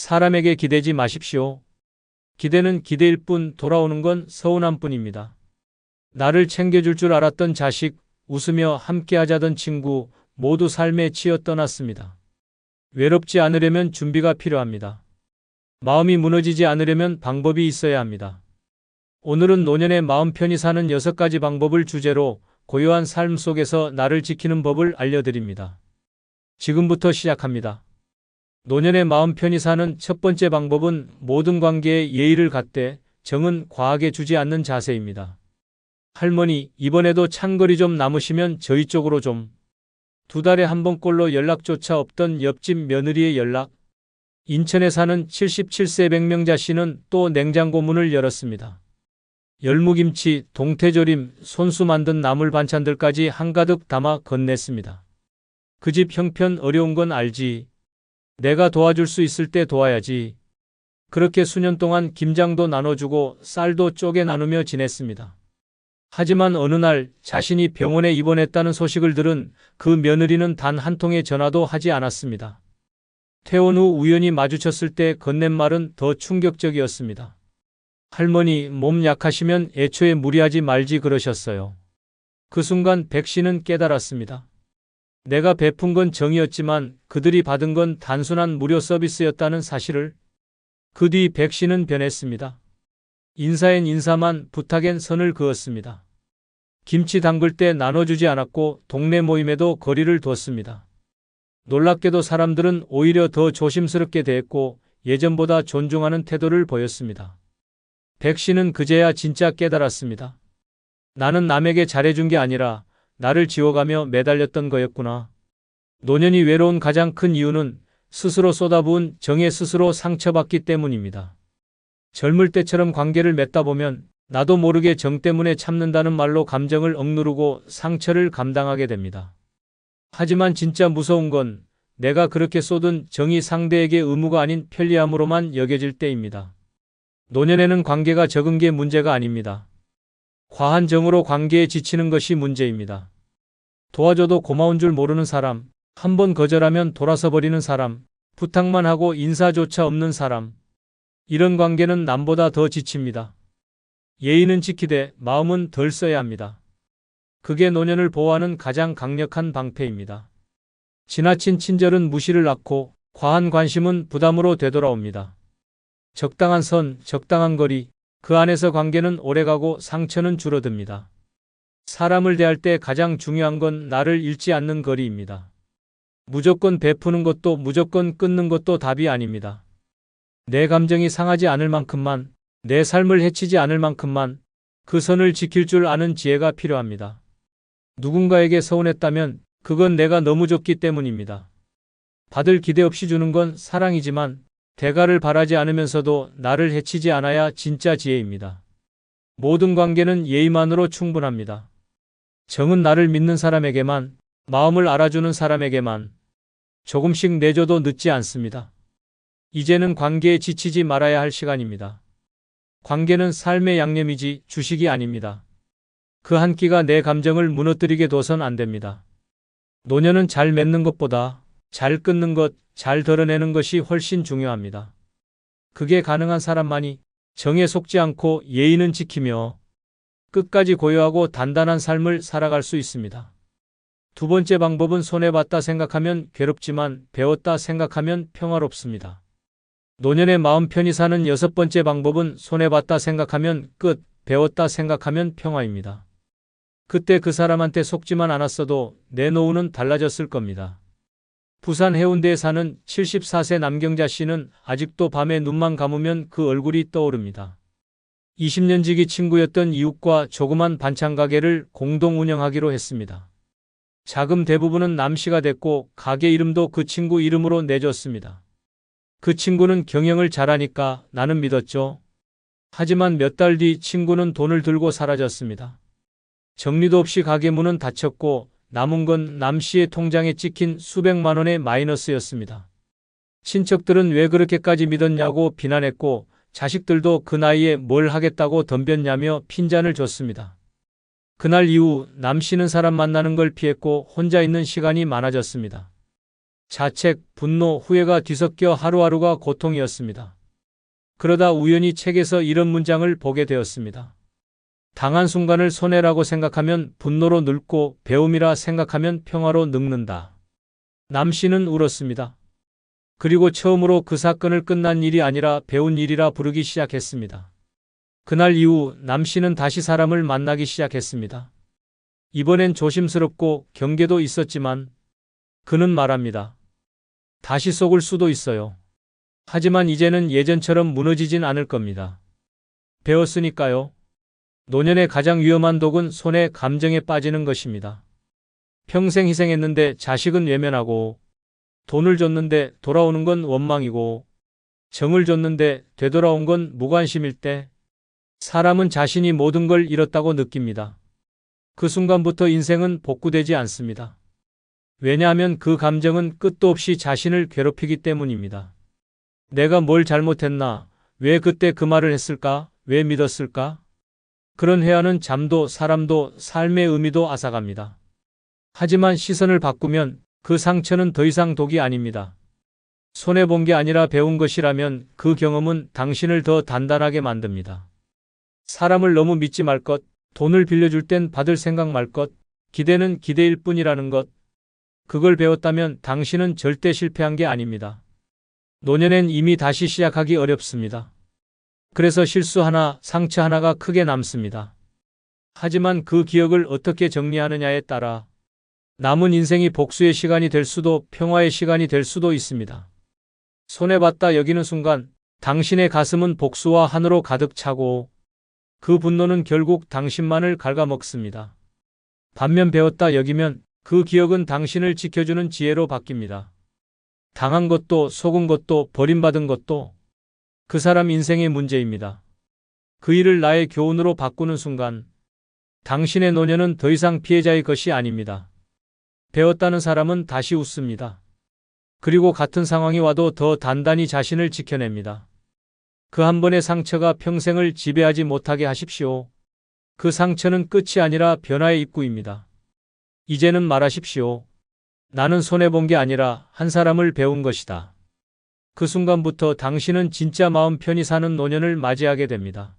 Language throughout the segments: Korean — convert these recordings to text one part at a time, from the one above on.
사람에게 기대지 마십시오. 기대는 기대일 뿐 돌아오는 건 서운함 뿐입니다. 나를 챙겨줄 줄 알았던 자식, 웃으며 함께 하자던 친구 모두 삶에 치여 떠났습니다. 외롭지 않으려면 준비가 필요합니다. 마음이 무너지지 않으려면 방법이 있어야 합니다. 오늘은 노년의 마음 편히 사는 6가지 방법을 주제로 고요한 삶 속에서 나를 지키는 법을 알려드립니다. 지금부터 시작합니다. 노년의 마음 편히 사는 첫 번째 방법은 모든 관계에 예의를 갖되 정은 과하게 주지 않는 자세입니다. 할머니, 이번에도 찬거리 좀 남으시면 저희 쪽으로 좀. 2달에 한 번꼴로 연락조차 없던 옆집 며느리의 연락. 인천에 사는 77세 백명자 씨는 또 냉장고 문을 열었습니다. 열무김치, 동태조림, 손수 만든 나물 반찬들까지 한가득 담아 건넸습니다. 그 집 형편 어려운 건 알지. 내가 도와줄 수 있을 때 도와야지. 그렇게 수년 동안 김장도 나눠주고 쌀도 쪼개 나누며 지냈습니다. 하지만 어느 날 자신이 병원에 입원했다는 소식을 들은 그 며느리는 단 한 통의 전화도 하지 않았습니다. 퇴원 후 우연히 마주쳤을 때 건넨 말은 더 충격적이었습니다. 할머니, 몸 약하시면 애초에 무리하지 말지 그러셨어요. 그 순간 백 씨는 깨달았습니다. 내가 베푼 건 정이었지만 그들이 받은 건 단순한 무료 서비스였다는 사실을. 그 뒤 백 씨는 변했습니다. 인사엔 인사만, 부탁엔 선을 그었습니다. 김치 담글 때 나눠주지 않았고 동네 모임에도 거리를 뒀습니다. 놀랍게도 사람들은 오히려 더 조심스럽게 대했고 예전보다 존중하는 태도를 보였습니다. 백 씨는 그제야 진짜 깨달았습니다. 나는 남에게 잘해준 게 아니라 나를 지워가며 매달렸던 거였구나. 노년이 외로운 가장 큰 이유는 스스로 쏟아부은 정에 스스로 상처받기 때문입니다. 젊을 때처럼 관계를 맺다 보면 나도 모르게 정 때문에 참는다는 말로 감정을 억누르고 상처를 감당하게 됩니다. 하지만 진짜 무서운 건 내가 그렇게 쏟은 정이 상대에게 의무가 아닌 편리함으로만 여겨질 때입니다. 노년에는 관계가 적은 게 문제가 아닙니다. 과한 정으로 관계에 지치는 것이 문제입니다. 도와줘도 고마운 줄 모르는 사람, 한 번 거절하면 돌아서 버리는 사람, 부탁만 하고 인사조차 없는 사람. 이런 관계는 남보다 더 지칩니다. 예의는 지키되 마음은 덜 써야 합니다. 그게 노년을 보호하는 가장 강력한 방패입니다. 지나친 친절은 무시를 낳고 과한 관심은 부담으로 되돌아옵니다. 적당한 선, 적당한 거리, 그 안에서 관계는 오래가고 상처는 줄어듭니다. 사람을 대할 때 가장 중요한 건 나를 잃지 않는 거리입니다. 무조건 베푸는 것도 무조건 끊는 것도 답이 아닙니다. 내 감정이 상하지 않을 만큼만, 내 삶을 해치지 않을 만큼만 그 선을 지킬 줄 아는 지혜가 필요합니다. 누군가에게 서운했다면 그건 내가 너무 줬기 때문입니다. 받을 기대 없이 주는 건 사랑이지만 대가를 바라지 않으면서도 나를 해치지 않아야 진짜 지혜입니다. 모든 관계는 예의만으로 충분합니다. 정은 나를 믿는 사람에게만, 마음을 알아주는 사람에게만 조금씩 내줘도 늦지 않습니다. 이제는 관계에 지치지 말아야 할 시간입니다. 관계는 삶의 양념이지 주식이 아닙니다. 그 한 끼가 내 감정을 무너뜨리게 둬선 안 됩니다. 노년은 잘 맺는 것보다 잘 끊는 것, 잘 덜어내는 것이 훨씬 중요합니다. 그게 가능한 사람만이 정에 속지 않고 예의는 지키며 끝까지 고요하고 단단한 삶을 살아갈 수 있습니다. 두 번째 방법은 손해봤다 생각하면 괴롭지만 배웠다 생각하면 평화롭습니다. 노년의 마음 편히 사는 6번째 방법은 손해봤다 생각하면 끝, 배웠다 생각하면 평화입니다. 그때 그 사람한테 속지만 않았어도 내 노후는 달라졌을 겁니다. 부산 해운대에 사는 74세 남경자 씨는 아직도 밤에 눈만 감으면 그 얼굴이 떠오릅니다. 20년 지기 친구였던 이웃과 조그만 반찬 가게를 공동 운영하기로 했습니다. 자금 대부분은 남 씨가 됐고 가게 이름도 그 친구 이름으로 내줬습니다. 그 친구는 경영을 잘하니까 나는 믿었죠. 하지만 몇 달 뒤 친구는 돈을 들고 사라졌습니다. 정리도 없이 가게 문은 닫혔고 남은 건 남 씨의 통장에 찍힌 수백만 원의 마이너스였습니다. 친척들은 왜 그렇게까지 믿었냐고 비난했고 자식들도 그 나이에 뭘 하겠다고 덤볐냐며 핀잔을 줬습니다. 그날 이후 남 씨는 사람 만나는 걸 피했고 혼자 있는 시간이 많아졌습니다. 자책, 분노, 후회가 뒤섞여 하루하루가 고통이었습니다. 그러다 우연히 책에서 이런 문장을 보게 되었습니다. 당한 순간을 손해라고 생각하면 분노로 늙고 배움이라 생각하면 평화로 늙는다. 남 씨는 울었습니다. 그리고 처음으로 그 사건을 끝난 일이 아니라 배운 일이라 부르기 시작했습니다. 그날 이후 남 씨는 다시 사람을 만나기 시작했습니다. 이번엔 조심스럽고 경계도 있었지만 그는 말합니다. 다시 속을 수도 있어요. 하지만 이제는 예전처럼 무너지진 않을 겁니다. 배웠으니까요. 노년의 가장 위험한 독은 손해 감정에 빠지는 것입니다. 평생 희생했는데 자식은 외면하고, 돈을 줬는데 돌아오는 건 원망이고, 정을 줬는데 되돌아온 건 무관심일 때, 사람은 자신이 모든 걸 잃었다고 느낍니다. 그 순간부터 인생은 복구되지 않습니다. 왜냐하면 그 감정은 끝도 없이 자신을 괴롭히기 때문입니다. 내가 뭘 잘못했나? 왜 그때 그 말을 했을까? 왜 믿었을까? 그런 회화는 잠도 사람도 삶의 의미도 앗아갑니다. 하지만 시선을 바꾸면 그 상처는 더 이상 독이 아닙니다. 손해본 게 아니라 배운 것이라면 그 경험은 당신을 더 단단하게 만듭니다. 사람을 너무 믿지 말 것, 돈을 빌려줄 땐 받을 생각 말 것, 기대는 기대일 뿐이라는 것, 그걸 배웠다면 당신은 절대 실패한 게 아닙니다. 노년엔 이미 다시 시작하기 어렵습니다. 그래서 실수 하나, 상처 하나가 크게 남습니다. 하지만 그 기억을 어떻게 정리하느냐에 따라 남은 인생이 복수의 시간이 될 수도 평화의 시간이 될 수도 있습니다. 손해봤다 여기는 순간 당신의 가슴은 복수와 한으로 가득 차고 그 분노는 결국 당신만을 갉아먹습니다. 반면 배웠다 여기면 그 기억은 당신을 지켜주는 지혜로 바뀝니다. 당한 것도 속은 것도 버림받은 것도 그 사람 인생의 문제입니다. 그 일을 나의 교훈으로 바꾸는 순간 당신의 노년은 더 이상 피해자의 것이 아닙니다. 배웠다는 사람은 다시 웃습니다. 그리고 같은 상황이 와도 더 단단히 자신을 지켜냅니다. 그 한 번의 상처가 평생을 지배하지 못하게 하십시오. 그 상처는 끝이 아니라 변화의 입구입니다. 이제는 말하십시오. 나는 손해본 게 아니라 한 사람을 배운 것이다. 그 순간부터 당신은 진짜 마음 편히 사는 노년을 맞이하게 됩니다.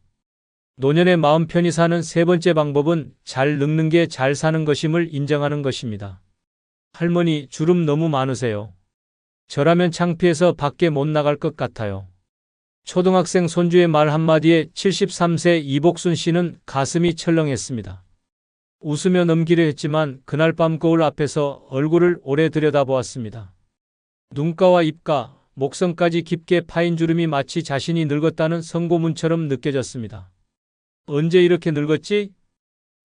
노년의 마음 편히 사는 세 번째 방법은 잘 늙는 게 잘 사는 것임을 인정하는 것입니다. 할머니, 주름 너무 많으세요. 저라면 창피해서 밖에 못 나갈 것 같아요. 초등학생 손주의 말 한마디에 73세 이복순 씨는 가슴이 철렁했습니다. 웃으며 넘기려 했지만 그날 밤 거울 앞에서 얼굴을 오래 들여다보았습니다. 눈가와 입가, 목선까지 깊게 파인 주름이 마치 자신이 늙었다는 선고문처럼 느껴졌습니다. 언제 이렇게 늙었지?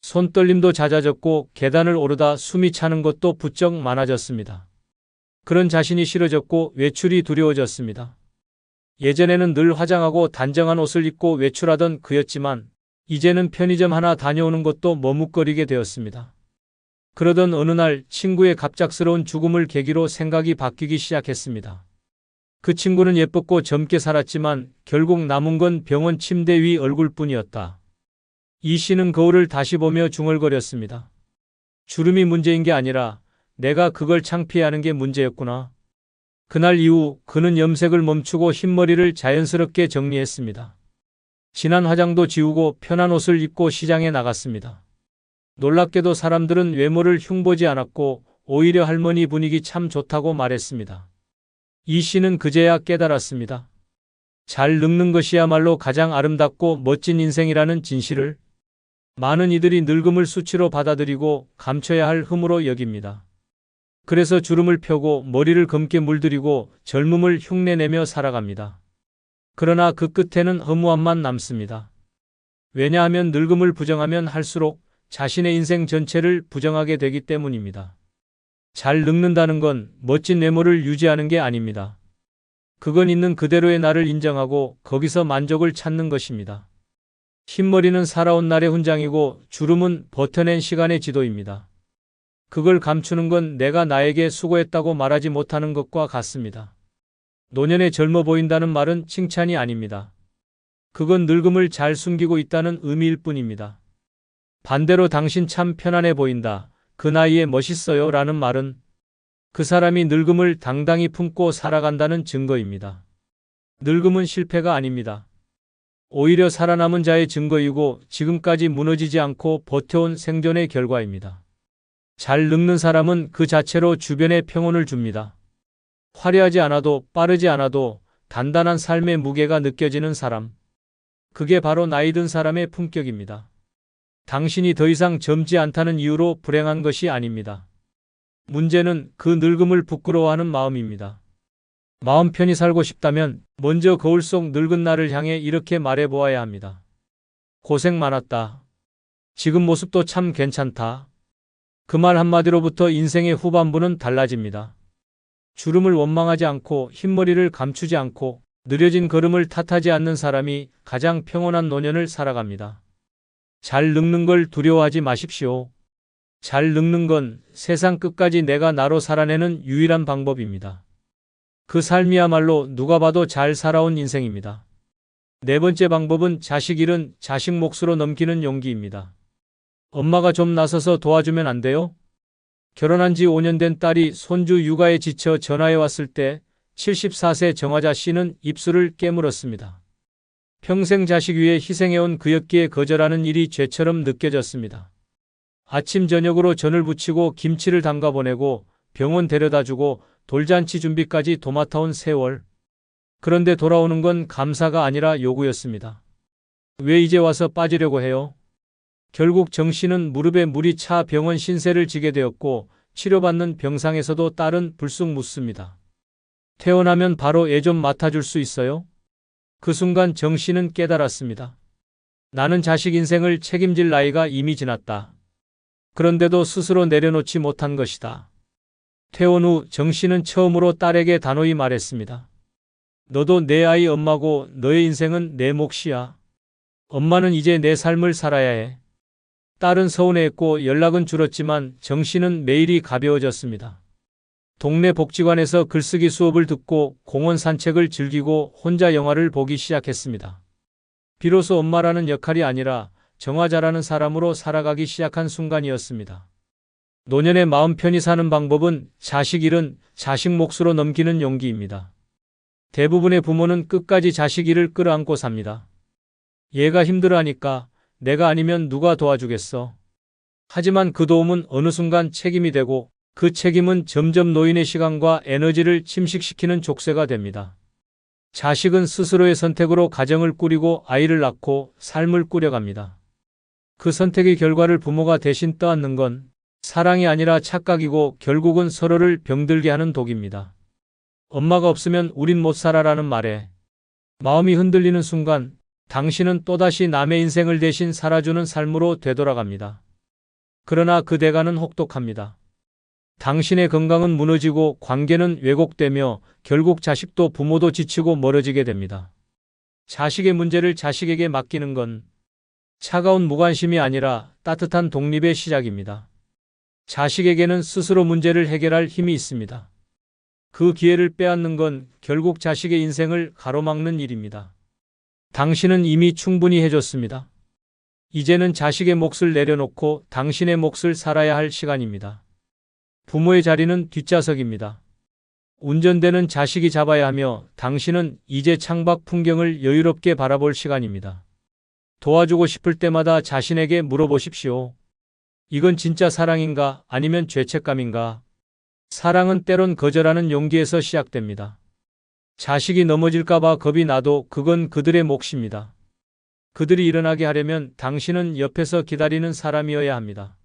손떨림도 잦아졌고 계단을 오르다 숨이 차는 것도 부쩍 많아졌습니다. 그런 자신이 싫어졌고 외출이 두려워졌습니다. 예전에는 늘 화장하고 단정한 옷을 입고 외출하던 그였지만 이제는 편의점 하나 다녀오는 것도 머뭇거리게 되었습니다. 그러던 어느 날 친구의 갑작스러운 죽음을 계기로 생각이 바뀌기 시작했습니다. 그 친구는 예뻤고 젊게 살았지만 결국 남은 건 병원 침대 위 얼굴뿐이었다. 이 씨는 거울을 다시 보며 중얼거렸습니다. 주름이 문제인 게 아니라 내가 그걸 창피해하는 게 문제였구나. 그날 이후 그는 염색을 멈추고 흰머리를 자연스럽게 정리했습니다. 진한 화장도 지우고 편한 옷을 입고 시장에 나갔습니다. 놀랍게도 사람들은 외모를 흉보지 않았고 오히려 할머니 분위기 참 좋다고 말했습니다. 이 씨는 그제야 깨달았습니다. 잘 늙는 것이야말로 가장 아름답고 멋진 인생이라는 진실을. 많은 이들이 늙음을 수치로 받아들이고 감춰야 할 흠으로 여깁니다. 그래서 주름을 펴고 머리를 검게 물들이고 젊음을 흉내내며 살아갑니다. 그러나 그 끝에는 허무함만 남습니다. 왜냐하면 늙음을 부정하면 할수록 자신의 인생 전체를 부정하게 되기 때문입니다. 잘 늙는다는 건 멋진 외모를 유지하는 게 아닙니다. 그건 있는 그대로의 나를 인정하고 거기서 만족을 찾는 것입니다. 흰머리는 살아온 날의 훈장이고 주름은 버텨낸 시간의 지도입니다. 그걸 감추는 건 내가 나에게 수고했다고 말하지 못하는 것과 같습니다. 노년에 젊어 보인다는 말은 칭찬이 아닙니다. 그건 늙음을 잘 숨기고 있다는 의미일 뿐입니다. 반대로 당신 참 편안해 보인다. 그 나이에 멋있어요 라는 말은 그 사람이 늙음을 당당히 품고 살아간다는 증거입니다. 늙음은 실패가 아닙니다. 오히려 살아남은 자의 증거이고 지금까지 무너지지 않고 버텨온 생존의 결과입니다. 잘 늙는 사람은 그 자체로 주변에 평온을 줍니다. 화려하지 않아도 빠르지 않아도 단단한 삶의 무게가 느껴지는 사람. 그게 바로 나이 든 사람의 품격입니다. 당신이 더 이상 젊지 않다는 이유로 불행한 것이 아닙니다. 문제는 그 늙음을 부끄러워하는 마음입니다. 마음 편히 살고 싶다면 먼저 거울 속 늙은 나를 향해 이렇게 말해보아야 합니다. 고생 많았다. 지금 모습도 참 괜찮다. 그 말 한마디로부터 인생의 후반부는 달라집니다. 주름을 원망하지 않고 흰머리를 감추지 않고 느려진 걸음을 탓하지 않는 사람이 가장 평온한 노년을 살아갑니다. 잘 늙는 걸 두려워하지 마십시오. 잘 늙는 건 세상 끝까지 내가 나로 살아내는 유일한 방법입니다. 그 삶이야말로 누가 봐도 잘 살아온 인생입니다. 네 번째 방법은 자식 일은 자식 몫으로 넘기는 용기입니다. 엄마가 좀 나서서 도와주면 안 돼요? 결혼한 지 5년 된 딸이 손주 육아에 지쳐 전화해 왔을 때 74세 정화자 씨는 입술을 깨물었습니다. 평생 자식 위해 희생해온 그였기에 거절하는 일이 죄처럼 느껴졌습니다. 아침 저녁으로 전을 부치고 김치를 담가 보내고 병원 데려다 주고 돌잔치 준비까지 도맡아온 세월. 그런데 돌아오는 건 감사가 아니라 요구였습니다. 왜 이제 와서 빠지려고 해요? 결국 정 씨는 무릎에 물이 차 병원 신세를 지게 되었고 치료받는 병상에서도 딸은 불쑥 묻습니다. 퇴원하면 바로 애 좀 맡아줄 수 있어요? 그 순간 정 씨는 깨달았습니다. 나는 자식 인생을 책임질 나이가 이미 지났다. 그런데도 스스로 내려놓지 못한 것이다. 퇴원 후 정 씨는 처음으로 딸에게 단호히 말했습니다. 너도 내 아이 엄마고 너의 인생은 내 몫이야. 엄마는 이제 내 삶을 살아야 해. 딸은 서운해했고 연락은 줄었지만 정 씨는 매일이 가벼워졌습니다. 동네 복지관에서 글쓰기 수업을 듣고 공원 산책을 즐기고 혼자 영화를 보기 시작했습니다. 비로소 엄마라는 역할이 아니라 정화자라는 사람으로 살아가기 시작한 순간이었습니다. 노년에 마음 편히 사는 방법은 자식 일은 자식 몫으로 넘기는 용기입니다. 대부분의 부모는 끝까지 자식 일을 끌어안고 삽니다. 얘가 힘들어하니까 내가 아니면 누가 도와주겠어. 하지만 그 도움은 어느 순간 책임이 되고 그 책임은 점점 노인의 시간과 에너지를 침식시키는 족쇄가 됩니다. 자식은 스스로의 선택으로 가정을 꾸리고 아이를 낳고 삶을 꾸려갑니다. 그 선택의 결과를 부모가 대신 떠안는 건 사랑이 아니라 착각이고 결국은 서로를 병들게 하는 독입니다. 엄마가 없으면 우린 못 살아라는 말에 마음이 흔들리는 순간 당신은 또다시 남의 인생을 대신 살아주는 삶으로 되돌아갑니다. 그러나 그 대가는 혹독합니다. 당신의 건강은 무너지고 관계는 왜곡되며 결국 자식도 부모도 지치고 멀어지게 됩니다. 자식의 문제를 자식에게 맡기는 건 차가운 무관심이 아니라 따뜻한 독립의 시작입니다. 자식에게는 스스로 문제를 해결할 힘이 있습니다. 그 기회를 빼앗는 건 결국 자식의 인생을 가로막는 일입니다. 당신은 이미 충분히 해줬습니다. 이제는 자식의 몫을 내려놓고 당신의 몫을 살아야 할 시간입니다. 부모의 자리는 뒷좌석입니다. 운전대는 자식이 잡아야 하며 당신은 이제 창밖 풍경을 여유롭게 바라볼 시간입니다. 도와주고 싶을 때마다 자신에게 물어보십시오. 이건 진짜 사랑인가 아니면 죄책감인가? 사랑은 때론 거절하는 용기에서 시작됩니다. 자식이 넘어질까봐 겁이 나도 그건 그들의 몫입니다. 그들이 일어나게 하려면 당신은 옆에서 기다리는 사람이어야 합니다.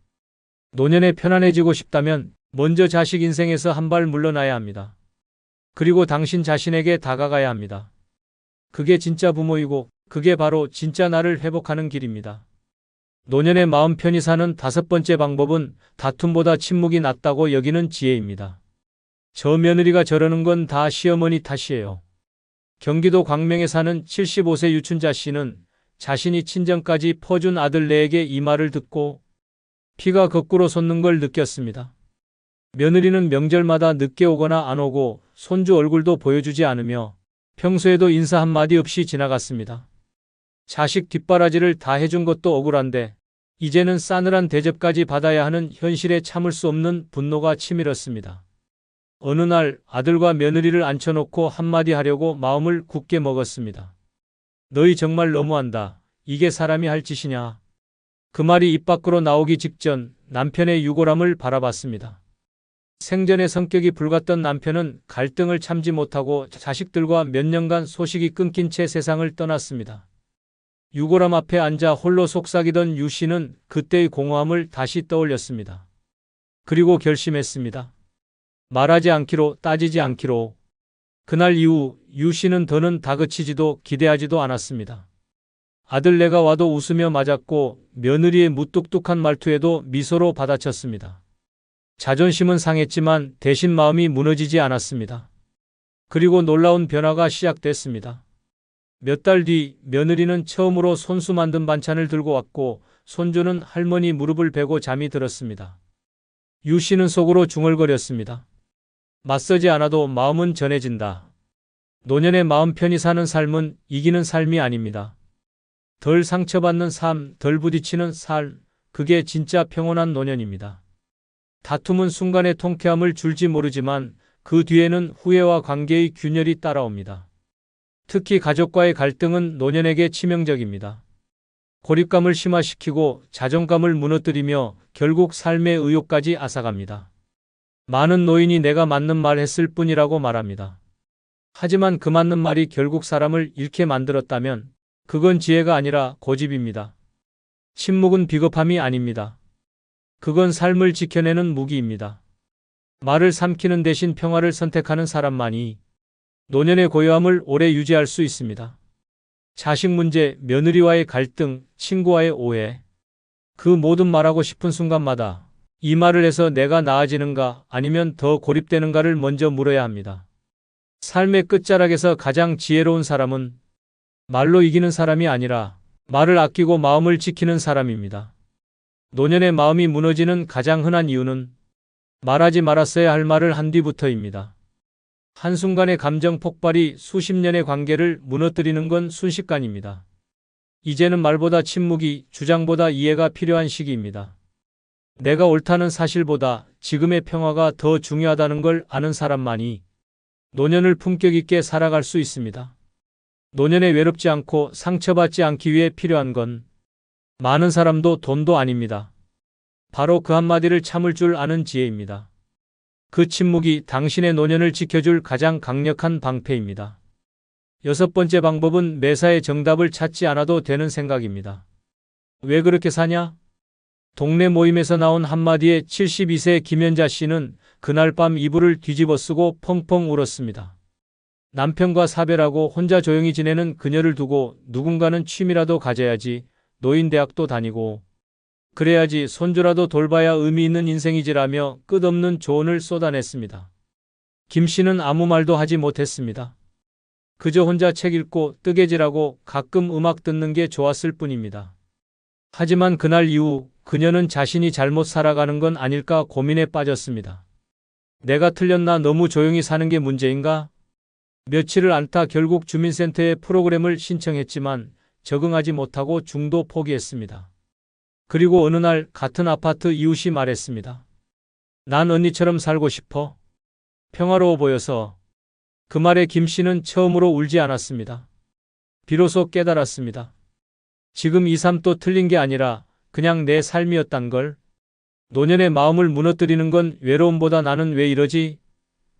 노년에 편안해지고 싶다면 먼저 자식 인생에서 한 발 물러나야 합니다. 그리고 당신 자신에게 다가가야 합니다. 그게 진짜 부모이고 그게 바로 진짜 나를 회복하는 길입니다. 노년에 마음 편히 사는 5번째 방법은 다툼보다 침묵이 낫다고 여기는 지혜입니다. 저 며느리가 저러는 건 다 시어머니 탓이에요. 경기도 광명에 사는 75세 유춘자 씨는 자신이 친정까지 퍼준 아들네에게 이 말을 듣고 피가 거꾸로 솟는 걸 느꼈습니다. 며느리는 명절마다 늦게 오거나 안 오고 손주 얼굴도 보여주지 않으며 평소에도 인사 한마디 없이 지나갔습니다. 자식 뒷바라지를 다 해준 것도 억울한데 이제는 싸늘한 대접까지 받아야 하는 현실에 참을 수 없는 분노가 치밀었습니다. 어느 날 아들과 며느리를 앉혀놓고 한마디 하려고 마음을 굳게 먹었습니다. 너희 정말 너무한다. 이게 사람이 할 짓이냐? 그 말이 입 밖으로 나오기 직전 남편의 유골함을 바라봤습니다. 생전에 성격이 불같던 남편은 갈등을 참지 못하고 자식들과 몇 년간 소식이 끊긴 채 세상을 떠났습니다. 유골함 앞에 앉아 홀로 속삭이던 유 씨는 그때의 공허함을 다시 떠올렸습니다. 그리고 결심했습니다. 말하지 않기로, 따지지 않기로. 그날 이후 유 씨는 더는 다그치지도 기대하지도 않았습니다. 아들네가 와도 웃으며 맞았고 며느리의 무뚝뚝한 말투에도 미소로 받아쳤습니다. 자존심은 상했지만 대신 마음이 무너지지 않았습니다. 그리고 놀라운 변화가 시작됐습니다. 몇 달 뒤 며느리는 처음으로 손수 만든 반찬을 들고 왔고 손주는 할머니 무릎을 베고 잠이 들었습니다. 유 씨는 속으로 중얼거렸습니다. 맞서지 않아도 마음은 전해진다. 노년의 마음 편히 사는 삶은 이기는 삶이 아닙니다. 덜 상처받는 삶, 덜 부딪히는 삶, 그게 진짜 평온한 노년입니다. 다툼은 순간의 통쾌함을 줄지 모르지만 그 뒤에는 후회와 관계의 균열이 따라옵니다. 특히 가족과의 갈등은 노년에게 치명적입니다. 고립감을 심화시키고 자존감을 무너뜨리며 결국 삶의 의욕까지 앗아갑니다. 많은 노인이 내가 맞는 말 했을 뿐이라고 말합니다. 하지만 그 맞는 말이 결국 사람을 잃게 만들었다면 그건 지혜가 아니라 고집입니다. 침묵은 비겁함이 아닙니다. 그건 삶을 지켜내는 무기입니다. 말을 삼키는 대신 평화를 선택하는 사람만이 노년의 고요함을 오래 유지할 수 있습니다. 자식 문제, 며느리와의 갈등, 친구와의 오해. 그 모든 말하고 싶은 순간마다 이 말을 해서 내가 나아지는가 아니면 더 고립되는가를 먼저 물어야 합니다. 삶의 끝자락에서 가장 지혜로운 사람은 말로 이기는 사람이 아니라 말을 아끼고 마음을 지키는 사람입니다. 노년의 마음이 무너지는 가장 흔한 이유는 말하지 말았어야 할 말을 한 뒤부터입니다. 한순간의 감정 폭발이 수십 년의 관계를 무너뜨리는 건 순식간입니다. 이제는 말보다 침묵이, 주장보다 이해가 필요한 시기입니다. 내가 옳다는 사실보다 지금의 평화가 더 중요하다는 걸 아는 사람만이 노년을 품격 있게 살아갈 수 있습니다. 노년에 외롭지 않고 상처받지 않기 위해 필요한 건 많은 사람도 돈도 아닙니다. 바로 그 한마디를 참을 줄 아는 지혜입니다. 그 침묵이 당신의 노년을 지켜줄 가장 강력한 방패입니다. 6번째 방법은 매사에 정답을 찾지 않아도 되는 생각입니다. 왜 그렇게 사냐? 동네 모임에서 나온 한마디에 72세 김연자 씨는 그날 밤 이불을 뒤집어 쓰고 펑펑 울었습니다. 남편과 사별하고 혼자 조용히 지내는 그녀를 두고 누군가는 취미라도 가져야지, 노인대학도 다니고 그래야지, 손주라도 돌봐야 의미 있는 인생이지라며 끝없는 조언을 쏟아냈습니다. 김 씨는 아무 말도 하지 못했습니다. 그저 혼자 책 읽고 뜨개질하고 가끔 음악 듣는 게 좋았을 뿐입니다. 하지만 그날 이후 그녀는 자신이 잘못 살아가는 건 아닐까 고민에 빠졌습니다. 내가 틀렸나? 너무 조용히 사는 게 문제인가? 며칠을 앓다 결국 주민센터에 프로그램을 신청했지만 적응하지 못하고 중도 포기했습니다. 그리고 어느 날 같은 아파트 이웃이 말했습니다. 난 언니처럼 살고 싶어. 평화로워 보여서. 그 말에 김 씨는 처음으로 울지 않았습니다. 비로소 깨달았습니다. 지금 이 삶도 틀린 게 아니라 그냥 내 삶이었단 걸. 노년의 마음을 무너뜨리는 건 외로움보다 나는 왜 이러지?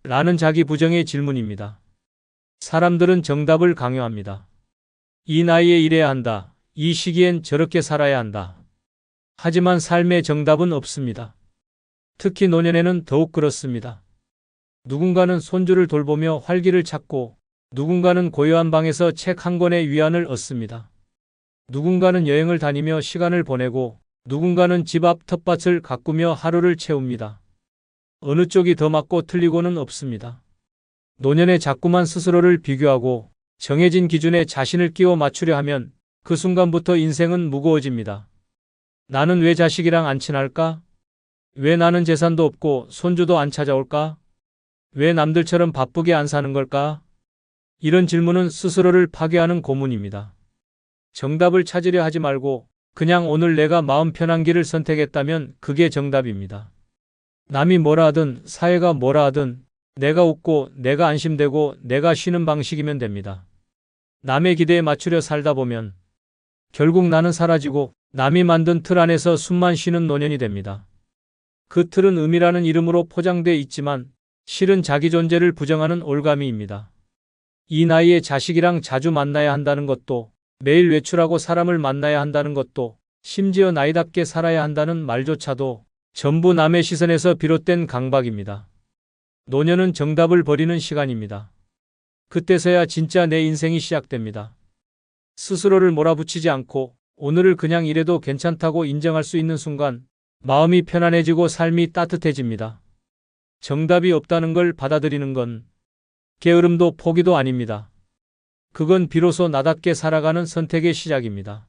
라는 자기 부정의 질문입니다. 사람들은 정답을 강요합니다. 이 나이에 이래야 한다. 이 시기엔 저렇게 살아야 한다. 하지만 삶의 정답은 없습니다. 특히 노년에는 더욱 그렇습니다. 누군가는 손주를 돌보며 활기를 찾고 누군가는 고요한 방에서 책 한 권의 위안을 얻습니다. 누군가는 여행을 다니며 시간을 보내고 누군가는 집 앞 텃밭을 가꾸며 하루를 채웁니다. 어느 쪽이 더 맞고 틀리고는 없습니다. 노년에 자꾸만 스스로를 비교하고 정해진 기준에 자신을 끼워 맞추려 하면 그 순간부터 인생은 무거워집니다. 나는 왜 자식이랑 안 친할까? 왜 나는 재산도 없고 손주도 안 찾아올까? 왜 남들처럼 바쁘게 안 사는 걸까? 이런 질문은 스스로를 파괴하는 고문입니다. 정답을 찾으려 하지 말고 그냥 오늘 내가 마음 편한 길을 선택했다면 그게 정답입니다. 남이 뭐라 하든 사회가 뭐라 하든 내가 웃고 내가 안심되고 내가 쉬는 방식이면 됩니다. 남의 기대에 맞추려 살다 보면 결국 나는 사라지고 남이 만든 틀 안에서 숨만 쉬는 노년이 됩니다. 그 틀은 의미라는 이름으로 포장돼 있지만 실은 자기 존재를 부정하는 올가미입니다. 이 나이에 자식이랑 자주 만나야 한다는 것도, 매일 외출하고 사람을 만나야 한다는 것도, 심지어 나이답게 살아야 한다는 말조차도 전부 남의 시선에서 비롯된 강박입니다. 노년은 정답을 버리는 시간입니다. 그때서야 진짜 내 인생이 시작됩니다. 스스로를 몰아붙이지 않고 오늘을 그냥 이래도 괜찮다고 인정할 수 있는 순간 마음이 편안해지고 삶이 따뜻해집니다. 정답이 없다는 걸 받아들이는 건 게으름도 포기도 아닙니다. 그건 비로소 나답게 살아가는 선택의 시작입니다.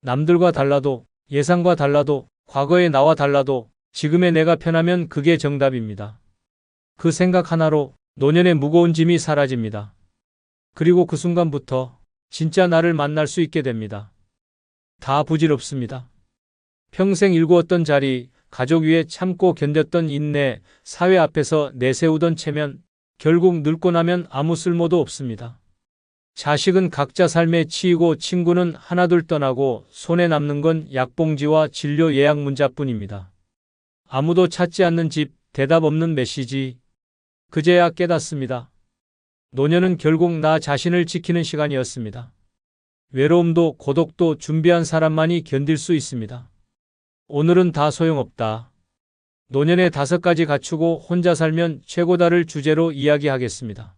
남들과 달라도, 예상과 달라도, 과거의 나와 달라도 지금의 내가 편하면 그게 정답입니다. 그 생각 하나로 노년의 무거운 짐이 사라집니다. 그리고 그 순간부터 진짜 나를 만날 수 있게 됩니다. 다 부질없습니다. 평생 일구었던 자리, 가족 위에 참고 견뎠던 인내, 사회 앞에서 내세우던 체면, 결국 늙고 나면 아무 쓸모도 없습니다. 자식은 각자 삶에 치이고 친구는 하나둘 떠나고 손에 남는 건 약봉지와 진료 예약 문자뿐입니다. 아무도 찾지 않는 집, 대답 없는 메시지. 그제야 깨닫습니다. 노년은 결국 나 자신을 지키는 시간이었습니다. 외로움도 고독도 준비한 사람만이 견딜 수 있습니다. 오늘은 다 소용없다. 노년에 5가지 갖추고 혼자 살면 최고다를 주제로 이야기하겠습니다.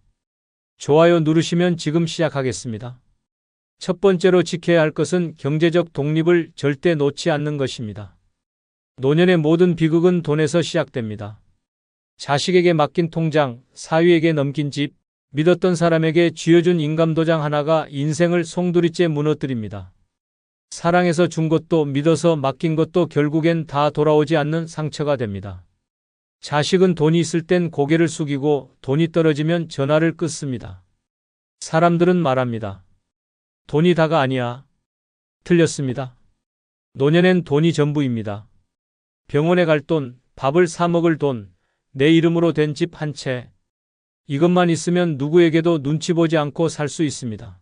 좋아요 누르시면 지금 시작하겠습니다. 첫 번째로 지켜야 할 것은 경제적 독립을 절대 놓지 않는 것입니다. 노년의 모든 비극은 돈에서 시작됩니다. 자식에게 맡긴 통장, 사위에게 넘긴 집, 믿었던 사람에게 쥐어준 인감도장 하나가 인생을 송두리째 무너뜨립니다. 사랑해서 준 것도 믿어서 맡긴 것도 결국엔 다 돌아오지 않는 상처가 됩니다. 자식은 돈이 있을 땐 고개를 숙이고 돈이 떨어지면 전화를 끊습니다. 사람들은 말합니다. 돈이 다가 아니야. 틀렸습니다. 노년엔 돈이 전부입니다. 병원에 갈 돈, 밥을 사 먹을 돈, 내 이름으로 된 집 한 채. 이것만 있으면 누구에게도 눈치 보지 않고 살 수 있습니다.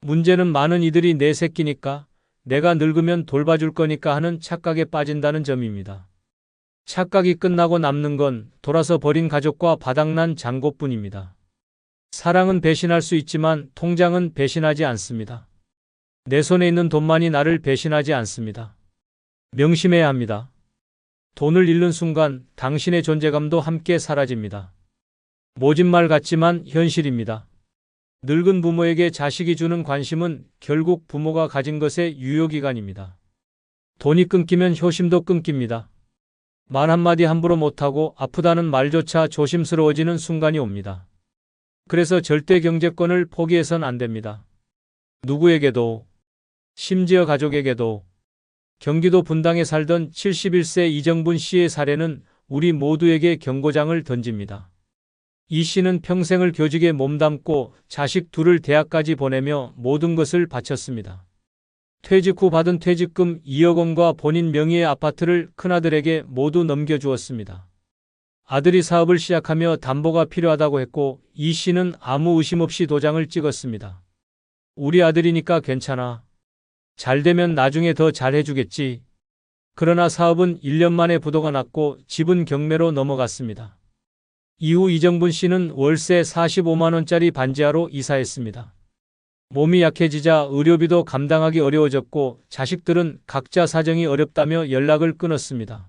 문제는 많은 이들이 내 새끼니까, 내가 늙으면 돌봐줄 거니까 하는 착각에 빠진다는 점입니다. 착각이 끝나고 남는 건 돌아서 버린 가족과 바닥난 잔고뿐입니다. 사랑은 배신할 수 있지만 통장은 배신하지 않습니다. 내 손에 있는 돈만이 나를 배신하지 않습니다. 명심해야 합니다. 돈을 잃는 순간 당신의 존재감도 함께 사라집니다. 모진 말 같지만 현실입니다. 늙은 부모에게 자식이 주는 관심은 결국 부모가 가진 것의 유효기간입니다. 돈이 끊기면 효심도 끊깁니다. 말 한마디 함부로 못하고 아프다는 말조차 조심스러워지는 순간이 옵니다. 그래서 절대 경제권을 포기해선 안 됩니다. 누구에게도, 심지어 가족에게도. 경기도 분당에 살던 71세 이정분 씨의 사례는 우리 모두에게 경고장을 던집니다. 이 씨는 평생을 교직에 몸담고 자식 둘을 대학까지 보내며 모든 것을 바쳤습니다. 퇴직 후 받은 퇴직금 2억 원과 본인 명의의 아파트를 큰아들에게 모두 넘겨주었습니다. 아들이 사업을 시작하며 담보가 필요하다고 했고 이 씨는 아무 의심 없이 도장을 찍었습니다. 우리 아들이니까 괜찮아. 잘 되면 나중에 더 잘해주겠지. 그러나 사업은 1년 만에 부도가 났고 집은 경매로 넘어갔습니다. 이후 이정분 씨는 월세 45만 원짜리 반지하로 이사했습니다. 몸이 약해지자 의료비도 감당하기 어려워졌고 자식들은 각자 사정이 어렵다며 연락을 끊었습니다.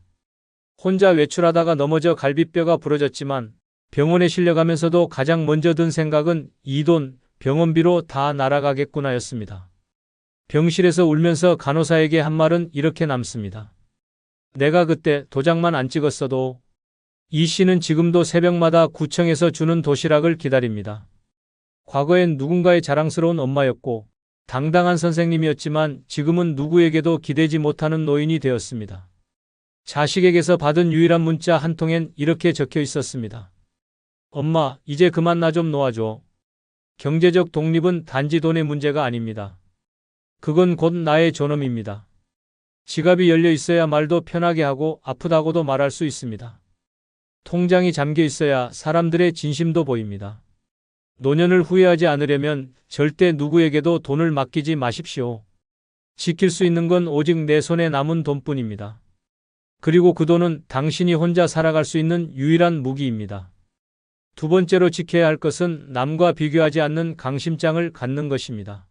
혼자 외출하다가 넘어져 갈비뼈가 부러졌지만 병원에 실려가면서도 가장 먼저 든 생각은 이 돈, 병원비로 다 날아가겠구나였습니다. 병실에서 울면서 간호사에게 한 말은 이렇게 남습니다. 내가 그때 도장만 안 찍었어도. 이 씨는 지금도 새벽마다 구청에서 주는 도시락을 기다립니다. 과거엔 누군가의 자랑스러운 엄마였고 당당한 선생님이었지만 지금은 누구에게도 기대지 못하는 노인이 되었습니다. 자식에게서 받은 유일한 문자 한 통엔 이렇게 적혀 있었습니다. 엄마, 이제 그만 나 좀 놓아줘. 경제적 독립은 단지 돈의 문제가 아닙니다. 그건 곧 나의 존엄입니다. 지갑이 열려 있어야 말도 편하게 하고 아프다고도 말할 수 있습니다. 통장이 잠겨 있어야 사람들의 진심도 보입니다. 노년을 후회하지 않으려면 절대 누구에게도 돈을 맡기지 마십시오. 지킬 수 있는 건 오직 내 손에 남은 돈뿐입니다. 그리고 그 돈은 당신이 혼자 살아갈 수 있는 유일한 무기입니다. 두 번째로 지켜야 할 것은 남과 비교하지 않는 강심장을 갖는 것입니다.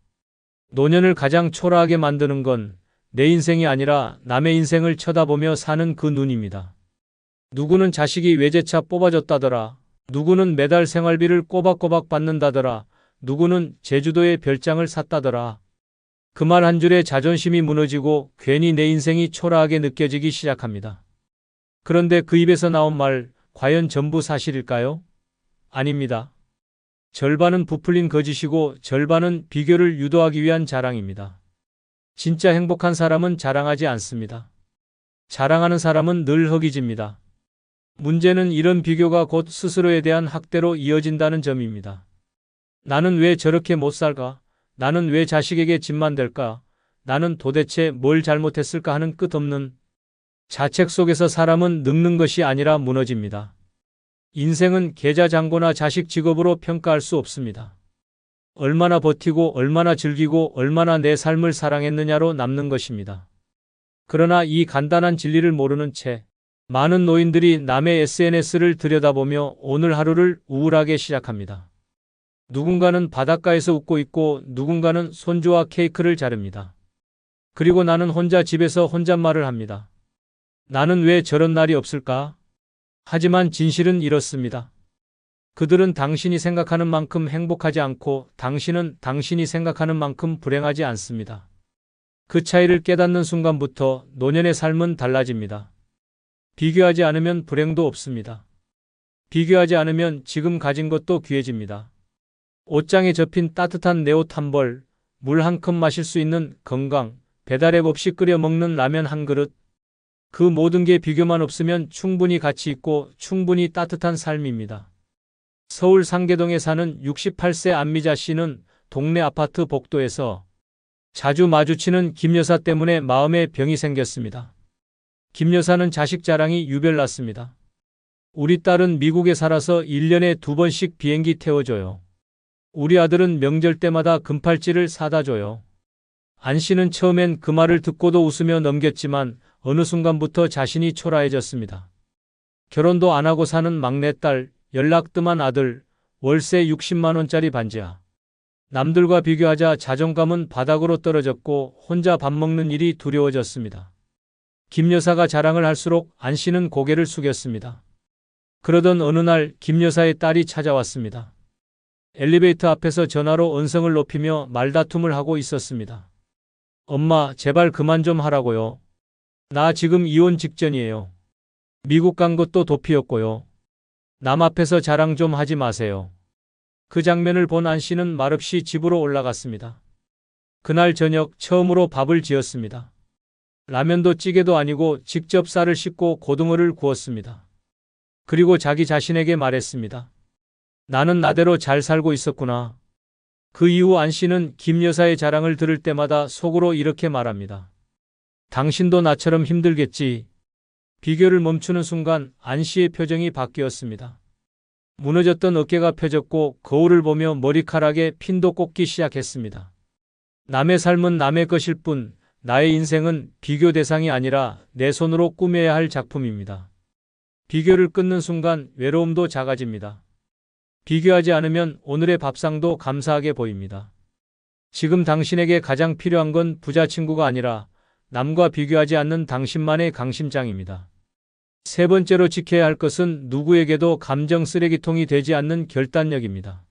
노년을 가장 초라하게 만드는 건 내 인생이 아니라 남의 인생을 쳐다보며 사는 그 눈입니다. 누구는 자식이 외제차 뽑아줬다더라. 누구는 매달 생활비를 꼬박꼬박 받는다더라. 누구는 제주도에 별장을 샀다더라. 그 말 한 줄에 자존심이 무너지고 괜히 내 인생이 초라하게 느껴지기 시작합니다. 그런데 그 입에서 나온 말, 과연 전부 사실일까요? 아닙니다. 절반은 부풀린 거짓이고 절반은 비교를 유도하기 위한 자랑입니다. 진짜 행복한 사람은 자랑하지 않습니다. 자랑하는 사람은 늘 허기집니다. 문제는 이런 비교가 곧 스스로에 대한 학대로 이어진다는 점입니다. 나는 왜 저렇게 못 살까? 나는 왜 자식에게 집만 될까? 나는 도대체 뭘 잘못했을까 하는 끝없는 자책 속에서 사람은 늙는 것이 아니라 무너집니다. 인생은 계좌장고나 자식 직업으로 평가할 수 없습니다. 얼마나 버티고 얼마나 즐기고 얼마나 내 삶을 사랑했느냐로 남는 것입니다. 그러나 이 간단한 진리를 모르는 채 많은 노인들이 남의 SNS를 들여다보며 오늘 하루를 우울하게 시작합니다. 누군가는 바닷가에서 웃고 있고 누군가는 손주와 케이크를 자릅니다. 그리고 나는 혼자 집에서 혼잣말을 합니다. 나는 왜 저런 날이 없을까? 하지만 진실은 이렇습니다. 그들은 당신이 생각하는 만큼 행복하지 않고 당신은 당신이 생각하는 만큼 불행하지 않습니다. 그 차이를 깨닫는 순간부터 노년의 삶은 달라집니다. 비교하지 않으면 불행도 없습니다. 비교하지 않으면 지금 가진 것도 귀해집니다. 옷장에 접힌 따뜻한 내 옷 한 벌, 물 한 컵 마실 수 있는 건강, 배달앱 없이 끓여 먹는 라면 한 그릇, 그 모든 게 비교만 없으면 충분히 가치 있고 충분히 따뜻한 삶입니다. 서울 상계동에 사는 68세 안미자 씨는 동네 아파트 복도에서 자주 마주치는 김 여사 때문에 마음에 병이 생겼습니다. 김 여사는 자식 자랑이 유별났습니다. 우리 딸은 미국에 살아서 1년에 2번씩 비행기 태워줘요. 우리 아들은 명절 때마다 금팔찌를 사다 줘요. 안 씨는 처음엔 그 말을 듣고도 웃으며 넘겼지만 어느 순간부터 자신이 초라해졌습니다. 결혼도 안 하고 사는 막내딸, 연락 뜸한 아들, 월세 60만 원짜리 반지하. 남들과 비교하자 자존감은 바닥으로 떨어졌고 혼자 밥 먹는 일이 두려워졌습니다. 김 여사가 자랑을 할수록 안 씨는 고개를 숙였습니다. 그러던 어느 날 김 여사의 딸이 찾아왔습니다. 엘리베이터 앞에서 전화로 언성을 높이며 말다툼을 하고 있었습니다. 엄마, 제발 그만 좀 하라고요. 나 지금 이혼 직전이에요. 미국 간 것도 도피였고요. 남 앞에서 자랑 좀 하지 마세요. 그 장면을 본 안 씨는 말없이 집으로 올라갔습니다. 그날 저녁 처음으로 밥을 지었습니다. 라면도 찌개도 아니고 직접 쌀을 씻고 고등어를 구웠습니다. 그리고 자기 자신에게 말했습니다. 나는 나대로 잘 살고 있었구나. 그 이후 안 씨는 김 여사의 자랑을 들을 때마다 속으로 이렇게 말합니다. 당신도 나처럼 힘들겠지. 비교를 멈추는 순간 안 씨의 표정이 바뀌었습니다. 무너졌던 어깨가 펴졌고 거울을 보며 머리카락에 핀도 꽂기 시작했습니다. 남의 삶은 남의 것일 뿐 나의 인생은 비교 대상이 아니라 내 손으로 꾸며야 할 작품입니다. 비교를 끊는 순간 외로움도 작아집니다. 비교하지 않으면 오늘의 밥상도 감사하게 보입니다. 지금 당신에게 가장 필요한 건 부자 친구가 아니라 남과 비교하지 않는 당신만의 강심장입니다. 세 번째로 지켜야 할 것은 누구에게도 감정 쓰레기통이 되지 않는 결단력입니다.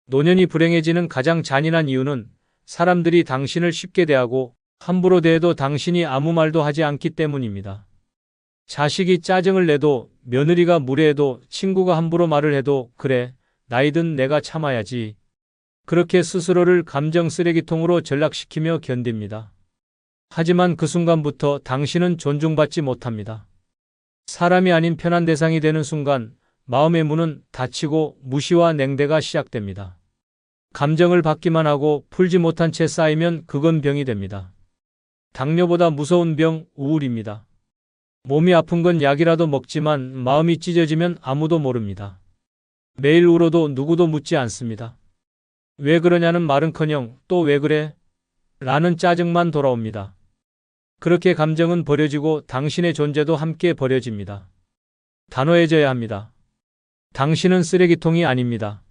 노년이 불행해지는 가장 잔인한 이유는 사람들이 당신을 쉽게 대하고 함부로 대해도 당신이 아무 말도 하지 않기 때문입니다. 자식이 짜증을 내도 며느리가 무례해도 친구가 함부로 말을 해도 그래, 나이든 내가 참아야지. 그렇게 스스로를 감정 쓰레기통으로 전락시키며 견딥니다. 하지만 그 순간부터 당신은 존중받지 못합니다. 사람이 아닌 편한 대상이 되는 순간 마음의 문은 닫히고 무시와 냉대가 시작됩니다. 감정을 받기만 하고 풀지 못한 채 쌓이면 그건 병이 됩니다. 당뇨보다 무서운 병, 우울입니다. 몸이 아픈 건 약이라도 먹지만 마음이 찢어지면 아무도 모릅니다. 매일 울어도 누구도 묻지 않습니다. 왜 그러냐는 말은커녕 또 왜 그래? 라는 짜증만 돌아옵니다. 그렇게 감정은 버려지고 당신의 존재도 함께 버려집니다. 단호해져야 합니다. 당신은 쓰레기통이 아닙니다.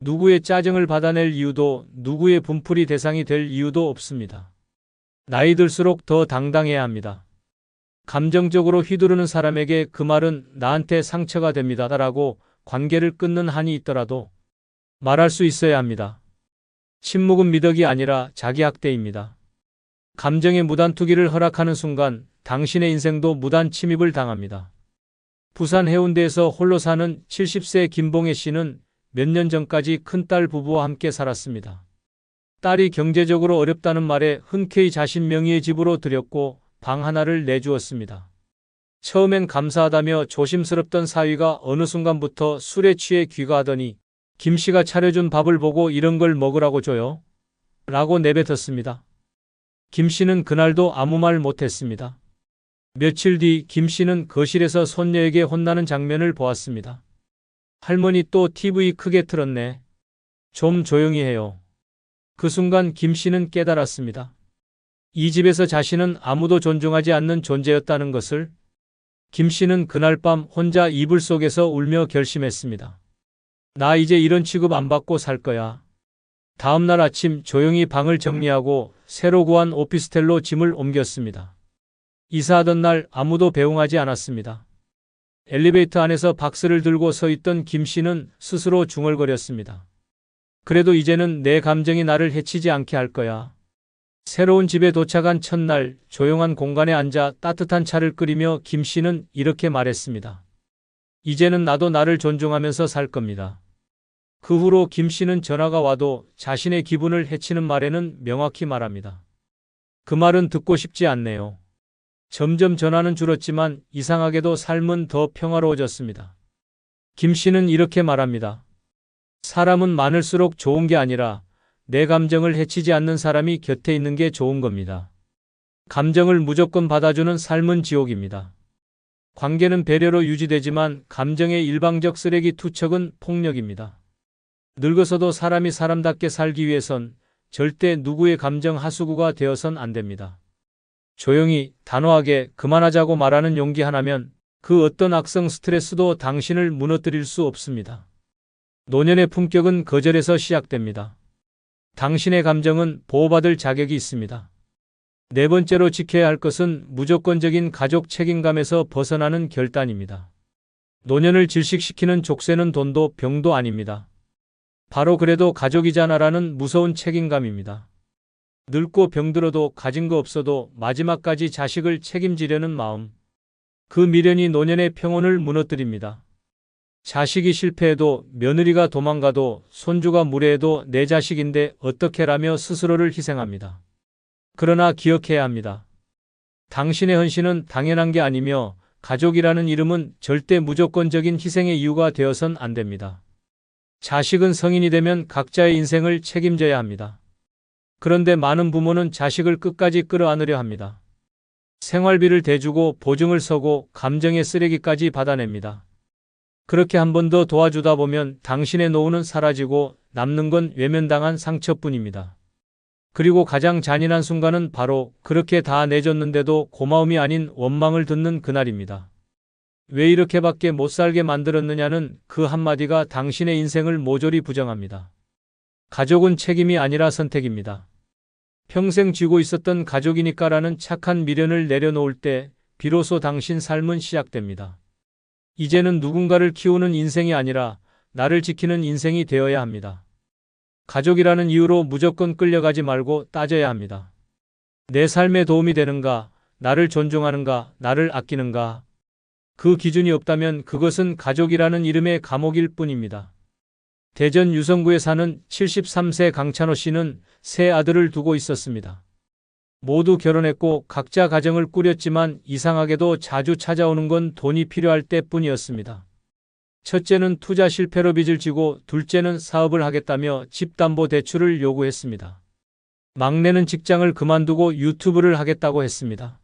누구의 짜증을 받아낼 이유도 누구의 분풀이 대상이 될 이유도 없습니다. 나이 들수록 더 당당해야 합니다. 감정적으로 휘두르는 사람에게 그 말은 나한테 상처가 됩니다. 라고 관계를 끊는 한이 있더라도 말할 수 있어야 합니다. 침묵은 미덕이 아니라 자기학대입니다. 감정의 무단 투기를 허락하는 순간 당신의 인생도 무단 침입을 당합니다. 부산 해운대에서 홀로 사는 70세 김봉혜 씨는 몇 년 전까지 큰딸 부부와 함께 살았습니다. 딸이 경제적으로 어렵다는 말에 흔쾌히 자신 명의의 집으로 들였고 방 하나를 내주었습니다. 처음엔 감사하다며 조심스럽던 사위가 어느 순간부터 술에 취해 귀가하더니 김 씨가 차려준 밥을 보고 이런 걸 먹으라고 줘요? 라고 내뱉었습니다. 김 씨는 그날도 아무 말 못했습니다. 며칠 뒤 김 씨는 거실에서 손녀에게 혼나는 장면을 보았습니다. 할머니 또 TV 크게 틀었네. 좀 조용히 해요. 그 순간 김 씨는 깨달았습니다. 이 집에서 자신은 아무도 존중하지 않는 존재였다는 것을. 김 씨는 그날 밤 혼자 이불 속에서 울며 결심했습니다. 나 이제 이런 취급 안 받고 살 거야. 다음 날 아침 조용히 방을 정리하고 새로 구한 오피스텔로 짐을 옮겼습니다. 이사하던 날 아무도 배웅하지 않았습니다. 엘리베이터 안에서 박스를 들고 서 있던 김 씨는 스스로 중얼거렸습니다. 그래도 이제는 내 감정이 나를 해치지 않게 할 거야. 새로운 집에 도착한 첫날 조용한 공간에 앉아 따뜻한 차를 끓이며 김 씨는 이렇게 말했습니다. 이제는 나도 나를 존중하면서 살 겁니다. 그 후로 김 씨는 전화가 와도 자신의 기분을 해치는 말에는 명확히 말합니다. 그 말은 듣고 싶지 않네요. 점점 전화는 줄었지만 이상하게도 삶은 더 평화로워졌습니다. 김 씨는 이렇게 말합니다. 사람은 많을수록 좋은 게 아니라 내 감정을 해치지 않는 사람이 곁에 있는 게 좋은 겁니다. 감정을 무조건 받아주는 삶은 지옥입니다. 관계는 배려로 유지되지만 감정의 일방적 쓰레기 투척은 폭력입니다. 늙어서도 사람이 사람답게 살기 위해선 절대 누구의 감정 하수구가 되어선 안 됩니다. 조용히 단호하게 그만하자고 말하는 용기 하나면 그 어떤 악성 스트레스도 당신을 무너뜨릴 수 없습니다. 노년의 품격은 거절에서 시작됩니다. 당신의 감정은 보호받을 자격이 있습니다. 네 번째로 지켜야 할 것은 무조건적인 가족 책임감에서 벗어나는 결단입니다. 노년을 질식시키는 족쇄는 돈도 병도 아닙니다. 바로 그래도 가족이잖아라는 무서운 책임감입니다. 늙고 병들어도 가진 거 없어도 마지막까지 자식을 책임지려는 마음. 그 미련이 노년의 평온을 무너뜨립니다. 자식이 실패해도 며느리가 도망가도 손주가 무례해도 내 자식인데 어떻게라며 스스로를 희생합니다. 그러나 기억해야 합니다. 당신의 헌신은 당연한 게 아니며 가족이라는 이름은 절대 무조건적인 희생의 이유가 되어선 안 됩니다. 자식은 성인이 되면 각자의 인생을 책임져야 합니다. 그런데 많은 부모는 자식을 끝까지 끌어안으려 합니다. 생활비를 대주고 보증을 서고 감정의 쓰레기까지 받아냅니다. 그렇게 한 번 더 도와주다 보면 당신의 노후는 사라지고 남는 건 외면당한 상처뿐입니다. 그리고 가장 잔인한 순간은 바로 그렇게 다 내줬는데도 고마움이 아닌 원망을 듣는 그날입니다. 왜 이렇게밖에 못 살게 만들었느냐는 그 한마디가 당신의 인생을 모조리 부정합니다. 가족은 책임이 아니라 선택입니다. 평생 쥐고 있었던 가족이니까라는 착한 미련을 내려놓을 때 비로소 당신 삶은 시작됩니다. 이제는 누군가를 키우는 인생이 아니라 나를 지키는 인생이 되어야 합니다. 가족이라는 이유로 무조건 끌려가지 말고 따져야 합니다. 내 삶에 도움이 되는가, 나를 존중하는가, 나를 아끼는가. 그 기준이 없다면 그것은 가족이라는 이름의 감옥일 뿐입니다. 대전 유성구에 사는 73세 강찬호 씨는 세 아들을 두고 있었습니다. 모두 결혼했고 각자 가정을 꾸렸지만 이상하게도 자주 찾아오는 건 돈이 필요할 때뿐이었습니다. 첫째는 투자 실패로 빚을 지고 둘째는 사업을 하겠다며 집담보대출을 요구했습니다. 막내는 직장을 그만두고 유튜브를 하겠다고 했습니다.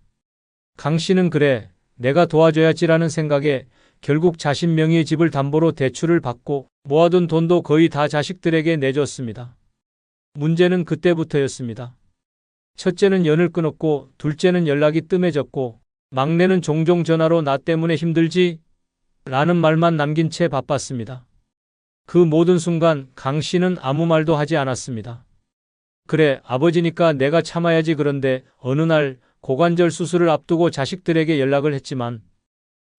강 씨는 그래, 내가 도와줘야지라는 생각에 결국 자신 명의의 집을 담보로 대출을 받고 모아둔 돈도 거의 다 자식들에게 내줬습니다. 문제는 그때부터였습니다. 첫째는 연을 끊었고 둘째는 연락이 뜸해졌고 막내는 종종 전화로 나 때문에 힘들지? 라는 말만 남긴 채 바빴습니다. 그 모든 순간 강 씨는 아무 말도 하지 않았습니다. 그래, 아버지니까 내가 참아야지. 그런데 어느 날 고관절 수술을 앞두고 자식들에게 연락을 했지만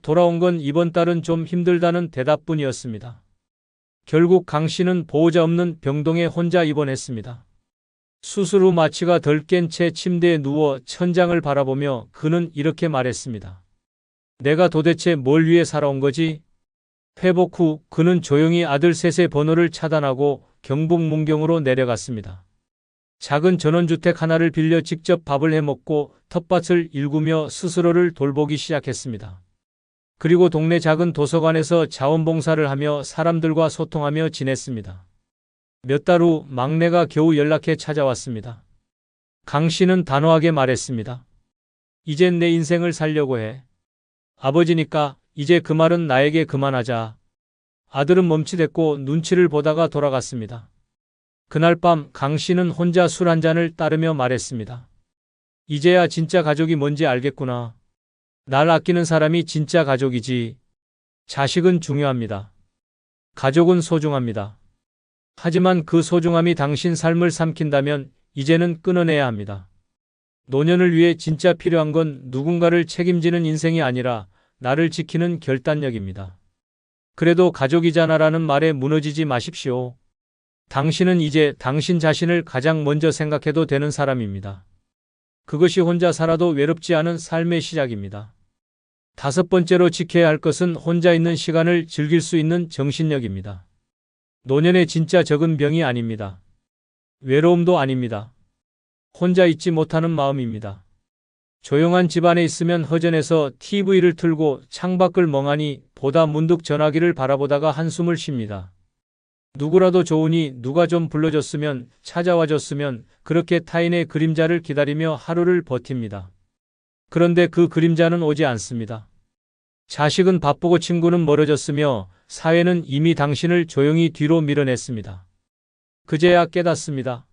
돌아온 건 이번 달은 좀 힘들다는 대답뿐이었습니다. 결국 강 씨는 보호자 없는 병동에 혼자 입원했습니다. 수술 후 마취가 덜 깬 채 침대에 누워 천장을 바라보며 그는 이렇게 말했습니다. 내가 도대체 뭘 위해 살아온 거지? 회복 후 그는 조용히 아들 셋의 번호를 차단하고 경북 문경으로 내려갔습니다. 작은 전원주택 하나를 빌려 직접 밥을 해먹고 텃밭을 일구며 스스로를 돌보기 시작했습니다. 그리고 동네 작은 도서관에서 자원봉사를 하며 사람들과 소통하며 지냈습니다. 몇 달 후 막내가 겨우 연락해 찾아왔습니다. 강 씨는 단호하게 말했습니다. 이젠 내 인생을 살려고 해. 아버지니까 이제 그 말은 나에게 그만하자. 아들은 멈칫했고 눈치를 보다가 돌아갔습니다. 그날 밤 강 씨는 혼자 술 한 잔을 따르며 말했습니다. 이제야 진짜 가족이 뭔지 알겠구나. 날 아끼는 사람이 진짜 가족이지. 자식은 중요합니다. 가족은 소중합니다. 하지만 그 소중함이 당신 삶을 삼킨다면 이제는 끊어내야 합니다. 노년을 위해 진짜 필요한 건 누군가를 책임지는 인생이 아니라 나를 지키는 결단력입니다. 그래도 가족이잖아라는 말에 무너지지 마십시오. 당신은 이제 당신 자신을 가장 먼저 생각해도 되는 사람입니다. 그것이 혼자 살아도 외롭지 않은 삶의 시작입니다. 5번째로 지켜야 할 것은 혼자 있는 시간을 즐길 수 있는 정신력입니다. 노년의 진짜 적은 병이 아닙니다. 외로움도 아닙니다. 혼자 있지 못하는 마음입니다. 조용한 집 안에 있으면 허전해서 TV를 틀고 창밖을 멍하니 보다 문득 전화기를 바라보다가 한숨을 쉽니다. 누구라도 좋으니 누가 좀 불러줬으면, 찾아와줬으면, 그렇게 타인의 그림자를 기다리며 하루를 버팁니다. 그런데 그 그림자는 오지 않습니다. 자식은 바쁘고 친구는 멀어졌으며 사회는 이미 당신을 조용히 뒤로 밀어냈습니다. 그제야 깨닫습니다.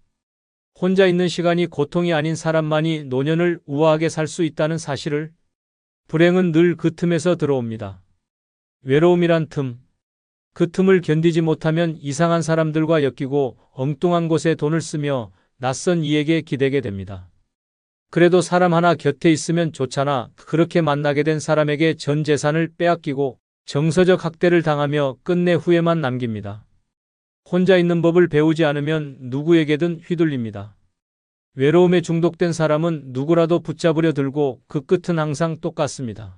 혼자 있는 시간이 고통이 아닌 사람만이 노년을 우아하게 살 수 있다는 사실을. 불행은 늘 그 틈에서 들어옵니다. 외로움이란 틈. 그 틈을 견디지 못하면 이상한 사람들과 엮이고 엉뚱한 곳에 돈을 쓰며 낯선 이에게 기대게 됩니다. 그래도 사람 하나 곁에 있으면 좋잖아. 그렇게 만나게 된 사람에게 전 재산을 빼앗기고 정서적 학대를 당하며 끝내 후회만 남깁니다. 혼자 있는 법을 배우지 않으면 누구에게든 휘둘립니다. 외로움에 중독된 사람은 누구라도 붙잡으려 들고 그 끝은 항상 똑같습니다.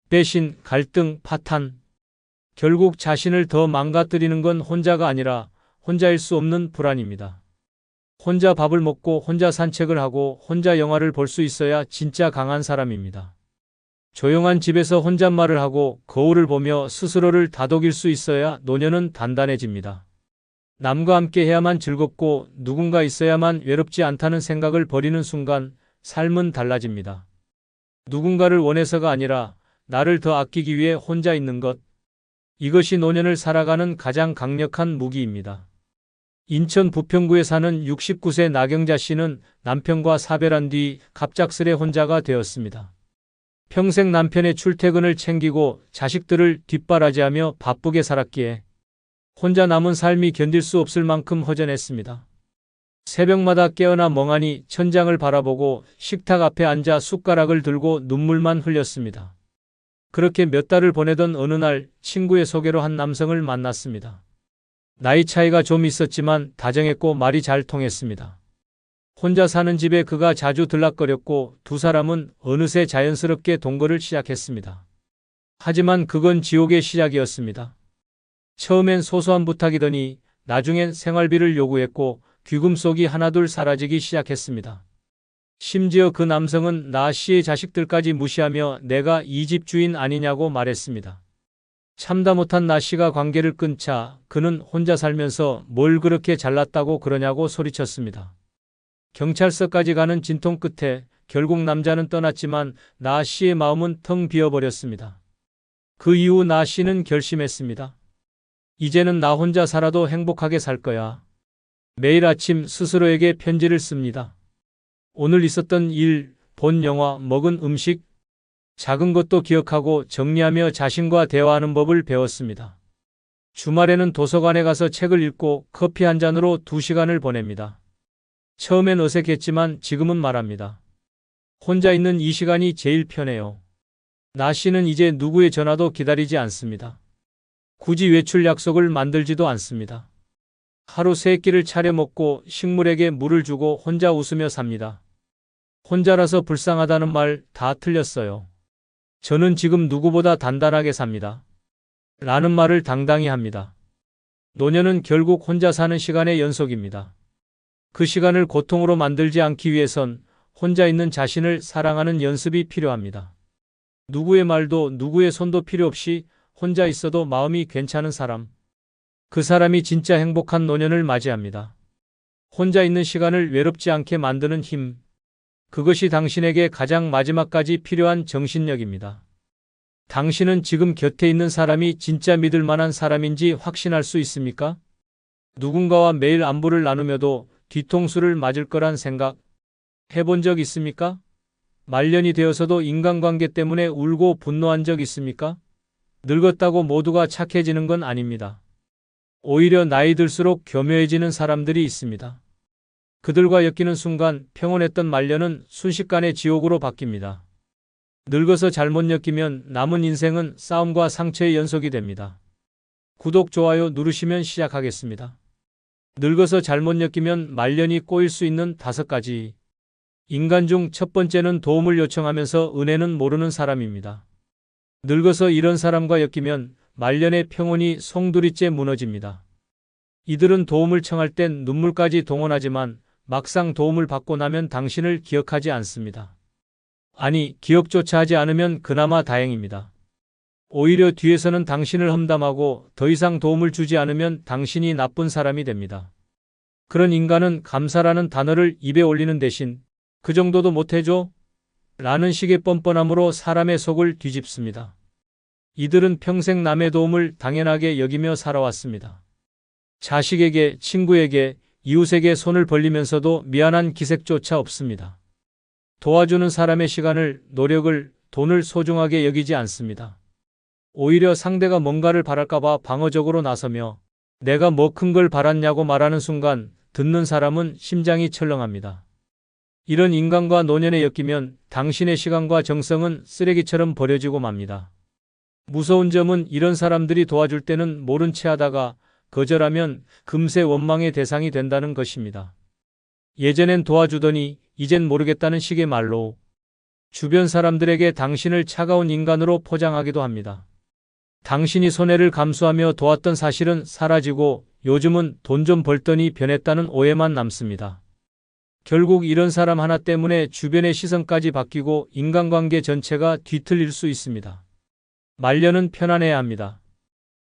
배신, 갈등, 파탄. 결국 자신을 더 망가뜨리는 건 혼자가 아니라 혼자일 수 없는 불안입니다. 혼자 밥을 먹고 혼자 산책을 하고 혼자 영화를 볼 수 있어야 진짜 강한 사람입니다. 조용한 집에서 혼잣말을 하고 거울을 보며 스스로를 다독일 수 있어야 노년은 단단해집니다. 남과 함께 해야만 즐겁고 누군가 있어야만 외롭지 않다는 생각을 버리는 순간 삶은 달라집니다. 누군가를 원해서가 아니라 나를 더 아끼기 위해 혼자 있는 것. 이것이 노년을 살아가는 가장 강력한 무기입니다. 인천 부평구에 사는 69세 나경자 씨는 남편과 사별한 뒤 갑작스레 혼자가 되었습니다. 평생 남편의 출퇴근을 챙기고 자식들을 뒷바라지하며 바쁘게 살았기에 혼자 남은 삶이 견딜 수 없을 만큼 허전했습니다. 새벽마다 깨어나 멍하니 천장을 바라보고 식탁 앞에 앉아 숟가락을 들고 눈물만 흘렸습니다. 그렇게 몇 달을 보내던 어느 날 친구의 소개로 한 남성을 만났습니다. 나이 차이가 좀 있었지만 다정했고 말이 잘 통했습니다. 혼자 사는 집에 그가 자주 들락거렸고 두 사람은 어느새 자연스럽게 동거를 시작했습니다. 하지만 그건 지옥의 시작이었습니다. 처음엔 소소한 부탁이더니 나중엔 생활비를 요구했고 귀금속이 하나둘 사라지기 시작했습니다. 심지어 그 남성은 나 씨의 자식들까지 무시하며 내가 이 집 주인 아니냐고 말했습니다. 참다 못한 나 씨가 관계를 끊자 그는 혼자 살면서 뭘 그렇게 잘났다고 그러냐고 소리쳤습니다. 경찰서까지 가는 진통 끝에 결국 남자는 떠났지만 나 씨의 마음은 텅 비어버렸습니다. 그 이후 나 씨는 결심했습니다. 이제는 나 혼자 살아도 행복하게 살 거야. 매일 아침 스스로에게 편지를 씁니다. 오늘 있었던 일, 본 영화, 먹은 음식, 작은 것도 기억하고 정리하며 자신과 대화하는 법을 배웠습니다. 주말에는 도서관에 가서 책을 읽고 커피 한 잔으로 2시간을 보냅니다. 처음엔 어색했지만 지금은 말합니다. 혼자 있는 이 시간이 제일 편해요. 나 씨는 이제 누구의 전화도 기다리지 않습니다. 굳이 외출 약속을 만들지도 않습니다. 하루 3끼를 차려 먹고 식물에게 물을 주고 혼자 웃으며 삽니다. 혼자라서 불쌍하다는 말 다 틀렸어요. 저는 지금 누구보다 단단하게 삽니다. 라는 말을 당당히 합니다. 노년은 결국 혼자 사는 시간의 연속입니다. 그 시간을 고통으로 만들지 않기 위해선 혼자 있는 자신을 사랑하는 연습이 필요합니다. 누구의 말도 누구의 손도 필요 없이 혼자 있어도 마음이 괜찮은 사람. 그 사람이 진짜 행복한 노년을 맞이합니다. 혼자 있는 시간을 외롭지 않게 만드는 힘. 그것이 당신에게 가장 마지막까지 필요한 정신력입니다. 당신은 지금 곁에 있는 사람이 진짜 믿을 만한 사람인지 확신할 수 있습니까? 누군가와 매일 안부를 나누며도 뒤통수를 맞을 거란 생각 해본 적 있습니까? 말년이 되어서도 인간관계 때문에 울고 분노한 적 있습니까? 늙었다고 모두가 착해지는 건 아닙니다. 오히려 나이 들수록 교묘해지는 사람들이 있습니다. 그들과 엮이는 순간 평온했던 말년은 순식간에 지옥으로 바뀝니다. 늙어서 잘못 엮이면 남은 인생은 싸움과 상처의 연속이 됩니다. 구독, 좋아요 누르시면 시작하겠습니다. 늙어서 잘못 엮이면 말년이 꼬일 수 있는 5가지. 인간 중 첫 번째는 도움을 요청하면서 은혜는 모르는 사람입니다. 늙어서 이런 사람과 엮이면 말년의 평온이 송두리째 무너집니다. 이들은 도움을 청할 땐 눈물까지 동원하지만 막상 도움을 받고 나면 당신을 기억하지 않습니다. 아니, 기억조차 하지 않으면 그나마 다행입니다. 오히려 뒤에서는 당신을 험담하고 더 이상 도움을 주지 않으면 당신이 나쁜 사람이 됩니다. 그런 인간은 감사라는 단어를 입에 올리는 대신 그 정도도 못해줘? 라는 식의 뻔뻔함으로 사람의 속을 뒤집습니다. 이들은 평생 남의 도움을 당연하게 여기며 살아왔습니다. 자식에게, 친구에게, 이웃에게 손을 벌리면서도 미안한 기색조차 없습니다. 도와주는 사람의 시간을, 노력을, 돈을 소중하게 여기지 않습니다. 오히려 상대가 뭔가를 바랄까봐 방어적으로 나서며 내가 뭐 큰 걸 바랐냐고 말하는 순간 듣는 사람은 심장이 철렁합니다. 이런 인간과 노년에 엮이면 당신의 시간과 정성은 쓰레기처럼 버려지고 맙니다. 무서운 점은 이런 사람들이 도와줄 때는 모른 채 하다가 거절하면 금세 원망의 대상이 된다는 것입니다. 예전엔 도와주더니 이젠 모르겠다는 식의 말로 주변 사람들에게 당신을 차가운 인간으로 포장하기도 합니다. 당신이 손해를 감수하며 도왔던 사실은 사라지고 요즘은 돈 좀 벌더니 변했다는 오해만 남습니다. 결국 이런 사람 하나 때문에 주변의 시선까지 바뀌고 인간관계 전체가 뒤틀릴 수 있습니다. 말년은 편안해야 합니다.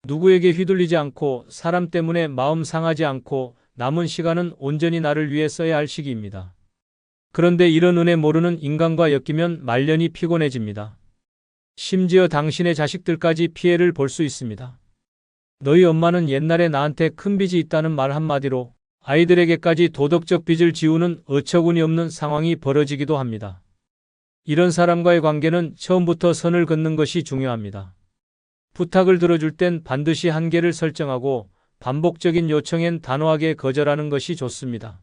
누구에게 휘둘리지 않고 사람 때문에 마음 상하지 않고 남은 시간은 온전히 나를 위해 써야 할 시기입니다. 그런데 이런 은혜 모르는 인간과 엮이면 말년이 피곤해집니다. 심지어 당신의 자식들까지 피해를 볼 수 있습니다. 너희 엄마는 옛날에 나한테 큰 빚이 있다는 말 한마디로 아이들에게까지 도덕적 빚을 지우는 어처구니 없는 상황이 벌어지기도 합니다. 이런 사람과의 관계는 처음부터 선을 긋는 것이 중요합니다. 부탁을 들어줄 땐 반드시 한계를 설정하고 반복적인 요청엔 단호하게 거절하는 것이 좋습니다.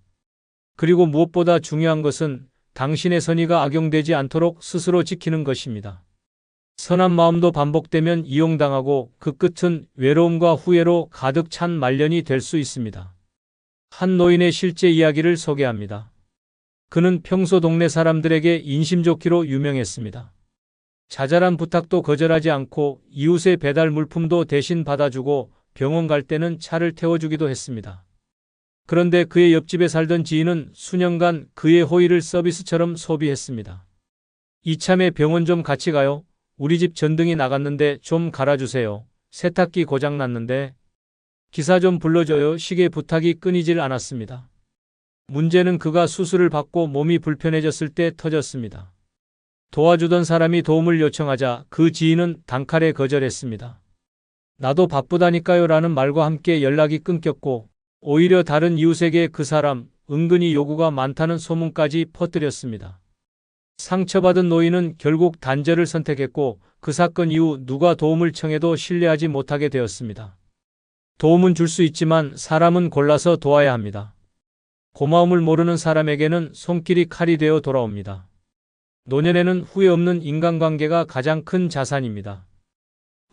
그리고 무엇보다 중요한 것은 당신의 선의가 악용되지 않도록 스스로 지키는 것입니다. 선한 마음도 반복되면 이용당하고 그 끝은 외로움과 후회로 가득 찬 말년이 될 수 있습니다. 한 노인의 실제 이야기를 소개합니다. 그는 평소 동네 사람들에게 인심 좋기로 유명했습니다. 자잘한 부탁도 거절하지 않고 이웃의 배달 물품도 대신 받아주고 병원 갈 때는 차를 태워주기도 했습니다. 그런데 그의 옆집에 살던 지인은 수년간 그의 호의를 서비스처럼 소비했습니다. 이참에 병원 좀 같이 가요. 우리 집 전등이 나갔는데 좀 갈아주세요. 세탁기 고장 났는데 기사 좀 불러줘요. 식의 부탁이 끊이질 않았습니다. 문제는 그가 수술을 받고 몸이 불편해졌을 때 터졌습니다. 도와주던 사람이 도움을 요청하자 그 지인은 단칼에 거절했습니다. 나도 바쁘다니까요 라는 말과 함께 연락이 끊겼고 오히려 다른 이웃에게 그 사람 은근히 요구가 많다는 소문까지 퍼뜨렸습니다. 상처받은 노인은 결국 단절을 선택했고 그 사건 이후 누가 도움을 청해도 신뢰하지 못하게 되었습니다. 도움은 줄 수 있지만 사람은 골라서 도와야 합니다. 고마움을 모르는 사람에게는 손길이 칼이 되어 돌아옵니다. 노년에는 후회 없는 인간관계가 가장 큰 자산입니다.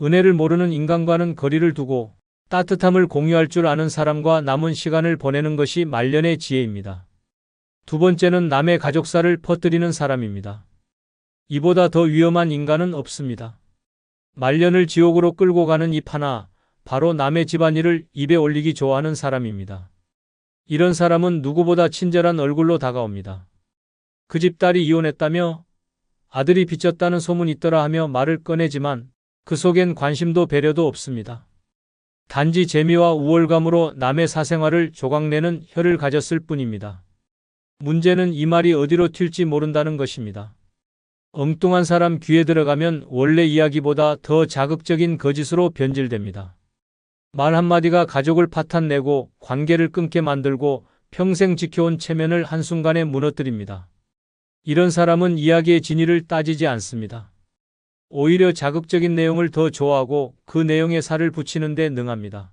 은혜를 모르는 인간과는 거리를 두고 따뜻함을 공유할 줄 아는 사람과 남은 시간을 보내는 것이 말년의 지혜입니다. 두 번째는 남의 가족사를 퍼뜨리는 사람입니다. 이보다 더 위험한 인간은 없습니다. 말년을 지옥으로 끌고 가는 입 하나, 바로 남의 집안일을 입에 올리기 좋아하는 사람입니다. 이런 사람은 누구보다 친절한 얼굴로 다가옵니다. 그 집 딸이 이혼했다며 아들이 빚졌다는 소문이 있더라 하며 말을 꺼내지만 그 속엔 관심도 배려도 없습니다. 단지 재미와 우월감으로 남의 사생활을 조각내는 혀를 가졌을 뿐입니다. 문제는 이 말이 어디로 튈지 모른다는 것입니다. 엉뚱한 사람 귀에 들어가면 원래 이야기보다 더 자극적인 거짓으로 변질됩니다. 말 한마디가 가족을 파탄내고 관계를 끊게 만들고 평생 지켜온 체면을 한순간에 무너뜨립니다. 이런 사람은 이야기의 진위를 따지지 않습니다. 오히려 자극적인 내용을 더 좋아하고 그 내용에 살을 붙이는 데 능합니다.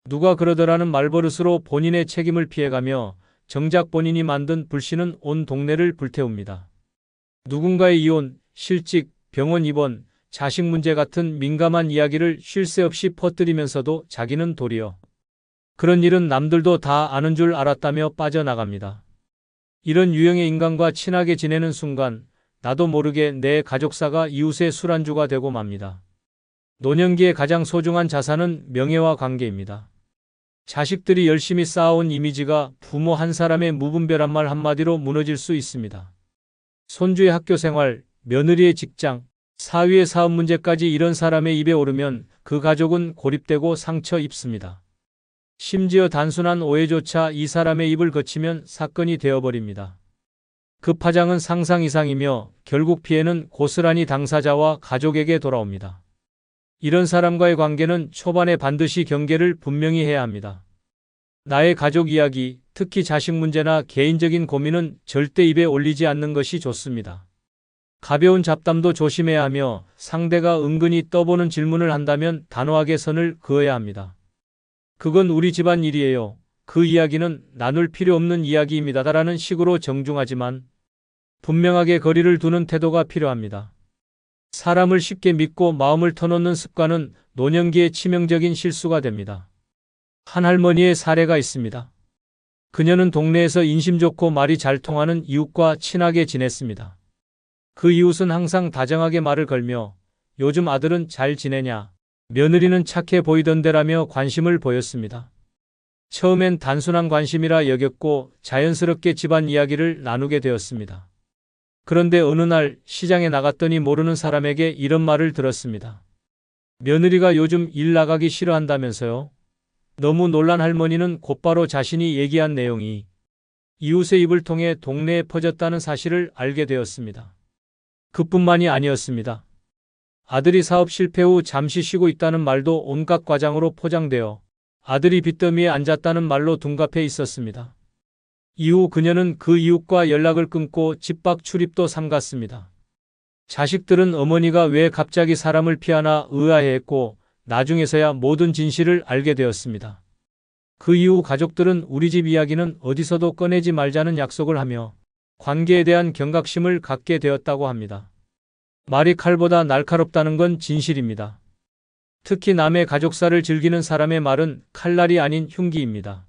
누가 그러더라는 말버릇으로 본인의 책임을 피해가며 정작 본인이 만든 불씨는 온 동네를 불태웁니다. 누군가의 이혼, 실직, 병원 입원, 자식 문제 같은 민감한 이야기를 쉴 새 없이 퍼뜨리면서도 자기는 도리어 그런 일은 남들도 다 아는 줄 알았다며 빠져나갑니다. 이런 유형의 인간과 친하게 지내는 순간 나도 모르게 내 가족사가 이웃의 술안주가 되고 맙니다. 노년기의 가장 소중한 자산은 명예와 관계입니다. 자식들이 열심히 쌓아온 이미지가 부모 한 사람의 무분별한 말 한마디로 무너질 수 있습니다. 손주의 학교 생활, 며느리의 직장, 사위의 사업 문제까지 이런 사람의 입에 오르면 그 가족은 고립되고 상처 입습니다. 심지어 단순한 오해조차 이 사람의 입을 거치면 사건이 되어버립니다. 그 파장은 상상 이상이며 결국 피해는 고스란히 당사자와 가족에게 돌아옵니다. 이런 사람과의 관계는 초반에 반드시 경계를 분명히 해야 합니다. 나의 가족 이야기, 특히 자식 문제나 개인적인 고민은 절대 입에 올리지 않는 것이 좋습니다. 가벼운 잡담도 조심해야 하며 상대가 은근히 떠보는 질문을 한다면 단호하게 선을 그어야 합니다. 그건 우리 집안 일이에요. 그 이야기는 나눌 필요 없는 이야기입니다라는 식으로 정중하지만 분명하게 거리를 두는 태도가 필요합니다. 사람을 쉽게 믿고 마음을 터놓는 습관은 노년기에 치명적인 실수가 됩니다. 한 할머니의 사례가 있습니다. 그녀는 동네에서 인심 좋고 말이 잘 통하는 이웃과 친하게 지냈습니다. 그 이웃은 항상 다정하게 말을 걸며 요즘 아들은 잘 지내냐, 며느리는 착해 보이던데라며 관심을 보였습니다. 처음엔 단순한 관심이라 여겼고 자연스럽게 집안 이야기를 나누게 되었습니다. 그런데 어느 날 시장에 나갔더니 모르는 사람에게 이런 말을 들었습니다. 며느리가 요즘 일 나가기 싫어한다면서요? 너무 놀란 할머니는 곧바로 자신이 얘기한 내용이 이웃의 입을 통해 동네에 퍼졌다는 사실을 알게 되었습니다. 그뿐만이 아니었습니다. 아들이 사업 실패 후 잠시 쉬고 있다는 말도 온갖 과장으로 포장되어 아들이 빚더미에 앉았다는 말로 둔갑해 있었습니다. 이후 그녀는 그 이웃과 연락을 끊고 집 밖 출입도 삼갔습니다. 자식들은 어머니가 왜 갑자기 사람을 피하나 의아해했고 나중에서야 모든 진실을 알게 되었습니다. 그 이후 가족들은 우리 집 이야기는 어디서도 꺼내지 말자는 약속을 하며 관계에 대한 경각심을 갖게 되었다고 합니다. 말이 칼보다 날카롭다는 건 진실입니다. 특히 남의 가족사를 즐기는 사람의 말은 칼날이 아닌 흉기입니다.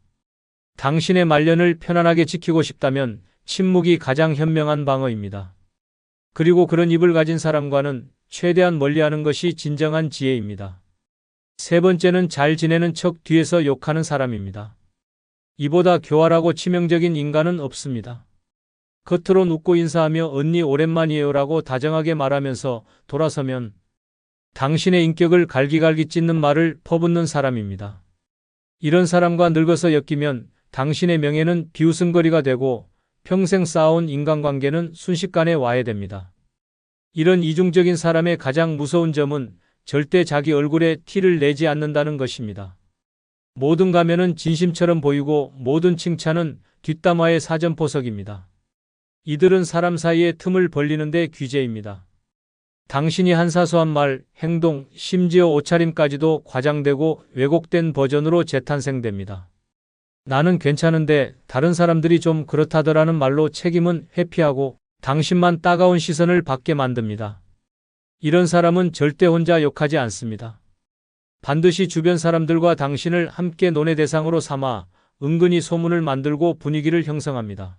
당신의 말년을 편안하게 지키고 싶다면 침묵이 가장 현명한 방어입니다. 그리고 그런 입을 가진 사람과는 최대한 멀리하는 것이 진정한 지혜입니다. 세 번째는 잘 지내는 척 뒤에서 욕하는 사람입니다. 이보다 교활하고 치명적인 인간은 없습니다. 겉으론 웃고 인사하며 언니 오랜만이에요라고 다정하게 말하면서 돌아서면 당신의 인격을 갈기갈기 찢는 말을 퍼붓는 사람입니다. 이런 사람과 늙어서 엮이면 당신의 명예는 비웃음거리가 되고 평생 쌓아온 인간관계는 순식간에 와해됩니다. 이런 이중적인 사람의 가장 무서운 점은 절대 자기 얼굴에 티를 내지 않는다는 것입니다. 모든 가면은 진심처럼 보이고 모든 칭찬은 뒷담화의 사전포석입니다. 이들은 사람 사이에 틈을 벌리는데 귀재입니다. 당신이 한 사소한 말, 행동, 심지어 옷차림까지도 과장되고 왜곡된 버전으로 재탄생됩니다. 나는 괜찮은데 다른 사람들이 좀 그렇다더라는 말로 책임은 회피하고 당신만 따가운 시선을 받게 만듭니다. 이런 사람은 절대 혼자 욕하지 않습니다. 반드시 주변 사람들과 당신을 함께 논의 대상으로 삼아 은근히 소문을 만들고 분위기를 형성합니다.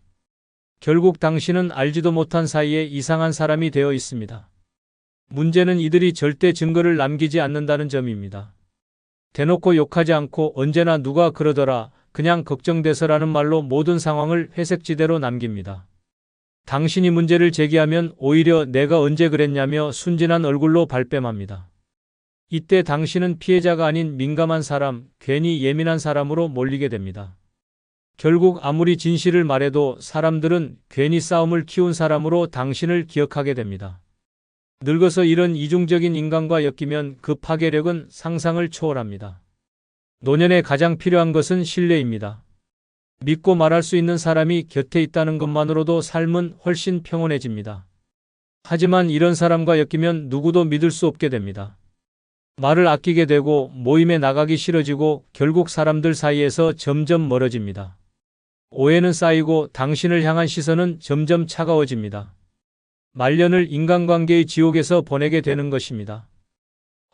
결국 당신은 알지도 못한 사이에 이상한 사람이 되어 있습니다. 문제는 이들이 절대 증거를 남기지 않는다는 점입니다. 대놓고 욕하지 않고 언제나 누가 그러더라, 그냥 걱정돼서라는 말로 모든 상황을 회색지대로 남깁니다. 당신이 문제를 제기하면 오히려 내가 언제 그랬냐며 순진한 얼굴로 발뺌합니다. 이때 당신은 피해자가 아닌 민감한 사람, 괜히 예민한 사람으로 몰리게 됩니다. 결국 아무리 진실을 말해도 사람들은 괜히 싸움을 키운 사람으로 당신을 기억하게 됩니다. 늙어서 이런 이중적인 인간과 엮이면 그 파괴력은 상상을 초월합니다. 노년에 가장 필요한 것은 신뢰입니다. 믿고 말할 수 있는 사람이 곁에 있다는 것만으로도 삶은 훨씬 평온해집니다. 하지만 이런 사람과 엮이면 누구도 믿을 수 없게 됩니다. 말을 아끼게 되고 모임에 나가기 싫어지고 결국 사람들 사이에서 점점 멀어집니다. 오해는 쌓이고 당신을 향한 시선은 점점 차가워집니다. 말년을 인간관계의 지옥에서 보내게 되는 것입니다.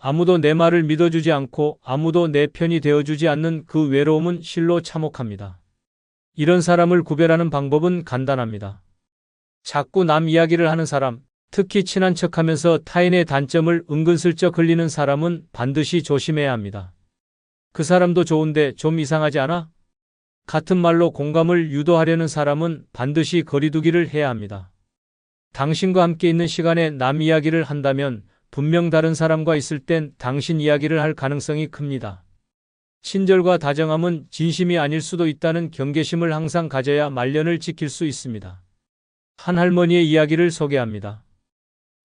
아무도 내 말을 믿어주지 않고 아무도 내 편이 되어주지 않는 그 외로움은 실로 참혹합니다. 이런 사람을 구별하는 방법은 간단합니다. 자꾸 남 이야기를 하는 사람, 특히 친한 척하면서 타인의 단점을 은근슬쩍 흘리는 사람은 반드시 조심해야 합니다. 그 사람도 좋은데 좀 이상하지 않아? 같은 말로 공감을 유도하려는 사람은 반드시 거리두기를 해야 합니다. 당신과 함께 있는 시간에 남 이야기를 한다면 분명 다른 사람과 있을 땐 당신 이야기를 할 가능성이 큽니다. 친절과 다정함은 진심이 아닐 수도 있다는 경계심을 항상 가져야 말년을 지킬 수 있습니다. 한 할머니의 이야기를 소개합니다.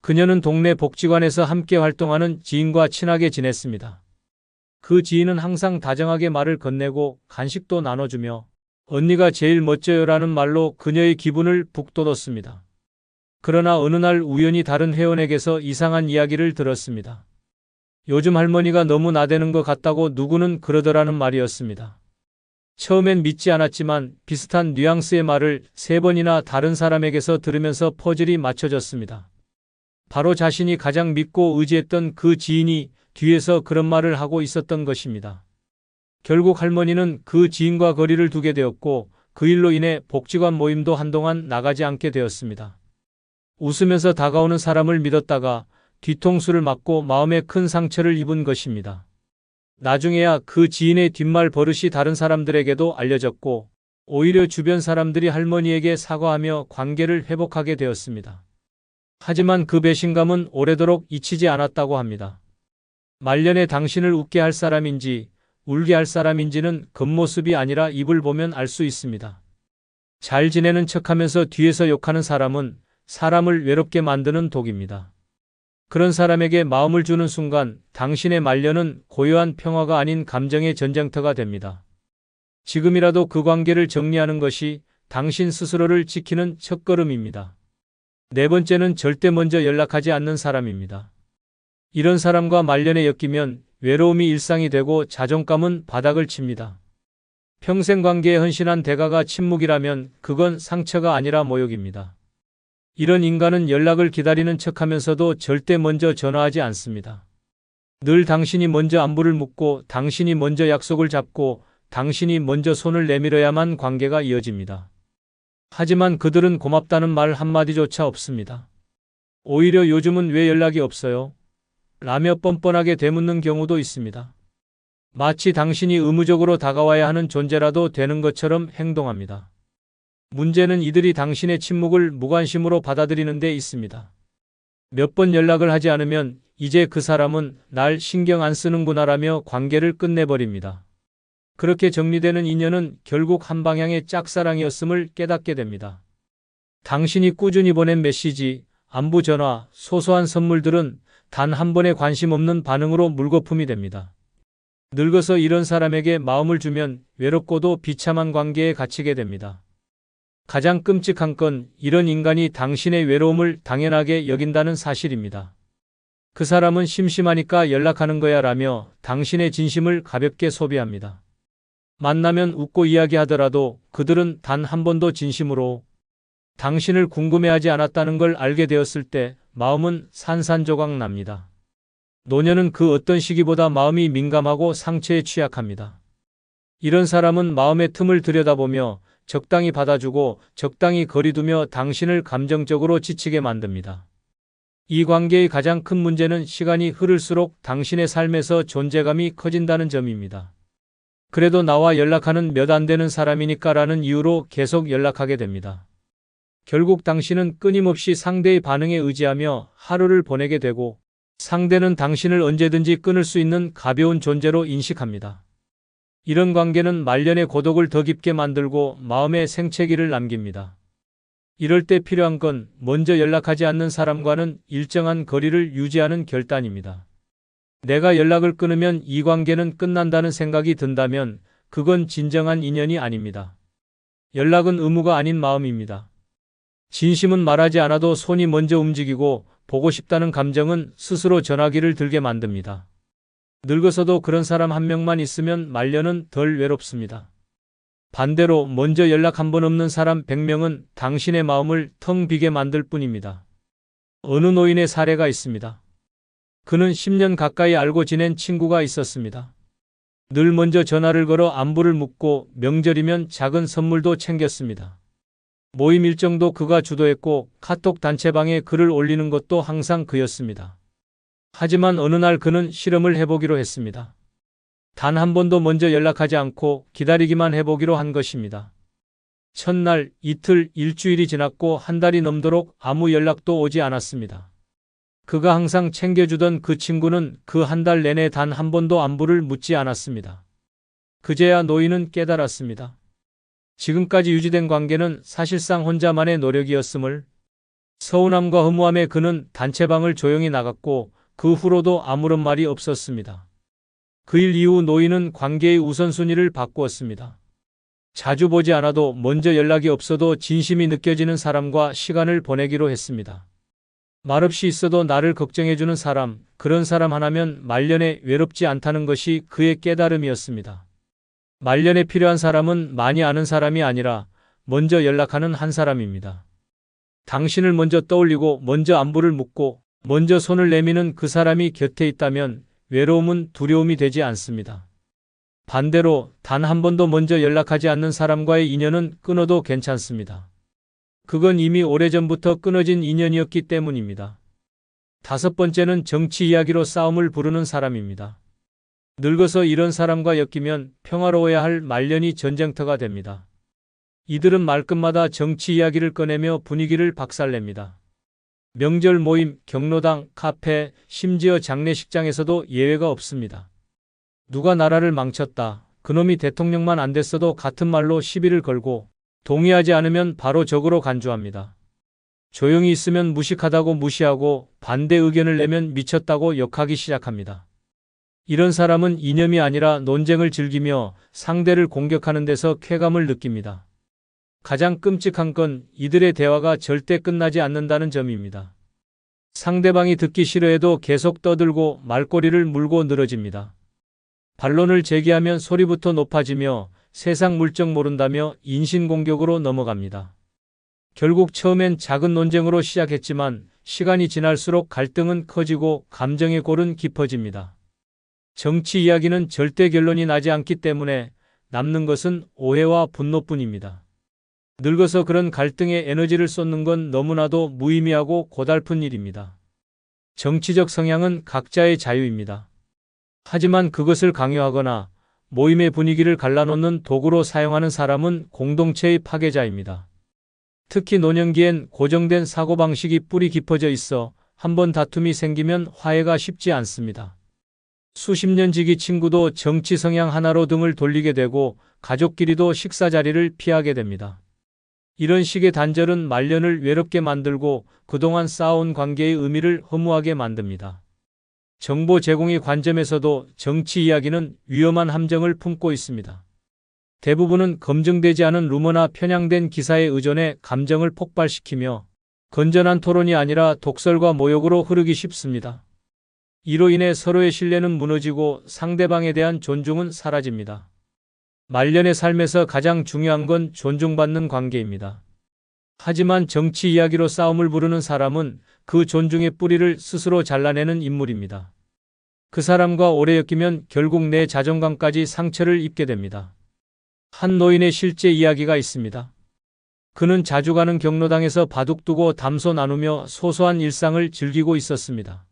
그녀는 동네 복지관에서 함께 활동하는 지인과 친하게 지냈습니다. 그 지인은 항상 다정하게 말을 건네고 간식도 나눠주며 언니가 제일 멋져요라는 말로 그녀의 기분을 북돋웠습니다. 그러나 어느 날 우연히 다른 회원에게서 이상한 이야기를 들었습니다. 요즘 할머니가 너무 나대는 것 같다고 누구는 그러더라는 말이었습니다. 처음엔 믿지 않았지만 비슷한 뉘앙스의 말을 3번이나 다른 사람에게서 들으면서 퍼즐이 맞춰졌습니다. 바로 자신이 가장 믿고 의지했던 그 지인이 뒤에서 그런 말을 하고 있었던 것입니다. 결국 할머니는 그 지인과 거리를 두게 되었고 그 일로 인해 복지관 모임도 한동안 나가지 않게 되었습니다. 웃으면서 다가오는 사람을 믿었다가 뒤통수를 맞고 마음에 큰 상처를 입은 것입니다. 나중에야 그 지인의 뒷말 버릇이 다른 사람들에게도 알려졌고 오히려 주변 사람들이 할머니에게 사과하며 관계를 회복하게 되었습니다. 하지만 그 배신감은 오래도록 잊히지 않았다고 합니다. 말년에 당신을 웃게 할 사람인지 울게 할 사람인지는 겉모습이 아니라 입을 보면 알 수 있습니다. 잘 지내는 척하면서 뒤에서 욕하는 사람은 사람을 외롭게 만드는 독입니다. 그런 사람에게 마음을 주는 순간 당신의 말년은 고요한 평화가 아닌 감정의 전쟁터가 됩니다. 지금이라도 그 관계를 정리하는 것이 당신 스스로를 지키는 첫걸음입니다. 4번째는 절대 먼저 연락하지 않는 사람입니다. 이런 사람과 말년에 엮이면 외로움이 일상이 되고 자존감은 바닥을 칩니다. 평생 관계에 헌신한 대가가 침묵이라면 그건 상처가 아니라 모욕입니다. 이런 인간은 연락을 기다리는 척하면서도 절대 먼저 전화하지 않습니다. 늘 당신이 먼저 안부를 묻고 당신이 먼저 약속을 잡고 당신이 먼저 손을 내밀어야만 관계가 이어집니다. 하지만 그들은 고맙다는 말 한마디조차 없습니다. 오히려 요즘은 왜 연락이 없어요? 라며 뻔뻔하게 되묻는 경우도 있습니다. 마치 당신이 의무적으로 다가와야 하는 존재라도 되는 것처럼 행동합니다. 문제는 이들이 당신의 침묵을 무관심으로 받아들이는 데 있습니다. 몇 번 연락을 하지 않으면 이제 그 사람은 날 신경 안 쓰는구나라며 관계를 끝내버립니다. 그렇게 정리되는 인연은 결국 한 방향의 짝사랑이었음을 깨닫게 됩니다. 당신이 꾸준히 보낸 메시지, 안부 전화, 소소한 선물들은 단 한 번에 관심 없는 반응으로 물거품이 됩니다. 늙어서 이런 사람에게 마음을 주면 외롭고도 비참한 관계에 갇히게 됩니다. 가장 끔찍한 건 이런 인간이 당신의 외로움을 당연하게 여긴다는 사실입니다. 그 사람은 심심하니까 연락하는 거야 라며 당신의 진심을 가볍게 소비합니다. 만나면 웃고 이야기하더라도 그들은 단 한 번도 진심으로 당신을 궁금해하지 않았다는 걸 알게 되었을 때 마음은 산산조각 납니다. 노년은 그 어떤 시기보다 마음이 민감하고 상처에 취약합니다. 이런 사람은 마음의 틈을 들여다보며 적당히 받아주고 적당히 거리두며 당신을 감정적으로 지치게 만듭니다. 이 관계의 가장 큰 문제는 시간이 흐를수록 당신의 삶에서 존재감이 커진다는 점입니다. 그래도 나와 연락하는 몇 안 되는 사람이니까 라는 이유로 계속 연락하게 됩니다. 결국 당신은 끊임없이 상대의 반응에 의지하며 하루를 보내게 되고 상대는 당신을 언제든지 끊을 수 있는 가벼운 존재로 인식합니다. 이런 관계는 말년의 고독을 더 깊게 만들고 마음의 생채기를 남깁니다. 이럴 때 필요한 건 먼저 연락하지 않는 사람과는 일정한 거리를 유지하는 결단입니다. 내가 연락을 끊으면 이 관계는 끝난다는 생각이 든다면 그건 진정한 인연이 아닙니다. 연락은 의무가 아닌 마음입니다. 진심은 말하지 않아도 손이 먼저 움직이고 보고 싶다는 감정은 스스로 전화기를 들게 만듭니다. 늙어서도 그런 사람 한 명만 있으면 말년은 덜 외롭습니다. 반대로 먼저 연락 한 번 없는 사람 100명은 당신의 마음을 텅 비게 만들 뿐입니다. 어느 노인의 사례가 있습니다. 그는 10년 가까이 알고 지낸 친구가 있었습니다. 늘 먼저 전화를 걸어 안부를 묻고 명절이면 작은 선물도 챙겼습니다. 모임 일정도 그가 주도했고 카톡 단체방에 글을 올리는 것도 항상 그였습니다. 하지만 어느 날 그는 실험을 해보기로 했습니다. 단 한 번도 먼저 연락하지 않고 기다리기만 해보기로 한 것입니다. 첫날, 이틀, 일주일이 지났고 한 달이 넘도록 아무 연락도 오지 않았습니다. 그가 항상 챙겨주던 그 친구는 그 한 달 내내 단 한 번도 안부를 묻지 않았습니다. 그제야 노인은 깨달았습니다. 지금까지 유지된 관계는 사실상 혼자만의 노력이었음을. 서운함과 허무함에 그는 단체방을 조용히 나갔고 그 후로도 아무런 말이 없었습니다. 그 일 이후 노인은 관계의 우선순위를 바꾸었습니다. 자주 보지 않아도 먼저 연락이 없어도 진심이 느껴지는 사람과 시간을 보내기로 했습니다. 말없이 있어도 나를 걱정해주는 사람, 그런 사람 하나면 말년에 외롭지 않다는 것이 그의 깨달음이었습니다. 말년에 필요한 사람은 많이 아는 사람이 아니라 먼저 연락하는 한 사람입니다. 당신을 먼저 떠올리고 먼저 안부를 묻고 먼저 손을 내미는 그 사람이 곁에 있다면 외로움은 두려움이 되지 않습니다. 반대로 단 한 번도 먼저 연락하지 않는 사람과의 인연은 끊어도 괜찮습니다. 그건 이미 오래전부터 끊어진 인연이었기 때문입니다. 다섯 번째는 정치 이야기로 싸움을 부르는 사람입니다. 늙어서 이런 사람과 엮이면 평화로워야 할 말년이 전쟁터가 됩니다. 이들은 말끝마다 정치 이야기를 꺼내며 분위기를 박살냅니다. 명절 모임, 경로당, 카페, 심지어 장례식장에서도 예외가 없습니다. 누가 나라를 망쳤다. 그놈이 대통령만 안 됐어도 같은 말로 시비를 걸고 동의하지 않으면 바로 적으로 간주합니다. 조용히 있으면 무식하다고 무시하고 반대 의견을 내면 미쳤다고 욕하기 시작합니다. 이런 사람은 이념이 아니라 논쟁을 즐기며 상대를 공격하는 데서 쾌감을 느낍니다. 가장 끔찍한 건 이들의 대화가 절대 끝나지 않는다는 점입니다. 상대방이 듣기 싫어해도 계속 떠들고 말꼬리를 물고 늘어집니다. 반론을 제기하면 소리부터 높아지며 세상 물정 모른다며 인신공격으로 넘어갑니다. 결국 처음엔 작은 논쟁으로 시작했지만 시간이 지날수록 갈등은 커지고 감정의 골은 깊어집니다. 정치 이야기는 절대 결론이 나지 않기 때문에 남는 것은 오해와 분노뿐입니다. 늙어서 그런 갈등에 에너지를 쏟는 건 너무나도 무의미하고 고달픈 일입니다. 정치적 성향은 각자의 자유입니다. 하지만 그것을 강요하거나 모임의 분위기를 갈라놓는 도구로 사용하는 사람은 공동체의 파괴자입니다. 특히 노년기엔 고정된 사고방식이 뿌리 깊어져 있어 한번 다툼이 생기면 화해가 쉽지 않습니다. 수십 년 지기 친구도 정치 성향 하나로 등을 돌리게 되고 가족끼리도 식사 자리를 피하게 됩니다. 이런 식의 단절은 말년을 외롭게 만들고 그동안 쌓아온 관계의 의미를 허무하게 만듭니다. 정보 제공의 관점에서도 정치 이야기는 위험한 함정을 품고 있습니다. 대부분은 검증되지 않은 루머나 편향된 기사에 의존해 감정을 폭발시키며 건전한 토론이 아니라 독설과 모욕으로 흐르기 쉽습니다. 이로 인해 서로의 신뢰는 무너지고 상대방에 대한 존중은 사라집니다. 말년의 삶에서 가장 중요한 건 존중받는 관계입니다. 하지만 정치 이야기로 싸움을 부르는 사람은 그 존중의 뿌리를 스스로 잘라내는 인물입니다. 그 사람과 오래 엮이면 결국 내 자존감까지 상처를 입게 됩니다. 한 노인의 실제 이야기가 있습니다. 그는 자주 가는 경로당에서 바둑 두고 담소 나누며 소소한 일상을 즐기고 있었습니다.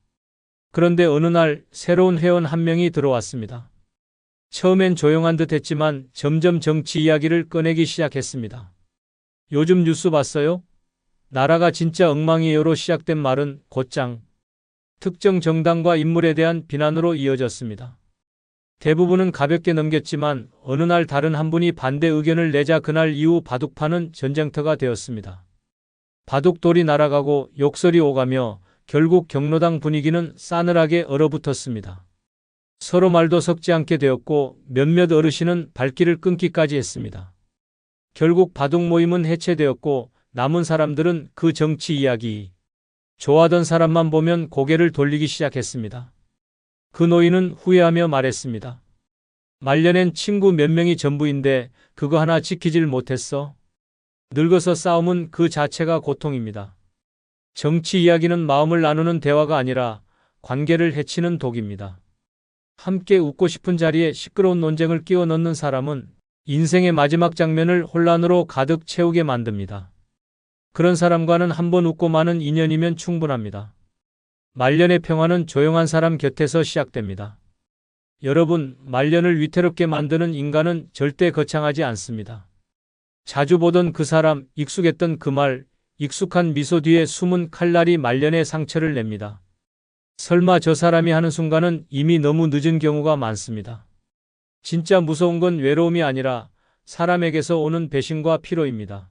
그런데 어느 날 새로운 회원 한 명이 들어왔습니다. 처음엔 조용한 듯 했지만 점점 정치 이야기를 꺼내기 시작했습니다. 요즘 뉴스 봤어요? 나라가 진짜 엉망이에요로 시작된 말은 곧장 특정 정당과 인물에 대한 비난으로 이어졌습니다. 대부분은 가볍게 넘겼지만 어느 날 다른 한 분이 반대 의견을 내자 그날 이후 바둑판은 전쟁터가 되었습니다. 바둑돌이 날아가고 욕설이 오가며 결국 경로당 분위기는 싸늘하게 얼어붙었습니다. 서로 말도 섞지 않게 되었고 몇몇 어르신은 발길을 끊기까지 했습니다. 결국 바둑 모임은 해체되었고 남은 사람들은 그 정치 이야기, 좋아하던 사람만 보면 고개를 돌리기 시작했습니다. 그 노인은 후회하며 말했습니다. 말년엔 친구 몇 명이 전부인데 그거 하나 지키질 못했어. 늙어서 싸움은 그 자체가 고통입니다. 정치 이야기는 마음을 나누는 대화가 아니라 관계를 해치는 독입니다. 함께 웃고 싶은 자리에 시끄러운 논쟁을 끼워 넣는 사람은 인생의 마지막 장면을 혼란으로 가득 채우게 만듭니다. 그런 사람과는 한 번 웃고 마는 인연이면 충분합니다. 말년의 평화는 조용한 사람 곁에서 시작됩니다. 여러분, 말년을 위태롭게 만드는 인간은 절대 거창하지 않습니다. 자주 보던 그 사람, 익숙했던 그 말, 익숙한 미소 뒤에 숨은 칼날이 말년의 상처를 냅니다. 설마 저 사람이 하는 순간은 이미 너무 늦은 경우가 많습니다. 진짜 무서운 건 외로움이 아니라 사람에게서 오는 배신과 피로입니다.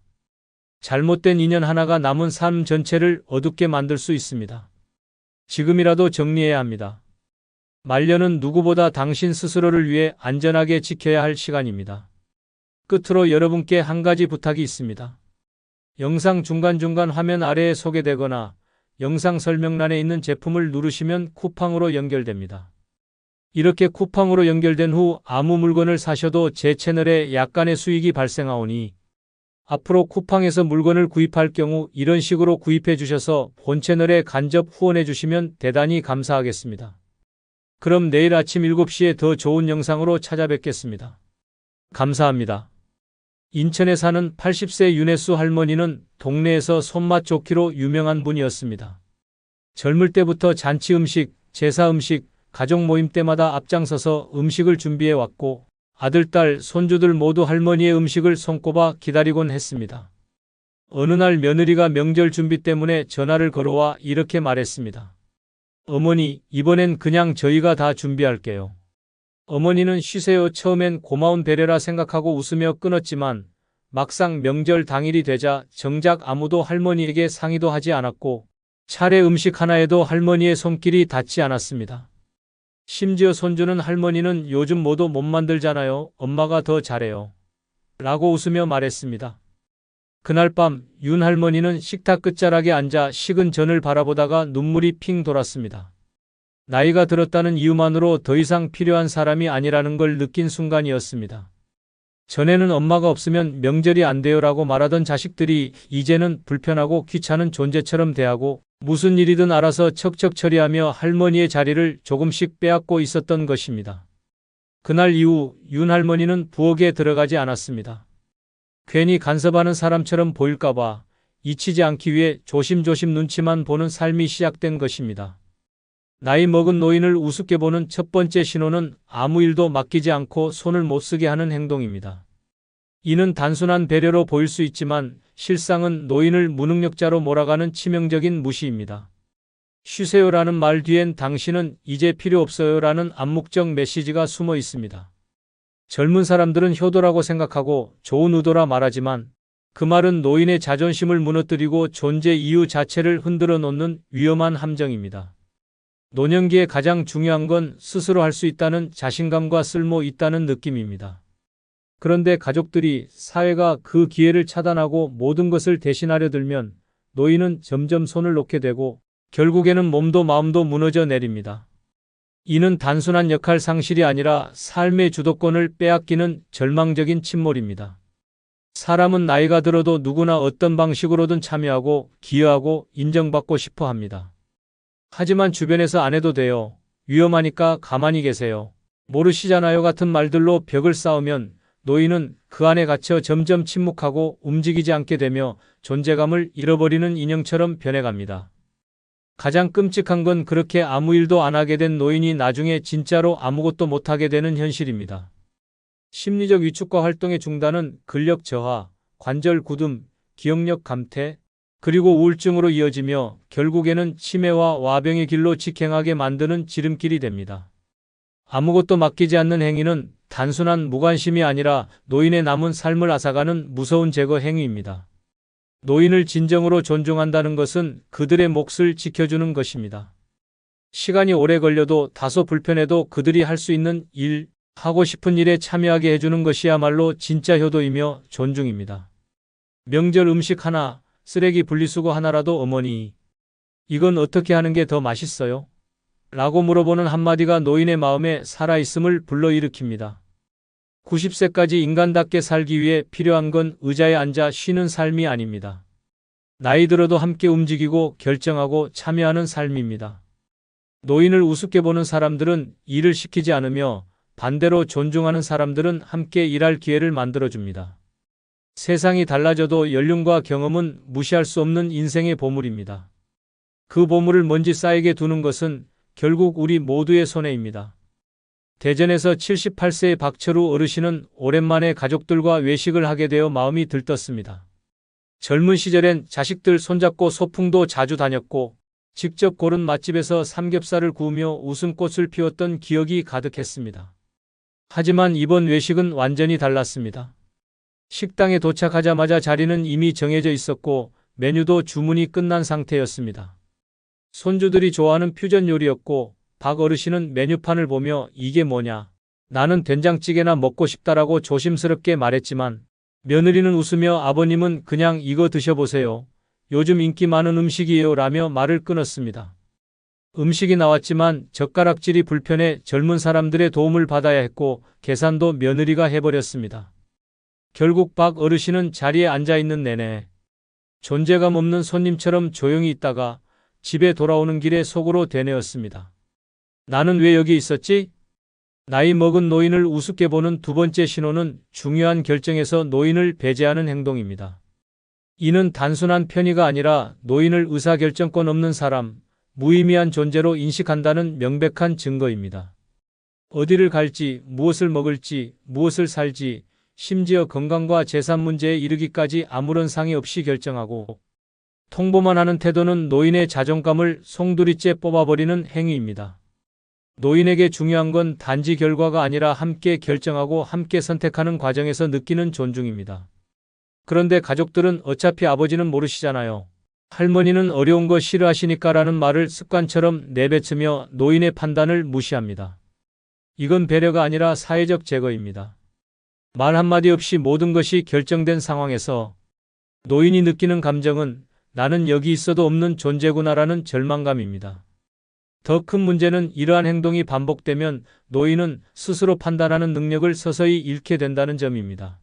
잘못된 인연 하나가 남은 삶 전체를 어둡게 만들 수 있습니다. 지금이라도 정리해야 합니다. 말년은 누구보다 당신 스스로를 위해 안전하게 지켜야 할 시간입니다. 끝으로 여러분께 한 가지 부탁이 있습니다. 영상 중간중간 화면 아래에 소개되거나 영상 설명란에 있는 제품을 누르시면 쿠팡으로 연결됩니다. 이렇게 쿠팡으로 연결된 후 아무 물건을 사셔도 제 채널에 약간의 수익이 발생하오니 앞으로 쿠팡에서 물건을 구입할 경우 이런 식으로 구입해 주셔서 본 채널에 간접 후원해 주시면 대단히 감사하겠습니다. 그럼 내일 아침 7시에 더 좋은 영상으로 찾아뵙겠습니다. 감사합니다. 인천에 사는 80세 윤혜수 할머니는 동네에서 손맛 좋기로 유명한 분이었습니다. 젊을 때부터 잔치 음식, 제사 음식, 가족 모임 때마다 앞장서서 음식을 준비해 왔고 아들, 딸, 손주들 모두 할머니의 음식을 손꼽아 기다리곤 했습니다. 어느 날 며느리가 명절 준비 때문에 전화를 걸어와 이렇게 말했습니다. 어머니, 이번엔 그냥 저희가 다 준비할게요. 어머니는 쉬세요. 처음엔 고마운 배려라 생각하고 웃으며 끊었지만 막상 명절 당일이 되자 정작 아무도 할머니에게 상의도 하지 않았고 차례 음식 하나에도 할머니의 손길이 닿지 않았습니다. 심지어 손주는 할머니는 요즘 뭐도 못 만들잖아요. 엄마가 더 잘해요. 라고 웃으며 말했습니다. 그날 밤 윤 할머니는 식탁 끝자락에 앉아 식은 전을 바라보다가 눈물이 핑 돌았습니다. 나이가 들었다는 이유만으로 더 이상 필요한 사람이 아니라는 걸 느낀 순간이었습니다. 전에는 엄마가 없으면 명절이 안 돼요라고 말하던 자식들이 이제는 불편하고 귀찮은 존재처럼 대하고 무슨 일이든 알아서 척척 처리하며 할머니의 자리를 조금씩 빼앗고 있었던 것입니다. 그날 이후 윤 할머니는 부엌에 들어가지 않았습니다. 괜히 간섭하는 사람처럼 보일까봐 잊히지 않기 위해 조심조심 눈치만 보는 삶이 시작된 것입니다. 나이 먹은 노인을 우습게 보는 첫 번째 신호는 아무 일도 맡기지 않고 손을 못 쓰게 하는 행동입니다. 이는 단순한 배려로 보일 수 있지만 실상은 노인을 무능력자로 몰아가는 치명적인 무시입니다. 쉬세요라는 말 뒤엔 당신은 이제 필요 없어요라는 암묵적 메시지가 숨어 있습니다. 젊은 사람들은 효도라고 생각하고 좋은 의도라 말하지만 그 말은 노인의 자존심을 무너뜨리고 존재 이유 자체를 흔들어 놓는 위험한 함정입니다. 노년기에 가장 중요한 건 스스로 할 수 있다는 자신감과 쓸모 있다는 느낌입니다. 그런데 가족들이, 사회가 그 기회를 차단하고 모든 것을 대신하려 들면 노인은 점점 손을 놓게 되고 결국에는 몸도 마음도 무너져 내립니다. 이는 단순한 역할 상실이 아니라 삶의 주도권을 빼앗기는 절망적인 침몰입니다. 사람은 나이가 들어도 누구나 어떤 방식으로든 참여하고 기여하고 인정받고 싶어 합니다. 하지만 주변에서 안 해도 돼요. 위험하니까 가만히 계세요. 모르시잖아요 같은 말들로 벽을 쌓으면 노인은 그 안에 갇혀 점점 침묵하고 움직이지 않게 되며 존재감을 잃어버리는 인형처럼 변해갑니다. 가장 끔찍한 건 그렇게 아무 일도 안 하게 된 노인이 나중에 진짜로 아무것도 못하게 되는 현실입니다. 심리적 위축과 활동의 중단은 근력 저하, 관절 굳음, 기억력 감퇴, 그리고 우울증으로 이어지며 결국에는 치매와 와병의 길로 직행하게 만드는 지름길이 됩니다. 아무것도 맡기지 않는 행위는 단순한 무관심이 아니라 노인의 남은 삶을 앗아가는 무서운 제거 행위입니다. 노인을 진정으로 존중한다는 것은 그들의 몫을 지켜주는 것입니다. 시간이 오래 걸려도 다소 불편해도 그들이 할 수 있는 일, 하고 싶은 일에 참여하게 해주는 것이야말로 진짜 효도이며 존중입니다. 명절 음식 하나, 쓰레기 분리수거 하나라도 어머니, 이건 어떻게 하는 게 더 맛있어요? 라고 물어보는 한마디가 노인의 마음에 살아있음을 불러일으킵니다. 90세까지 인간답게 살기 위해 필요한 건 의자에 앉아 쉬는 삶이 아닙니다. 나이 들어도 함께 움직이고 결정하고 참여하는 삶입니다. 노인을 우습게 보는 사람들은 일을 시키지 않으며 반대로 존중하는 사람들은 함께 일할 기회를 만들어줍니다. 세상이 달라져도 연륜과 경험은 무시할 수 없는 인생의 보물입니다. 그 보물을 먼지 쌓이게 두는 것은 결국 우리 모두의 손해입니다. 대전에서 78세의 박철우 어르신은 오랜만에 가족들과 외식을 하게 되어 마음이 들떴습니다. 젊은 시절엔 자식들 손잡고 소풍도 자주 다녔고 직접 고른 맛집에서 삼겹살을 구우며 웃음꽃을 피웠던 기억이 가득했습니다. 하지만 이번 외식은 완전히 달랐습니다. 식당에 도착하자마자 자리는 이미 정해져 있었고 메뉴도 주문이 끝난 상태였습니다. 손주들이 좋아하는 퓨전 요리였고 박 어르신은 메뉴판을 보며 이게 뭐냐? 나는 된장찌개나 먹고 싶다라고 조심스럽게 말했지만 며느리는 웃으며 아버님은 그냥 이거 드셔보세요. 요즘 인기 많은 음식이에요 라며 말을 끊었습니다. 음식이 나왔지만 젓가락질이 불편해 젊은 사람들의 도움을 받아야 했고 계산도 며느리가 해버렸습니다. 결국 박 어르신은 자리에 앉아있는 내내 존재감 없는 손님처럼 조용히 있다가 집에 돌아오는 길에 속으로 되뇌었습니다. 나는 왜 여기 있었지? 나이 먹은 노인을 우습게 보는 두 번째 신호는 중요한 결정에서 노인을 배제하는 행동입니다. 이는 단순한 편의가 아니라 노인을 의사결정권 없는 사람, 무의미한 존재로 인식한다는 명백한 증거입니다. 어디를 갈지, 무엇을 먹을지, 무엇을 살지, 심지어 건강과 재산 문제에 이르기까지 아무런 상의 없이 결정하고 통보만 하는 태도는 노인의 자존감을 송두리째 뽑아버리는 행위입니다. 노인에게 중요한 건 단지 결과가 아니라 함께 결정하고 함께 선택하는 과정에서 느끼는 존중입니다. 그런데 가족들은 어차피 아버지는 모르시잖아요. 할머니는 어려운 거 싫어하시니까라는 말을 습관처럼 내뱉으며 노인의 판단을 무시합니다. 이건 배려가 아니라 사회적 제거입니다. 말 한마디 없이 모든 것이 결정된 상황에서 노인이 느끼는 감정은 나는 여기 있어도 없는 존재구나라는 절망감입니다. 더 큰 문제는 이러한 행동이 반복되면 노인은 스스로 판단하는 능력을 서서히 잃게 된다는 점입니다.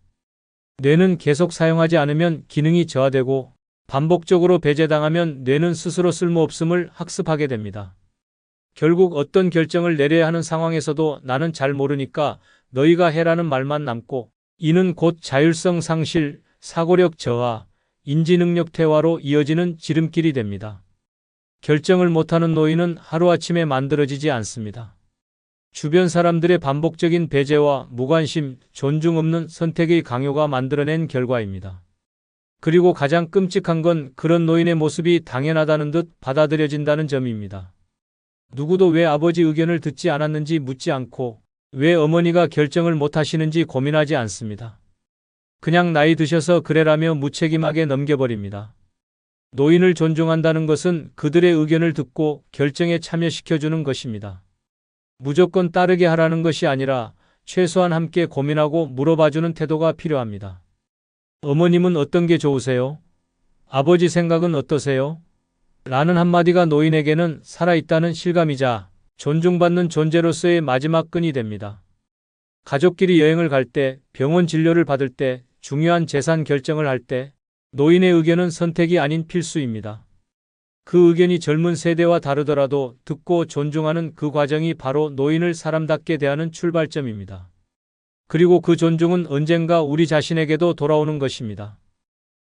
뇌는 계속 사용하지 않으면 기능이 저하되고 반복적으로 배제당하면 뇌는 스스로 쓸모없음을 학습하게 됩니다. 결국 어떤 결정을 내려야 하는 상황에서도 나는 잘 모르니까 너희가 해라는 말만 남고 이는 곧 자율성 상실, 사고력 저하, 인지능력 퇴화로 이어지는 지름길이 됩니다. 결정을 못하는 노인은 하루아침에 만들어지지 않습니다. 주변 사람들의 반복적인 배제와 무관심, 존중 없는 선택의 강요가 만들어낸 결과입니다. 그리고 가장 끔찍한 건 그런 노인의 모습이 당연하다는 듯 받아들여진다는 점입니다. 누구도 왜 아버지 의견을 듣지 않았는지 묻지 않고 왜 어머니가 결정을 못 하시는지 고민하지 않습니다. 그냥 나이 드셔서 그래라며 무책임하게 넘겨버립니다. 노인을 존중한다는 것은 그들의 의견을 듣고 결정에 참여시켜주는 것입니다. 무조건 따르게 하라는 것이 아니라 최소한 함께 고민하고 물어봐주는 태도가 필요합니다. 어머님은 어떤 게 좋으세요? 아버지 생각은 어떠세요? 라는 한마디가 노인에게는 살아있다는 실감이자 존중받는 존재로서의 마지막 끈이 됩니다. 가족끼리 여행을 갈 때, 병원 진료를 받을 때, 중요한 재산 결정을 할 때, 노인의 의견은 선택이 아닌 필수입니다. 그 의견이 젊은 세대와 다르더라도 듣고 존중하는 그 과정이 바로 노인을 사람답게 대하는 출발점입니다. 그리고 그 존중은 언젠가 우리 자신에게도 돌아오는 것입니다.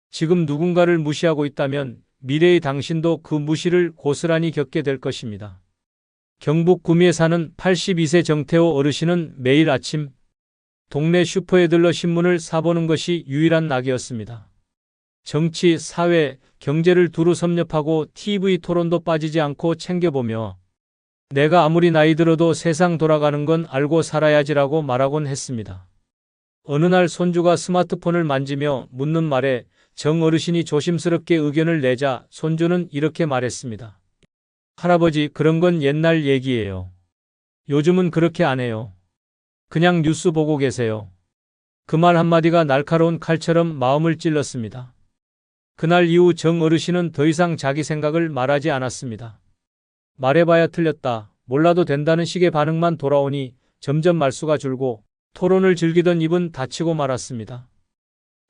지금 누군가를 무시하고 있다면 미래의 당신도 그 무시를 고스란히 겪게 될 것입니다. 경북 구미에 사는 82세 정태호 어르신은 매일 아침 동네 슈퍼에 들러 신문을 사보는 것이 유일한 낙이었습니다. 정치, 사회, 경제를 두루 섭렵하고 TV 토론도 빠지지 않고 챙겨보며 내가 아무리 나이 들어도 세상 돌아가는 건 알고 살아야지라고 말하곤 했습니다. 어느 날 손주가 스마트폰을 만지며 묻는 말에 정 어르신이 조심스럽게 의견을 내자 손주는 이렇게 말했습니다. 할아버지, 그런 건 옛날 얘기예요. 요즘은 그렇게 안 해요. 그냥 뉴스 보고 계세요. 그 말 한마디가 날카로운 칼처럼 마음을 찔렀습니다. 그날 이후 정 어르신은 더 이상 자기 생각을 말하지 않았습니다. 말해봐야 틀렸다, 몰라도 된다는 식의 반응만 돌아오니 점점 말수가 줄고 토론을 즐기던 입은 닫히고 말았습니다.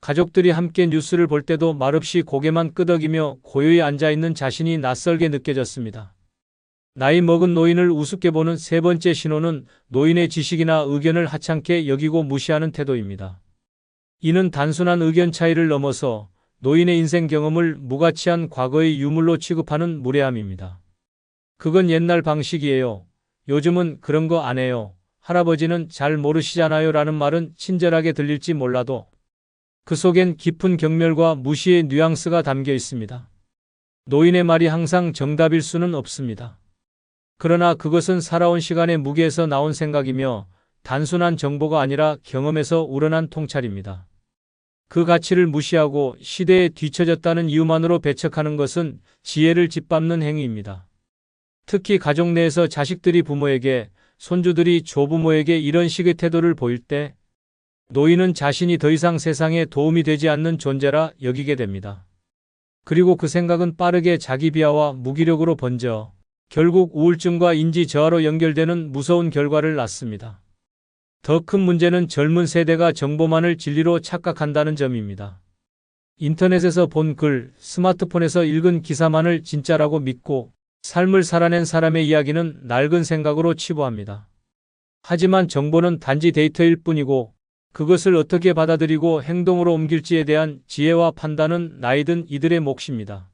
가족들이 함께 뉴스를 볼 때도 말없이 고개만 끄덕이며 고요히 앉아있는 자신이 낯설게 느껴졌습니다. 나이 먹은 노인을 우습게 보는 세 번째 신호는 노인의 지식이나 의견을 하찮게 여기고 무시하는 태도입니다. 이는 단순한 의견 차이를 넘어서 노인의 인생 경험을 무가치한 과거의 유물로 취급하는 무례함입니다. 그건 옛날 방식이에요. 요즘은 그런 거 안 해요. 할아버지는 잘 모르시잖아요 라는 말은 친절하게 들릴지 몰라도 그 속엔 깊은 경멸과 무시의 뉘앙스가 담겨 있습니다. 노인의 말이 항상 정답일 수는 없습니다. 그러나 그것은 살아온 시간의 무게에서 나온 생각이며 단순한 정보가 아니라 경험에서 우러난 통찰입니다. 그 가치를 무시하고 시대에 뒤처졌다는 이유만으로 배척하는 것은 지혜를 짓밟는 행위입니다. 특히 가족 내에서 자식들이 부모에게, 손주들이 조부모에게 이런 식의 태도를 보일 때 노인은 자신이 더 이상 세상에 도움이 되지 않는 존재라 여기게 됩니다. 그리고 그 생각은 빠르게 자기 비하와 무기력으로 번져 결국 우울증과 인지 저하로 연결되는 무서운 결과를 낳습니다. 더 큰 문제는 젊은 세대가 정보만을 진리로 착각한다는 점입니다. 인터넷에서 본 글, 스마트폰에서 읽은 기사만을 진짜라고 믿고 삶을 살아낸 사람의 이야기는 낡은 생각으로 치부합니다. 하지만 정보는 단지 데이터일 뿐이고 그것을 어떻게 받아들이고 행동으로 옮길지에 대한 지혜와 판단은 나이든 이들의 몫입니다.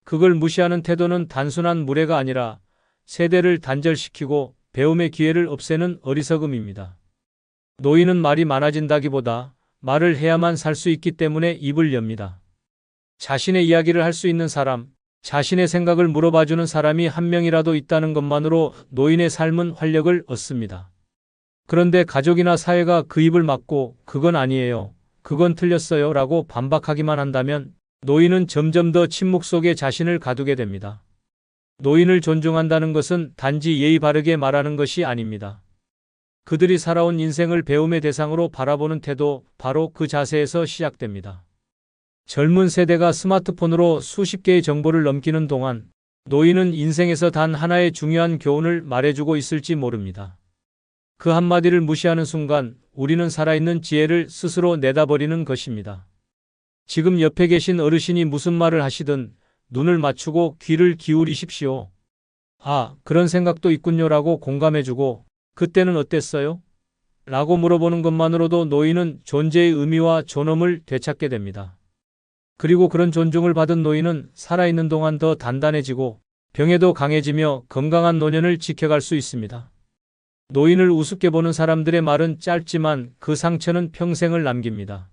그걸 무시하는 태도는 단순한 무례가 아니라 세대를 단절시키고 배움의 기회를 없애는 어리석음입니다. 노인은 말이 많아진다기보다 말을 해야만 살 수 있기 때문에 입을 엽니다. 자신의 이야기를 할 수 있는 사람, 자신의 생각을 물어봐주는 사람이 한 명이라도 있다는 것만으로 노인의 삶은 활력을 얻습니다. 그런데 가족이나 사회가 그 입을 막고 그건 아니에요, 그건 틀렸어요 라고 반박하기만 한다면 노인은 점점 더 침묵 속에 자신을 가두게 됩니다. 노인을 존중한다는 것은 단지 예의 바르게 말하는 것이 아닙니다. 그들이 살아온 인생을 배움의 대상으로 바라보는 태도, 바로 그 자세에서 시작됩니다. 젊은 세대가 스마트폰으로 수십 개의 정보를 넘기는 동안 노인은 인생에서 단 하나의 중요한 교훈을 말해주고 있을지 모릅니다. 그 한마디를 무시하는 순간 우리는 살아있는 지혜를 스스로 내다버리는 것입니다. 지금 옆에 계신 어르신이 무슨 말을 하시든 눈을 맞추고 귀를 기울이십시오. 아, 그런 생각도 있군요라고 공감해주고 그때는 어땠어요? 라고 물어보는 것만으로도 노인은 존재의 의미와 존엄을 되찾게 됩니다. 그리고 그런 존중을 받은 노인은 살아있는 동안 더 단단해지고 병에도 강해지며 건강한 노년을 지켜갈 수 있습니다. 노인을 우습게 보는 사람들의 말은 짧지만 그 상처는 평생을 남깁니다.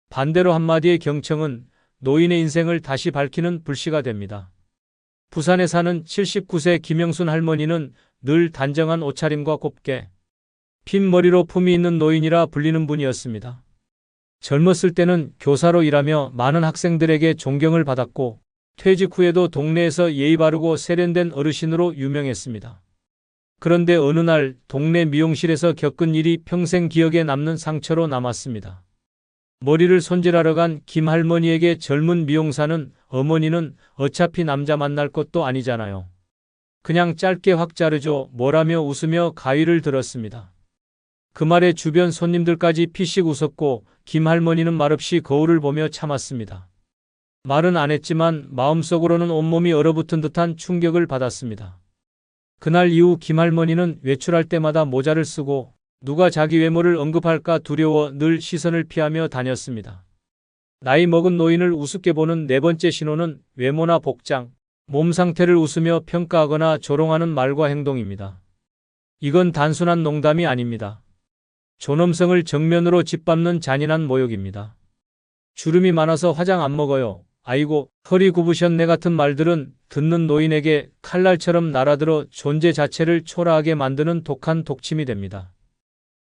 반대로 한마디의 경청은 노인의 인생을 다시 밝히는 불씨가 됩니다. 부산에 사는 79세 김영순 할머니는 늘 단정한 옷차림과 곱게 핀 머리로 품위 있는 노인이라 불리는 분이었습니다. 젊었을 때는 교사로 일하며 많은 학생들에게 존경을 받았고 퇴직 후에도 동네에서 예의 바르고 세련된 어르신으로 유명했습니다. 그런데 어느 날 동네 미용실에서 겪은 일이 평생 기억에 남는 상처로 남았습니다. 머리를 손질하러 간 김 할머니에게 젊은 미용사는 어머니는 어차피 남자 만날 것도 아니잖아요. 그냥 짧게 확 자르죠. 뭐라며 웃으며 가위를 들었습니다. 그 말에 주변 손님들까지 피식 웃었고 김 할머니는 말없이 거울을 보며 참았습니다. 말은 안 했지만 마음속으로는 온몸이 얼어붙은 듯한 충격을 받았습니다. 그날 이후 김 할머니는 외출할 때마다 모자를 쓰고 누가 자기 외모를 언급할까 두려워 늘 시선을 피하며 다녔습니다. 나이 먹은 노인을 우습게 보는 네 번째 신호는 외모나 복장, 몸 상태를 웃으며 평가하거나 조롱하는 말과 행동입니다. 이건 단순한 농담이 아닙니다. 존엄성을 정면으로 짓밟는 잔인한 모욕입니다. 주름이 많아서 화장 안 먹어요. 아이고, 허리 굽으셨네 같은 말들은 듣는 노인에게 칼날처럼 날아들어 존재 자체를 초라하게 만드는 독한 독침이 됩니다.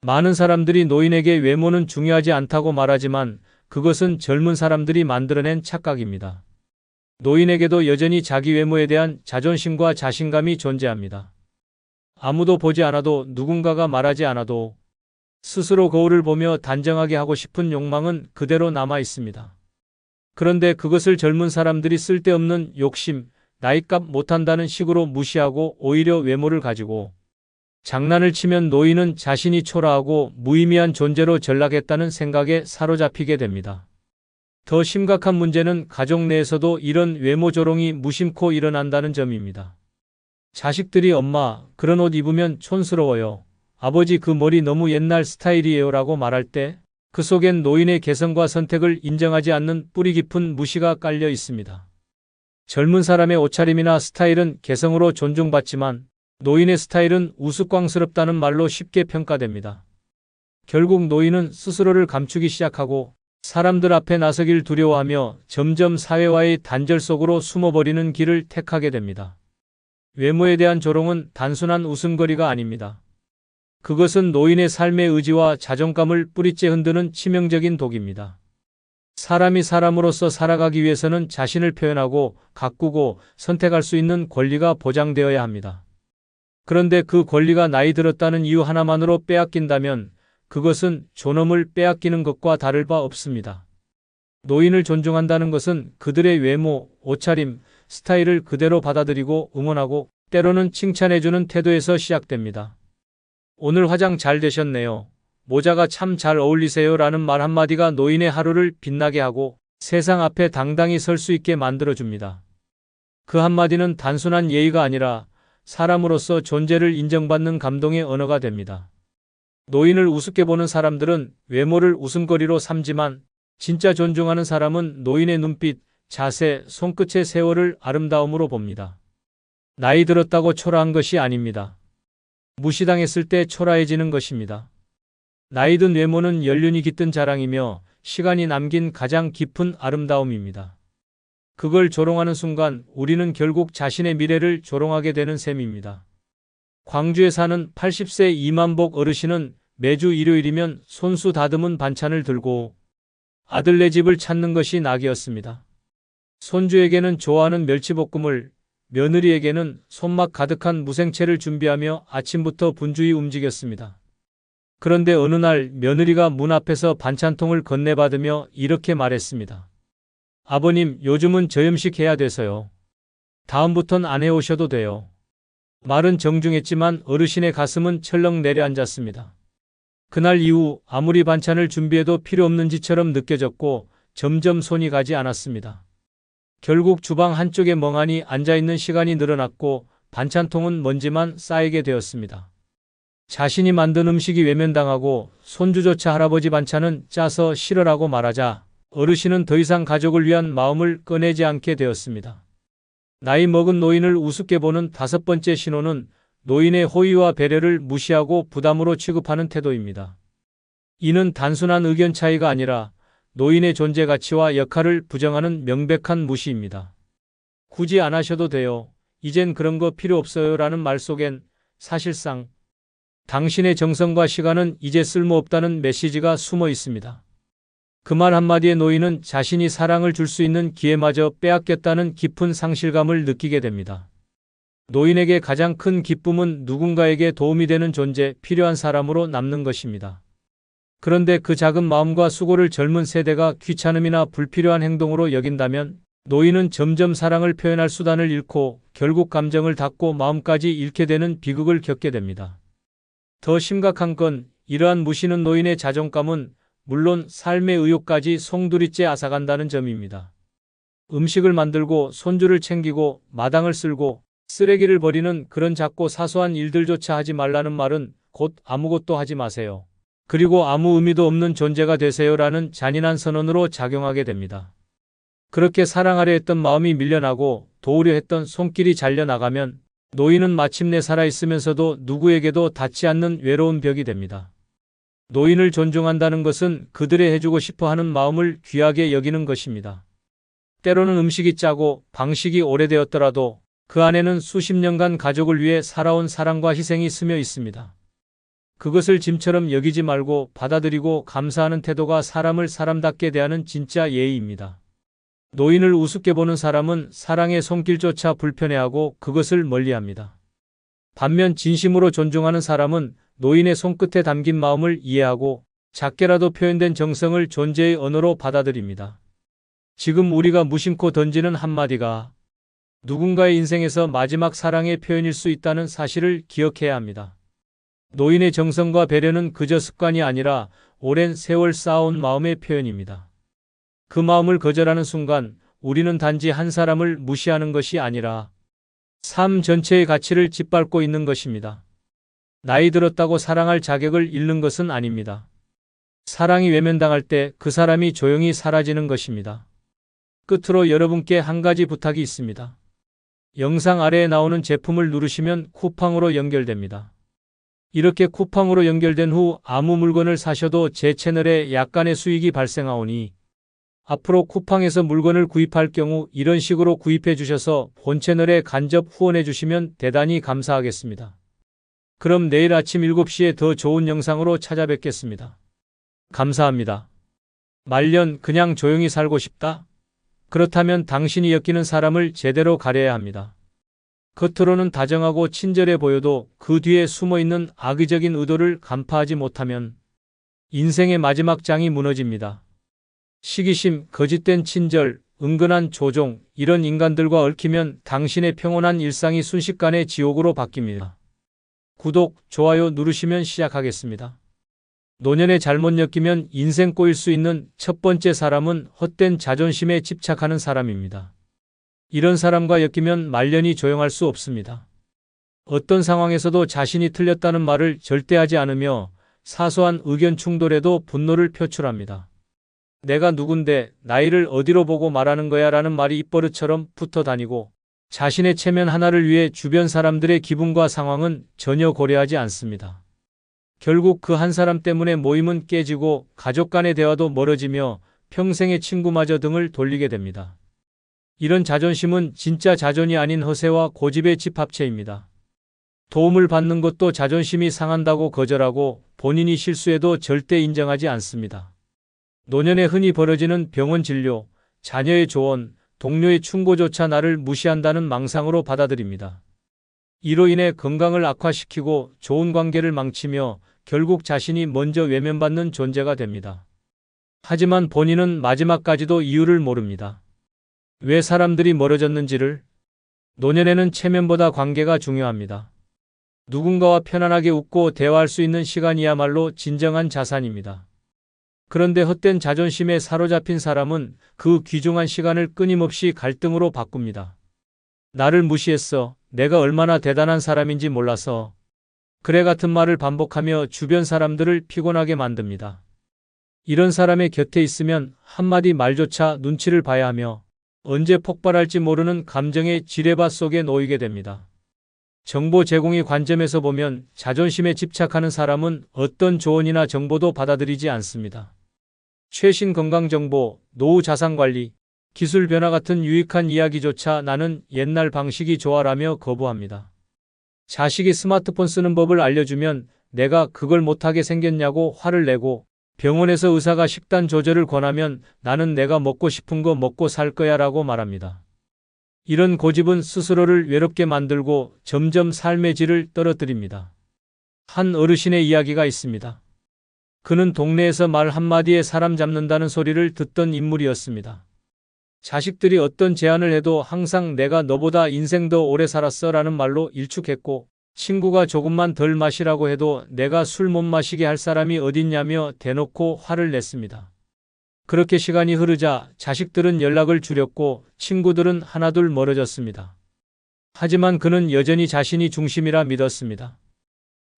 많은 사람들이 노인에게 외모는 중요하지 않다고 말하지만 그것은 젊은 사람들이 만들어낸 착각입니다. 노인에게도 여전히 자기 외모에 대한 자존심과 자신감이 존재합니다. 아무도 보지 않아도 누군가가 말하지 않아도 스스로 거울을 보며 단정하게 하고 싶은 욕망은 그대로 남아 있습니다. 그런데 그것을 젊은 사람들이 쓸데없는 욕심, 나이값 못한다는 식으로 무시하고 오히려 외모를 가지고 장난을 치면 노인은 자신이 초라하고 무의미한 존재로 전락했다는 생각에 사로잡히게 됩니다. 더 심각한 문제는 가족 내에서도 이런 외모 조롱이 무심코 일어난다는 점입니다. 자식들이 엄마, 그런 옷 입으면 촌스러워요. 아버지 그 머리 너무 옛날 스타일이에요 라고 말할 때 그 속엔 노인의 개성과 선택을 인정하지 않는 뿌리 깊은 무시가 깔려 있습니다. 젊은 사람의 옷차림이나 스타일은 개성으로 존중받지만 노인의 스타일은 우스꽝스럽다는 말로 쉽게 평가됩니다. 결국 노인은 스스로를 감추기 시작하고 사람들 앞에 나서길 두려워하며 점점 사회와의 단절 속으로 숨어버리는 길을 택하게 됩니다. 외모에 대한 조롱은 단순한 웃음거리가 아닙니다. 그것은 노인의 삶의 의지와 자존감을 뿌리째 흔드는 치명적인 독입니다. 사람이 사람으로서 살아가기 위해서는 자신을 표현하고 가꾸고 선택할 수 있는 권리가 보장되어야 합니다. 그런데 그 권리가 나이 들었다는 이유 하나만으로 빼앗긴다면 그것은 존엄을 빼앗기는 것과 다를 바 없습니다. 노인을 존중한다는 것은 그들의 외모, 옷차림, 스타일을 그대로 받아들이고 응원하고 때로는 칭찬해주는 태도에서 시작됩니다. 오늘 화장 잘 되셨네요. 모자가 참 잘 어울리세요 라는 말 한마디가 노인의 하루를 빛나게 하고 세상 앞에 당당히 설 수 있게 만들어줍니다. 그 한마디는 단순한 예의가 아니라 사람으로서 존재를 인정받는 감동의 언어가 됩니다. 노인을 우습게 보는 사람들은 외모를 웃음거리로 삼지만 진짜 존중하는 사람은 노인의 눈빛, 자세, 손끝의 세월을 아름다움으로 봅니다. 나이 들었다고 초라한 것이 아닙니다. 무시당했을 때 초라해지는 것입니다. 나이 든 외모는 연륜이 깃든 자랑이며 시간이 남긴 가장 깊은 아름다움입니다. 그걸 조롱하는 순간 우리는 결국 자신의 미래를 조롱하게 되는 셈입니다. 광주에 사는 80세 이만복 어르신은 매주 일요일이면 손수 다듬은 반찬을 들고 아들네 집을 찾는 것이 낙이었습니다. 손주에게는 좋아하는 멸치볶음을, 며느리에게는 손맛 가득한 무생채를 준비하며 아침부터 분주히 움직였습니다. 그런데 어느 날 며느리가 문 앞에서 반찬통을 건네받으며 이렇게 말했습니다. 아버님, 요즘은 저염식 해야 돼서요. 다음부턴 안 해오셔도 돼요. 말은 정중했지만 어르신의 가슴은 철렁 내려앉았습니다. 그날 이후 아무리 반찬을 준비해도 필요 없는 짓처럼 느껴졌고 점점 손이 가지 않았습니다. 결국 주방 한쪽에 멍하니 앉아있는 시간이 늘어났고 반찬통은 먼지만 쌓이게 되었습니다. 자신이 만든 음식이 외면당하고 손주조차 할아버지 반찬은 짜서 싫어라고 말하자 어르신은 더 이상 가족을 위한 마음을 꺼내지 않게 되었습니다. 나이 먹은 노인을 우습게 보는 다섯 번째 신호는 노인의 호의와 배려를 무시하고 부담으로 취급하는 태도입니다. 이는 단순한 의견 차이가 아니라 노인의 존재 가치와 역할을 부정하는 명백한 무시입니다. 굳이 안 하셔도 돼요. 이젠 그런 거 필요 없어요. 라는 말 속엔 사실상 당신의 정성과 시간은 이제 쓸모없다는 메시지가 숨어 있습니다. 그 말 한마디에 노인은 자신이 사랑을 줄 수 있는 기회마저 빼앗겼다는 깊은 상실감을 느끼게 됩니다. 노인에게 가장 큰 기쁨은 누군가에게 도움이 되는 존재, 필요한 사람으로 남는 것입니다. 그런데 그 작은 마음과 수고를 젊은 세대가 귀찮음이나 불필요한 행동으로 여긴다면 노인은 점점 사랑을 표현할 수단을 잃고 결국 감정을 닫고 마음까지 잃게 되는 비극을 겪게 됩니다. 더 심각한 건 이러한 무시는 노인의 자존감은 물론 삶의 의욕까지 송두리째 앗아간다는 점입니다. 음식을 만들고 손주를 챙기고 마당을 쓸고 쓰레기를 버리는 그런 작고 사소한 일들조차 하지 말라는 말은 곧 아무것도 하지 마세요. 그리고 아무 의미도 없는 존재가 되세요라는 잔인한 선언으로 작용하게 됩니다. 그렇게 사랑하려 했던 마음이 밀려나고 도우려 했던 손길이 잘려나가면 노인은 마침내 살아있으면서도 누구에게도 닿지 않는 외로운 벽이 됩니다. 노인을 존중한다는 것은 그들의 해주고 싶어 하는 마음을 귀하게 여기는 것입니다. 때로는 음식이 짜고 방식이 오래되었더라도 그 안에는 수십 년간 가족을 위해 살아온 사랑과 희생이 스며 있습니다. 그것을 짐처럼 여기지 말고 받아들이고 감사하는 태도가 사람을 사람답게 대하는 진짜 예의입니다. 노인을 우습게 보는 사람은 사랑의 손길조차 불편해하고 그것을 멀리합니다. 반면 진심으로 존중하는 사람은 노인의 손끝에 담긴 마음을 이해하고 작게라도 표현된 정성을 존재의 언어로 받아들입니다. 지금 우리가 무심코 던지는 한마디가 누군가의 인생에서 마지막 사랑의 표현일 수 있다는 사실을 기억해야 합니다. 노인의 정성과 배려는 그저 습관이 아니라 오랜 세월 쌓아온 마음의 표현입니다. 그 마음을 거절하는 순간 우리는 단지 한 사람을 무시하는 것이 아니라 삶 전체의 가치를 짓밟고 있는 것입니다. 나이 들었다고 사랑할 자격을 잃는 것은 아닙니다. 사랑이 외면당할 때 그 사람이 조용히 사라지는 것입니다. 끝으로 여러분께 한 가지 부탁이 있습니다. 영상 아래에 나오는 제품을 누르시면 쿠팡으로 연결됩니다. 이렇게 쿠팡으로 연결된 후 아무 물건을 사셔도 제 채널에 약간의 수익이 발생하오니 앞으로 쿠팡에서 물건을 구입할 경우 이런 식으로 구입해 주셔서 본 채널에 간접 후원해 주시면 대단히 감사하겠습니다. 그럼 내일 아침 7시에 더 좋은 영상으로 찾아뵙겠습니다. 감사합니다. 말년 그냥 조용히 살고 싶다? 그렇다면 당신이 엮이는 사람을 제대로 가려야 합니다. 겉으로는 다정하고 친절해 보여도 그 뒤에 숨어있는 악의적인 의도를 간파하지 못하면 인생의 마지막 장이 무너집니다. 시기심, 거짓된 친절, 은근한 조종, 이런 인간들과 얽히면 당신의 평온한 일상이 순식간에 지옥으로 바뀝니다. 구독, 좋아요 누르시면 시작하겠습니다. 노년에 잘못 엮이면 인생 꼬일 수 있는 첫 번째 사람은 헛된 자존심에 집착하는 사람입니다. 이런 사람과 엮이면 말년이 조용할 수 없습니다. 어떤 상황에서도 자신이 틀렸다는 말을 절대 하지 않으며 사소한 의견 충돌에도 분노를 표출합니다. 내가 누군데 나이를 어디로 보고 말하는 거야 라는 말이 입버릇처럼 붙어 다니고 자신의 체면 하나를 위해 주변 사람들의 기분과 상황은 전혀 고려하지 않습니다. 결국 그 한 사람 때문에 모임은 깨지고 가족 간의 대화도 멀어지며 평생의 친구마저 등을 돌리게 됩니다. 이런 자존심은 진짜 자존이 아닌 허세와 고집의 집합체입니다. 도움을 받는 것도 자존심이 상한다고 거절하고 본인이 실수해도 절대 인정하지 않습니다. 노년에 흔히 벌어지는 병원 진료, 자녀의 조언, 동료의 충고조차 나를 무시한다는 망상으로 받아들입니다. 이로 인해 건강을 악화시키고 좋은 관계를 망치며 결국 자신이 먼저 외면받는 존재가 됩니다. 하지만 본인은 마지막까지도 이유를 모릅니다. 왜 사람들이 멀어졌는지를. 노년에는 체면보다 관계가 중요합니다. 누군가와 편안하게 웃고 대화할 수 있는 시간이야말로 진정한 자산입니다. 그런데 헛된 자존심에 사로잡힌 사람은 그 귀중한 시간을 끊임없이 갈등으로 바꿉니다. 나를 무시했어. 내가 얼마나 대단한 사람인지 몰라서. 그래 같은 말을 반복하며 주변 사람들을 피곤하게 만듭니다. 이런 사람의 곁에 있으면 한마디 말조차 눈치를 봐야 하며 언제 폭발할지 모르는 감정의 지뢰밭 속에 놓이게 됩니다. 정보 제공의 관점에서 보면 자존심에 집착하는 사람은 어떤 조언이나 정보도 받아들이지 않습니다. 최신 건강정보, 노후 자산관리, 기술 변화 같은 유익한 이야기조차 나는 옛날 방식이 좋아라며 거부합니다. 자식이 스마트폰 쓰는 법을 알려주면 내가 그걸 못하게 생겼냐고 화를 내고, 병원에서 의사가 식단 조절을 권하면 나는 내가 먹고 싶은 거 먹고 살 거야 라고 말합니다. 이런 고집은 스스로를 외롭게 만들고 점점 삶의 질을 떨어뜨립니다. 한 어르신의 이야기가 있습니다. 그는 동네에서 말 한마디에 사람 잡는다는 소리를 듣던 인물이었습니다. 자식들이 어떤 제안을 해도 항상 내가 너보다 인생 더 오래 살았어 라는 말로 일축했고, 친구가 조금만 덜 마시라고 해도 내가 술 못 마시게 할 사람이 어딨냐며 대놓고 화를 냈습니다. 그렇게 시간이 흐르자 자식들은 연락을 줄였고 친구들은 하나둘 멀어졌습니다. 하지만 그는 여전히 자신이 중심이라 믿었습니다.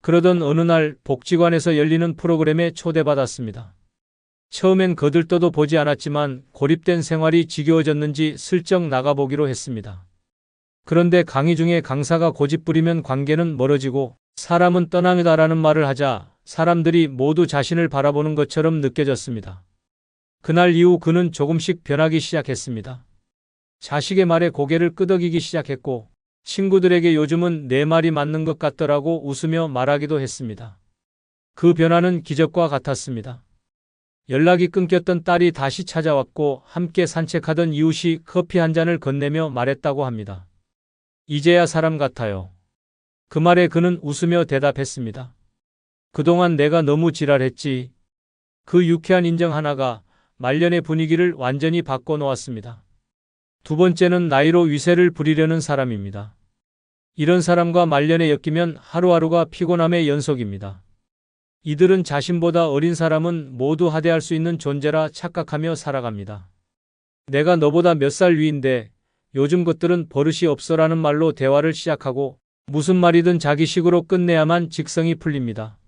그러던 어느 날 복지관에서 열리는 프로그램에 초대받았습니다. 처음엔 거들떠도 보지 않았지만 고립된 생활이 지겨워졌는지 슬쩍 나가보기로 했습니다. 그런데 강의 중에 강사가 고집부리면 관계는 멀어지고 사람은 떠나다라는 말을 하자 사람들이 모두 자신을 바라보는 것처럼 느껴졌습니다. 그날 이후 그는 조금씩 변하기 시작했습니다. 자식의 말에 고개를 끄덕이기 시작했고 친구들에게 요즘은 내 말이 맞는 것 같더라고 웃으며 말하기도 했습니다. 그 변화는 기적과 같았습니다. 연락이 끊겼던 딸이 다시 찾아왔고 함께 산책하던 이웃이 커피 한 잔을 건네며 말했다고 합니다. 이제야 사람 같아요. 그 말에 그는 웃으며 대답했습니다. 그동안 내가 너무 지랄했지. 그 유쾌한 인정 하나가 말년의 분위기를 완전히 바꿔놓았습니다. 두 번째는 나이로 위세를 부리려는 사람입니다. 이런 사람과 말년에 엮이면 하루하루가 피곤함의 연속입니다. 이들은 자신보다 어린 사람은 모두 하대할 수 있는 존재라 착각하며 살아갑니다. 내가 너보다 몇 살 위인데 요즘 것들은 버릇이 없어라는 말로 대화를 시작하고 무슨 말이든 자기식으로 끝내야만 직성이 풀립니다.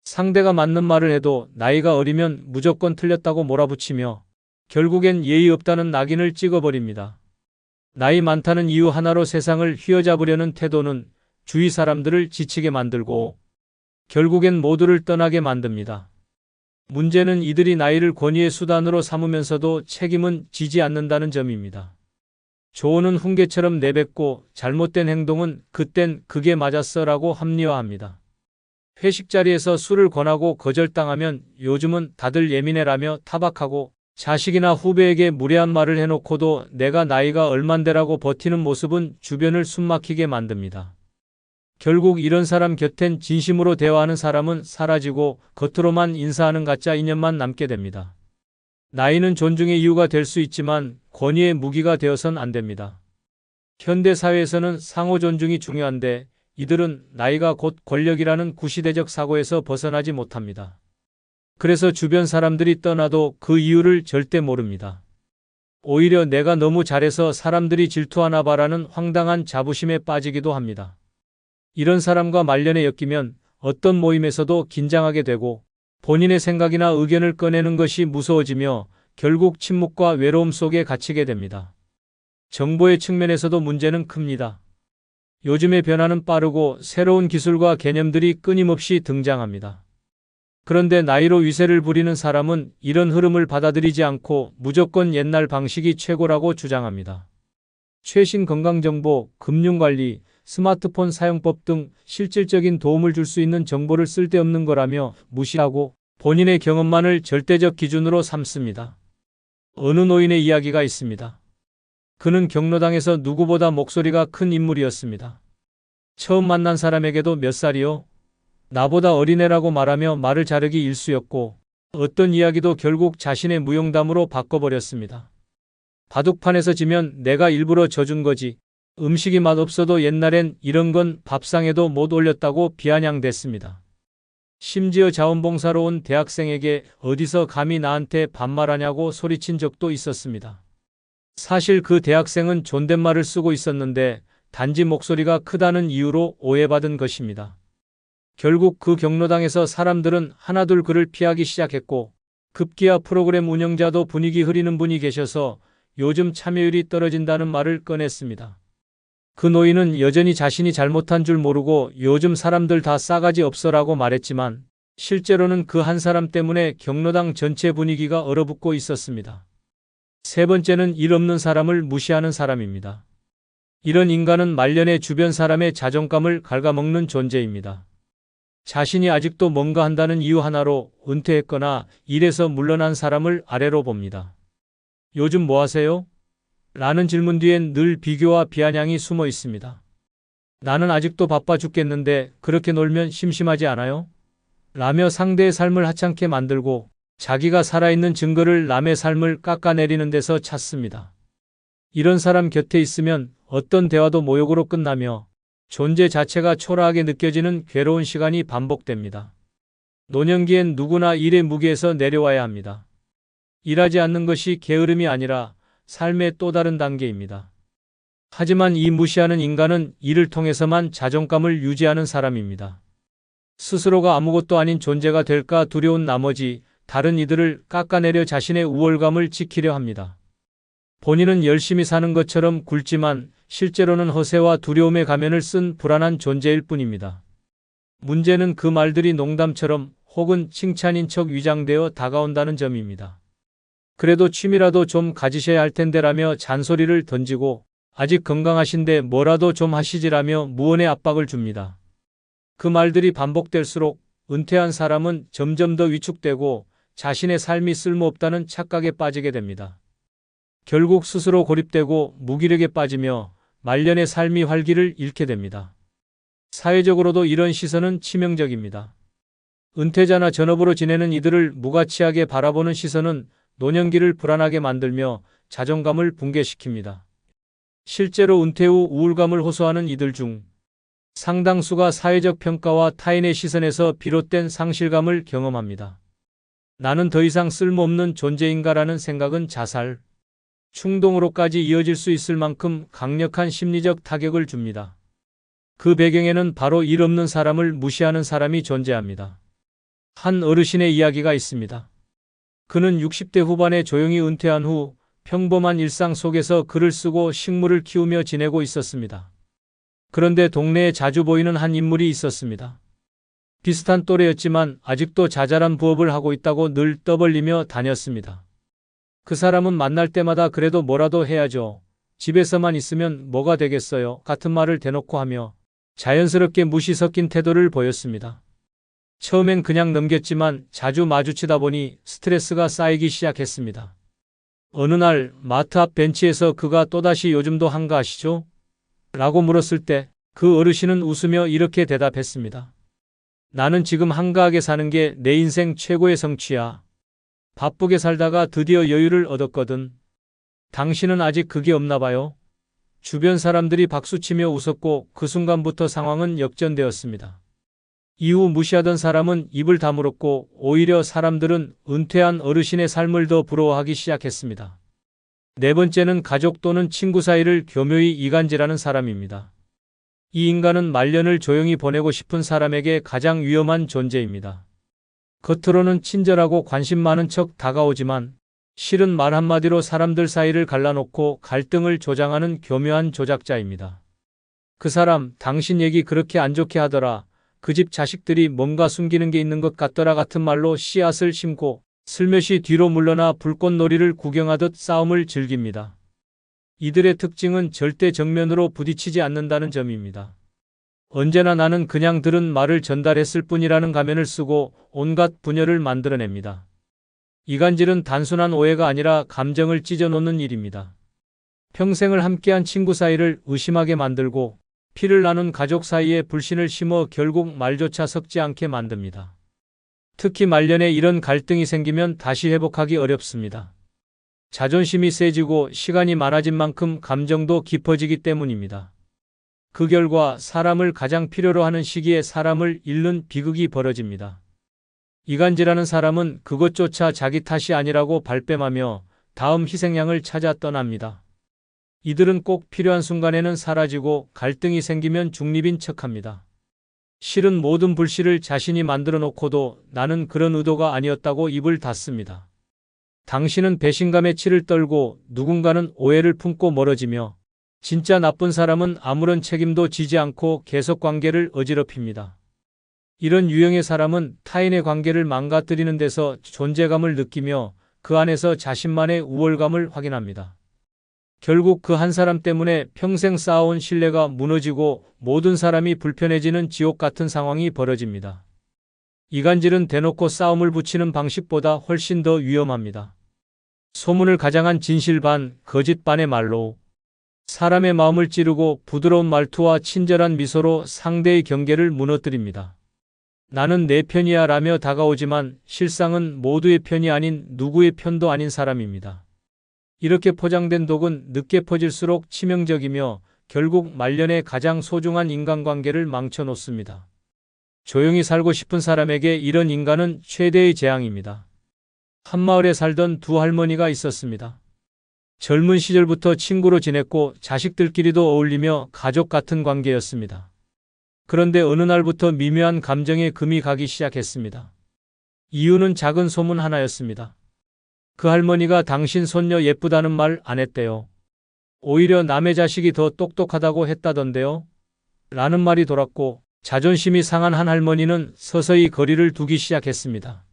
상대가 맞는 말을 해도 나이가 어리면 무조건 틀렸다고 몰아붙이며 결국엔 예의 없다는 낙인을 찍어버립니다. 나이 많다는 이유 하나로 세상을 휘어잡으려는 태도는 주위 사람들을 지치게 만들고 결국엔 모두를 떠나게 만듭니다. 문제는 이들이 나이를 권위의 수단으로 삼으면서도 책임은 지지 않는다는 점입니다. 조언은 훈계처럼 내뱉고 잘못된 행동은 그땐 그게 맞았어라고 합리화합니다. 회식 자리에서 술을 권하고 거절당하면 요즘은 다들 예민해라며 타박하고 자식이나 후배에게 무례한 말을 해놓고도 내가 나이가 얼만데라고 버티는 모습은 주변을 숨막히게 만듭니다. 결국 이런 사람 곁엔 진심으로 대화하는 사람은 사라지고 겉으로만 인사하는 가짜 인연만 남게 됩니다. 나이는 존중의 이유가 될 수 있지만 권위의 무기가 되어선 안 됩니다. 현대 사회에서는 상호 존중이 중요한데 이들은 나이가 곧 권력이라는 구시대적 사고에서 벗어나지 못합니다. 그래서 주변 사람들이 떠나도 그 이유를 절대 모릅니다. 오히려 내가 너무 잘해서 사람들이 질투하나 봐라는 황당한 자부심에 빠지기도 합니다. 이런 사람과 말년에 엮이면 어떤 모임에서도 긴장하게 되고 본인의 생각이나 의견을 꺼내는 것이 무서워지며 결국 침묵과 외로움 속에 갇히게 됩니다. 정보의 측면에서도 문제는 큽니다. 요즘의 변화는 빠르고 새로운 기술과 개념들이 끊임없이 등장합니다. 그런데 나이로 위세를 부리는 사람은 이런 흐름을 받아들이지 않고 무조건 옛날 방식이 최고라고 주장합니다. 최신 건강정보, 금융관리, 스마트폰 사용법 등 실질적인 도움을 줄 수 있는 정보를 쓸데없는 거라며 무시하고 본인의 경험만을 절대적 기준으로 삼습니다. 어느 노인의 이야기가 있습니다. 그는 경로당에서 누구보다 목소리가 큰 인물이었습니다. 처음 만난 사람에게도 몇 살이요? 나보다 어린애라고 말하며 말을 자르기 일쑤였고 어떤 이야기도 결국 자신의 무용담으로 바꿔버렸습니다. 바둑판에서 지면 내가 일부러 져준 거지. 음식이 맛없어도 옛날엔 이런 건 밥상에도 못 올렸다고 비아냥댔습니다. 심지어 자원봉사로 온 대학생에게 어디서 감히 나한테 반말하냐고 소리친 적도 있었습니다. 사실 그 대학생은 존댓말을 쓰고 있었는데 단지 목소리가 크다는 이유로 오해받은 것입니다. 결국 그 경로당에서 사람들은 하나둘 그를 피하기 시작했고 급기야 프로그램 운영자도 분위기 흐리는 분이 계셔서 요즘 참여율이 떨어진다는 말을 꺼냈습니다. 그 노인은 여전히 자신이 잘못한 줄 모르고 요즘 사람들 다 싸가지 없어라고 말했지만 실제로는 그 한 사람 때문에 경로당 전체 분위기가 얼어붙고 있었습니다. 세 번째는 일 없는 사람을 무시하는 사람입니다. 이런 인간은 말년에 주변 사람의 자존감을 갉아먹는 존재입니다. 자신이 아직도 뭔가 한다는 이유 하나로 은퇴했거나 일에서 물러난 사람을 아래로 봅니다. 요즘 뭐 하세요? 라는 질문 뒤엔 늘 비교와 비아냥이 숨어 있습니다. 나는 아직도 바빠 죽겠는데 그렇게 놀면 심심하지 않아요? 라며 상대의 삶을 하찮게 만들고 자기가 살아있는 증거를 남의 삶을 깎아내리는 데서 찾습니다. 이런 사람 곁에 있으면 어떤 대화도 모욕으로 끝나며 존재 자체가 초라하게 느껴지는 괴로운 시간이 반복됩니다. 노년기엔 누구나 일의 무게에서 내려와야 합니다. 일하지 않는 것이 게으름이 아니라 삶의 또 다른 단계입니다. 하지만 이 무시하는 인간은 일을 통해서만 자존감을 유지하는 사람입니다. 스스로가 아무것도 아닌 존재가 될까 두려운 나머지 다른 이들을 깎아내려 자신의 우월감을 지키려 합니다. 본인은 열심히 사는 것처럼 굴지만 실제로는 허세와 두려움의 가면을 쓴 불안한 존재일 뿐입니다. 문제는 그 말들이 농담처럼 혹은 칭찬인 척 위장되어 다가온다는 점입니다. 그래도 취미라도 좀 가지셔야 할 텐데라며 잔소리를 던지고 아직 건강하신데 뭐라도 좀 하시지라며 무언의 압박을 줍니다. 그 말들이 반복될수록 은퇴한 사람은 점점 더 위축되고 자신의 삶이 쓸모없다는 착각에 빠지게 됩니다. 결국 스스로 고립되고 무기력에 빠지며 말년의 삶이 활기를 잃게 됩니다. 사회적으로도 이런 시선은 치명적입니다. 은퇴자나 전업으로 지내는 이들을 무가치하게 바라보는 시선은 노년기를 불안하게 만들며 자존감을 붕괴시킵니다. 실제로 은퇴 후 우울감을 호소하는 이들 중 상당수가 사회적 평가와 타인의 시선에서 비롯된 상실감을 경험합니다. 나는 더 이상 쓸모없는 존재인가라는 생각은 자살, 충동으로까지 이어질 수 있을 만큼 강력한 심리적 타격을 줍니다. 그 배경에는 바로 일 없는 사람을 무시하는 사람이 존재합니다. 한 어르신의 이야기가 있습니다. 그는 60대 후반에 조용히 은퇴한 후 평범한 일상 속에서 글을 쓰고 식물을 키우며 지내고 있었습니다. 그런데 동네에 자주 보이는 한 인물이 있었습니다. 비슷한 또래였지만 아직도 자잘한 부업을 하고 있다고 늘 떠벌리며 다녔습니다. 그 사람은 만날 때마다 그래도 뭐라도 해야죠. 집에서만 있으면 뭐가 되겠어요. 같은 말을 대놓고 하며 자연스럽게 무시 섞인 태도를 보였습니다. 처음엔 그냥 넘겼지만 자주 마주치다 보니 스트레스가 쌓이기 시작했습니다. 어느 날 마트 앞 벤치에서 그가 또다시 요즘도 한가하시죠? 라고 물었을 때 그 어르신은 웃으며 이렇게 대답했습니다. 나는 지금 한가하게 사는 게 내 인생 최고의 성취야. 바쁘게 살다가 드디어 여유를 얻었거든. 당신은 아직 그게 없나 봐요. 주변 사람들이 박수치며 웃었고 그 순간부터 상황은 역전되었습니다. 이후 무시하던 사람은 입을 다물었고 오히려 사람들은 은퇴한 어르신의 삶을 더 부러워하기 시작했습니다. 네 번째는 가족 또는 친구 사이를 교묘히 이간질하는 사람입니다. 이 인간은 말년을 조용히 보내고 싶은 사람에게 가장 위험한 존재입니다. 겉으로는 친절하고 관심 많은 척 다가오지만 실은 말 한마디로 사람들 사이를 갈라놓고 갈등을 조장하는 교묘한 조작자입니다. 그 사람, 당신 얘기 그렇게 안 좋게 하더라. 그 집 자식들이 뭔가 숨기는 게 있는 것 같더라 같은 말로 씨앗을 심고 슬며시 뒤로 물러나 불꽃놀이를 구경하듯 싸움을 즐깁니다. 이들의 특징은 절대 정면으로 부딪히지 않는다는 점입니다. 언제나 나는 그냥 들은 말을 전달했을 뿐이라는 가면을 쓰고 온갖 분열을 만들어냅니다. 이간질은 단순한 오해가 아니라 감정을 찢어놓는 일입니다. 평생을 함께한 친구 사이를 의심하게 만들고 피를 나눈 가족 사이에 불신을 심어 결국 말조차 섞지 않게 만듭니다. 특히 말년에 이런 갈등이 생기면 다시 회복하기 어렵습니다. 자존심이 세지고 시간이 많아진 만큼 감정도 깊어지기 때문입니다. 그 결과 사람을 가장 필요로 하는 시기에 사람을 잃는 비극이 벌어집니다. 이간질하는 사람은 그것조차 자기 탓이 아니라고 발뺌하며 다음 희생양을 찾아 떠납니다. 이들은 꼭 필요한 순간에는 사라지고 갈등이 생기면 중립인 척합니다. 실은 모든 불씨를 자신이 만들어 놓고도 나는 그런 의도가 아니었다고 입을 닫습니다. 당신은 배신감에 치를 떨고 누군가는 오해를 품고 멀어지며 진짜 나쁜 사람은 아무런 책임도 지지 않고 계속 관계를 어지럽힙니다. 이런 유형의 사람은 타인의 관계를 망가뜨리는 데서 존재감을 느끼며 그 안에서 자신만의 우월감을 확인합니다. 결국 그 한 사람 때문에 평생 쌓아온 신뢰가 무너지고 모든 사람이 불편해지는 지옥 같은 상황이 벌어집니다. 이간질은 대놓고 싸움을 붙이는 방식보다 훨씬 더 위험합니다. 소문을 가장한 진실 반, 거짓 반의 말로 사람의 마음을 찌르고 부드러운 말투와 친절한 미소로 상대의 경계를 무너뜨립니다. 나는 내 편이야 라며 다가오지만 실상은 모두의 편이 아닌 누구의 편도 아닌 사람입니다. 이렇게 포장된 독은 늦게 퍼질수록 치명적이며 결국 말년에 가장 소중한 인간관계를 망쳐놓습니다. 조용히 살고 싶은 사람에게 이런 인간은 최대의 재앙입니다. 한 마을에 살던 두 할머니가 있었습니다. 젊은 시절부터 친구로 지냈고 자식들끼리도 어울리며 가족 같은 관계였습니다. 그런데 어느 날부터 미묘한 감정에 금이 가기 시작했습니다. 이유는 작은 소문 하나였습니다. 그 할머니가 당신 손녀 예쁘다는 말 안 했대요. 오히려 남의 자식이 더 똑똑하다고 했다던데요. 라는 말이 돌았고 자존심이 상한 한 할머니는 서서히 거리를 두기 시작했습니다.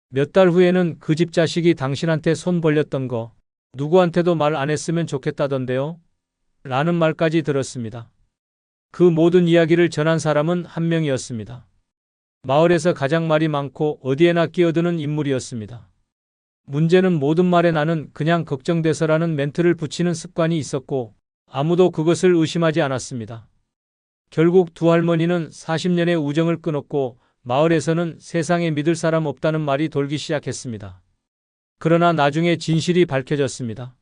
몇 달 후에는 그 집 자식이 당신한테 손 벌렸던 거 누구한테도 말 안 했으면 좋겠다던데요. 라는 말까지 들었습니다. 그 모든 이야기를 전한 사람은 한 명이었습니다. 마을에서 가장 말이 많고 어디에나 끼어드는 인물이었습니다. 문제는 모든 말에 나는 그냥 걱정돼서라는 멘트를 붙이는 습관이 있었고 아무도 그것을 의심하지 않았습니다. 결국 두 할머니는 40년의 우정을 끊었고 마을에서는 세상에 믿을 사람 없다는 말이 돌기 시작했습니다. 그러나 나중에 진실이 밝혀졌습니다.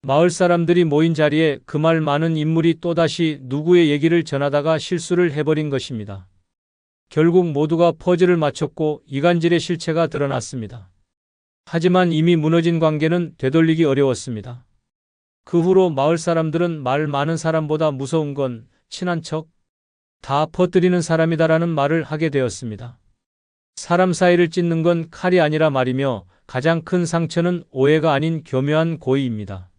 마을 사람들이 모인 자리에 그 말 많은 인물이 또다시 누구의 얘기를 전하다가 실수를 해버린 것입니다. 결국 모두가 퍼즐을 맞췄고 이간질의 실체가 드러났습니다. 하지만 이미 무너진 관계는 되돌리기 어려웠습니다. 그 후로 마을 사람들은 말 많은 사람보다 무서운 건 친한 척 다 퍼뜨리는 사람이다라는 말을 하게 되었습니다. 사람 사이를 찢는 건 칼이 아니라 말이며 가장 큰 상처는 오해가 아닌 교묘한 고의입니다.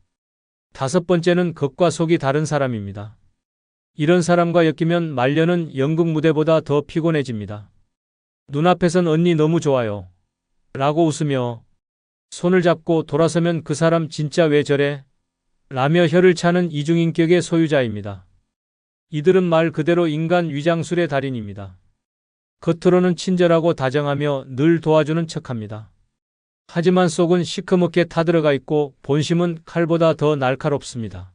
다섯 번째는 겉과 속이 다른 사람입니다. 이런 사람과 엮이면 말년은 연극 무대보다 더 피곤해집니다. 눈앞에선 언니 너무 좋아요. 라고 웃으며 손을 잡고 돌아서면 그 사람 진짜 왜 저래? 라며 혀를 차는 이중인격의 소유자입니다. 이들은 말 그대로 인간 위장술의 달인입니다. 겉으로는 친절하고 다정하며 늘 도와주는 척합니다. 하지만 속은 시커멓게 타들어가 있고 본심은 칼보다 더 날카롭습니다.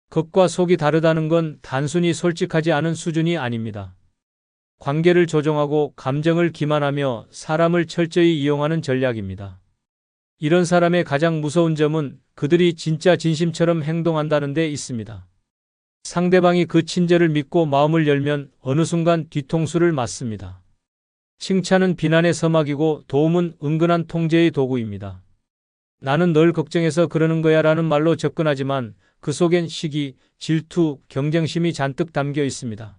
겉과 속이 다르다는 건 단순히 솔직하지 않은 수준이 아닙니다. 관계를 조종하고 감정을 기만하며 사람을 철저히 이용하는 전략입니다. 이런 사람의 가장 무서운 점은 그들이 진짜 진심처럼 행동한다는 데 있습니다. 상대방이 그 친절을 믿고 마음을 열면 어느 순간 뒤통수를 맞습니다. 칭찬은 비난의 서막이고 도움은 은근한 통제의 도구입니다. 나는 널 걱정해서 그러는 거야 라는 말로 접근하지만 그 속엔 시기, 질투, 경쟁심이 잔뜩 담겨 있습니다.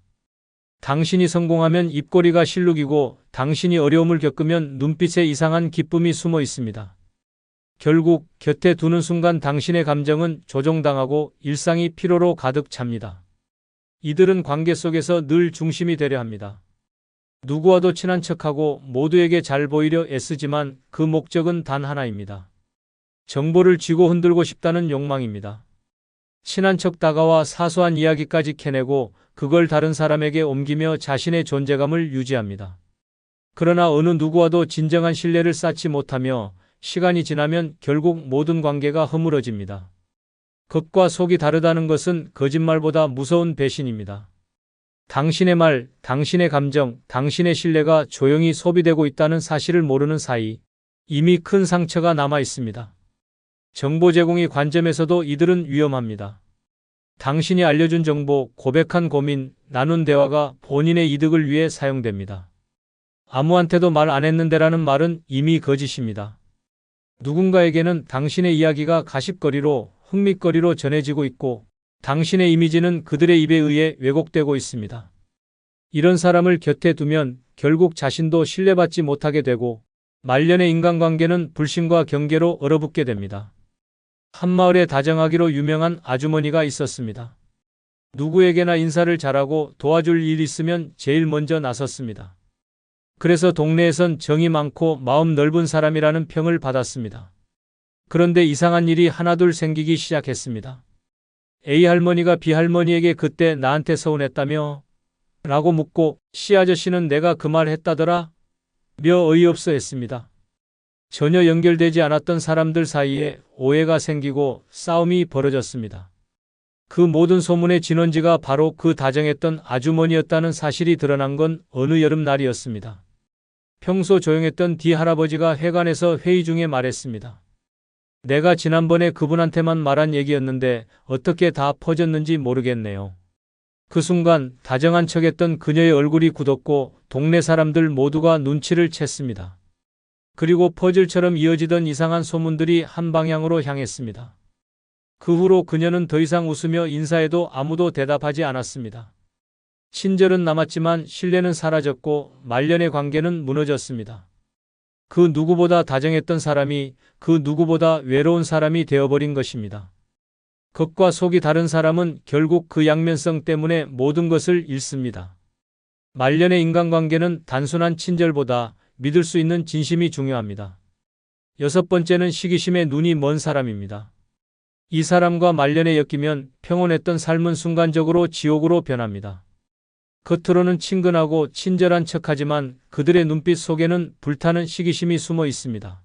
당신이 성공하면 입꼬리가 실룩이고 당신이 어려움을 겪으면 눈빛에 이상한 기쁨이 숨어 있습니다. 결국 곁에 두는 순간 당신의 감정은 조종당하고 일상이 피로로 가득 찹니다. 이들은 관계 속에서 늘 중심이 되려 합니다. 누구와도 친한 척하고 모두에게 잘 보이려 애쓰지만 그 목적은 단 하나입니다. 정보를 쥐고 흔들고 싶다는 욕망입니다. 친한 척 다가와 사소한 이야기까지 캐내고 그걸 다른 사람에게 옮기며 자신의 존재감을 유지합니다. 그러나 어느 누구와도 진정한 신뢰를 쌓지 못하며 시간이 지나면 결국 모든 관계가 허물어집니다. 겉과 속이 다르다는 것은 거짓말보다 무서운 배신입니다. 당신의 말, 당신의 감정, 당신의 신뢰가 조용히 소비되고 있다는 사실을 모르는 사이 이미 큰 상처가 남아 있습니다. 정보 제공의 관점에서도 이들은 위험합니다. 당신이 알려준 정보, 고백한 고민, 나눈 대화가 본인의 이득을 위해 사용됩니다. 아무한테도 말 안 했는데라는 말은 이미 거짓입니다. 누군가에게는 당신의 이야기가 가십거리로, 흥밋거리로 전해지고 있고 당신의 이미지는 그들의 입에 의해 왜곡되고 있습니다. 이런 사람을 곁에 두면 결국 자신도 신뢰받지 못하게 되고 말년의 인간관계는 불신과 경계로 얼어붙게 됩니다. 한마을에 다정하기로 유명한 아주머니가 있었습니다. 누구에게나 인사를 잘하고 도와줄 일 있으면 제일 먼저 나섰습니다. 그래서 동네에선 정이 많고 마음 넓은 사람이라는 평을 받았습니다. 그런데 이상한 일이 하나둘 생기기 시작했습니다. A 할머니가 B 할머니에게 그때 나한테 서운했다며? 라고 묻고 C 아저씨는 내가 그 말 했다더라? 며 어이없어 했습니다. 전혀 연결되지 않았던 사람들 사이에 오해가 생기고 싸움이 벌어졌습니다. 그 모든 소문의 진원지가 바로 그 다정했던 아주머니였다는 사실이 드러난 건 어느 여름날이었습니다. 평소 조용했던 D 할아버지가 회관에서 회의 중에 말했습니다. 내가 지난번에 그분한테만 말한 얘기였는데 어떻게 다 퍼졌는지 모르겠네요. 그 순간 다정한 척했던 그녀의 얼굴이 굳었고 동네 사람들 모두가 눈치를 챘습니다. 그리고 퍼즐처럼 이어지던 이상한 소문들이 한 방향으로 향했습니다. 그 후로 그녀는 더 이상 웃으며 인사해도 아무도 대답하지 않았습니다. 친절은 남았지만 신뢰는 사라졌고 말년의 관계는 무너졌습니다. 그 누구보다 다정했던 사람이 그 누구보다 외로운 사람이 되어버린 것입니다. 겉과 속이 다른 사람은 결국 그 양면성 때문에 모든 것을 잃습니다. 말년의 인간관계는 단순한 친절보다 믿을 수 있는 진심이 중요합니다. 6번째는 시기심에 눈이 먼 사람입니다. 이 사람과 말년에 엮이면 평온했던 삶은 순간적으로 지옥으로 변합니다. 겉으로는 친근하고 친절한 척하지만 그들의 눈빛 속에는 불타는 시기심이 숨어 있습니다.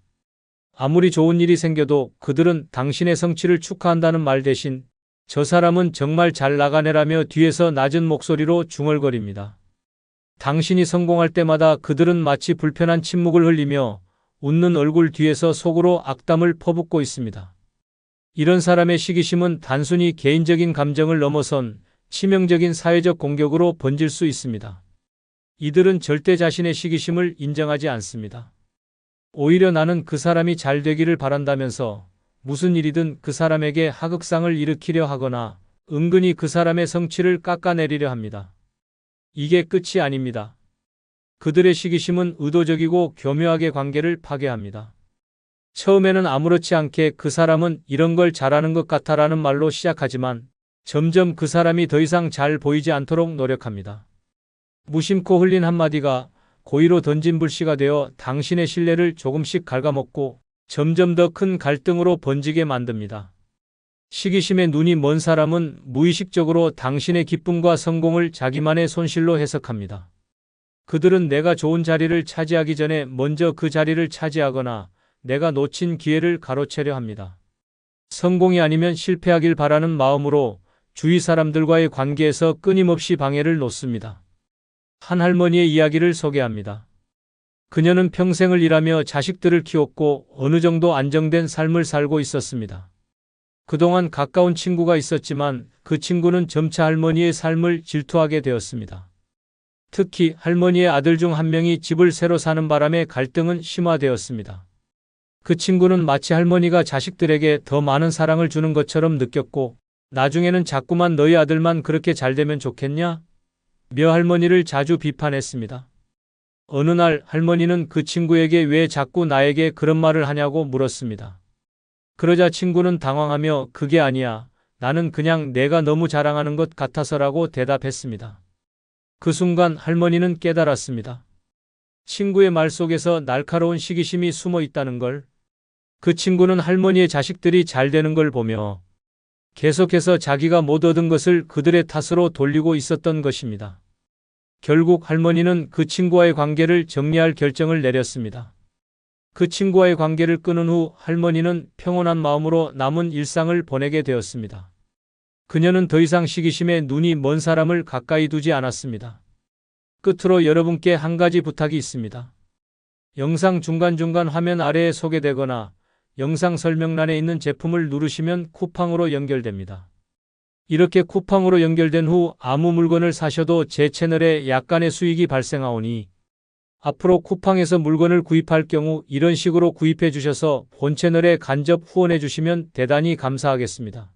아무리 좋은 일이 생겨도 그들은 당신의 성취를 축하한다는 말 대신 저 사람은 정말 잘 나가네라며 뒤에서 낮은 목소리로 중얼거립니다. 당신이 성공할 때마다 그들은 마치 불편한 침묵을 흘리며 웃는 얼굴 뒤에서 속으로 악담을 퍼붓고 있습니다. 이런 사람의 시기심은 단순히 개인적인 감정을 넘어선 치명적인 사회적 공격으로 번질 수 있습니다. 이들은 절대 자신의 시기심을 인정하지 않습니다. 오히려 나는 그 사람이 잘 되기를 바란다면서 무슨 일이든 그 사람에게 하극상을 일으키려 하거나 은근히 그 사람의 성취를 깎아내리려 합니다. 이게 끝이 아닙니다. 그들의 시기심은 의도적이고 교묘하게 관계를 파괴합니다. 처음에는 아무렇지 않게 그 사람은 이런 걸 잘하는 것 같아라는 말로 시작하지만 점점 그 사람이 더 이상 잘 보이지 않도록 노력합니다. 무심코 흘린 한마디가 고의로 던진 불씨가 되어 당신의 신뢰를 조금씩 갉아먹고 점점 더 큰 갈등으로 번지게 만듭니다. 시기심에 눈이 먼 사람은 무의식적으로 당신의 기쁨과 성공을 자기만의 손실로 해석합니다. 그들은 내가 좋은 자리를 차지하기 전에 먼저 그 자리를 차지하거나 내가 놓친 기회를 가로채려 합니다. 성공이 아니면 실패하길 바라는 마음으로 주위 사람들과의 관계에서 끊임없이 방해를 놓습니다. 한 할머니의 이야기를 소개합니다. 그녀는 평생을 일하며 자식들을 키웠고 어느 정도 안정된 삶을 살고 있었습니다. 그동안 가까운 친구가 있었지만 그 친구는 점차 할머니의 삶을 질투하게 되었습니다. 특히 할머니의 아들 중 한 명이 집을 새로 사는 바람에 갈등은 심화되었습니다. 그 친구는 마치 할머니가 자식들에게 더 많은 사랑을 주는 것처럼 느꼈고 나중에는 자꾸만 너희 아들만 그렇게 잘 되면 좋겠냐? 며 할머니를 자주 비판했습니다. 어느 날 할머니는 그 친구에게 왜 자꾸 나에게 그런 말을 하냐고 물었습니다. 그러자 친구는 당황하며 그게 아니야. 나는 그냥 내가 너무 자랑하는 것 같아서라고 대답했습니다. 그 순간 할머니는 깨달았습니다. 친구의 말 속에서 날카로운 시기심이 숨어 있다는 걸. 그 친구는 할머니의 자식들이 잘 되는 걸 보며 계속해서 자기가 못 얻은 것을 그들의 탓으로 돌리고 있었던 것입니다. 결국 할머니는 그 친구와의 관계를 정리할 결정을 내렸습니다. 그 친구와의 관계를 끊은 후 할머니는 평온한 마음으로 남은 일상을 보내게 되었습니다. 그녀는 더 이상 시기심에 눈이 먼 사람을 가까이 두지 않았습니다. 끝으로 여러분께 한 가지 부탁이 있습니다. 영상 중간중간 화면 아래에 소개되거나 영상 설명란에 있는 제품을 누르시면 쿠팡으로 연결됩니다. 이렇게 쿠팡으로 연결된 후 아무 물건을 사셔도 제 채널에 약간의 수익이 발생하오니 앞으로 쿠팡에서 물건을 구입할 경우 이런 식으로 구입해 주셔서 본 채널에 간접 후원해 주시면 대단히 감사하겠습니다.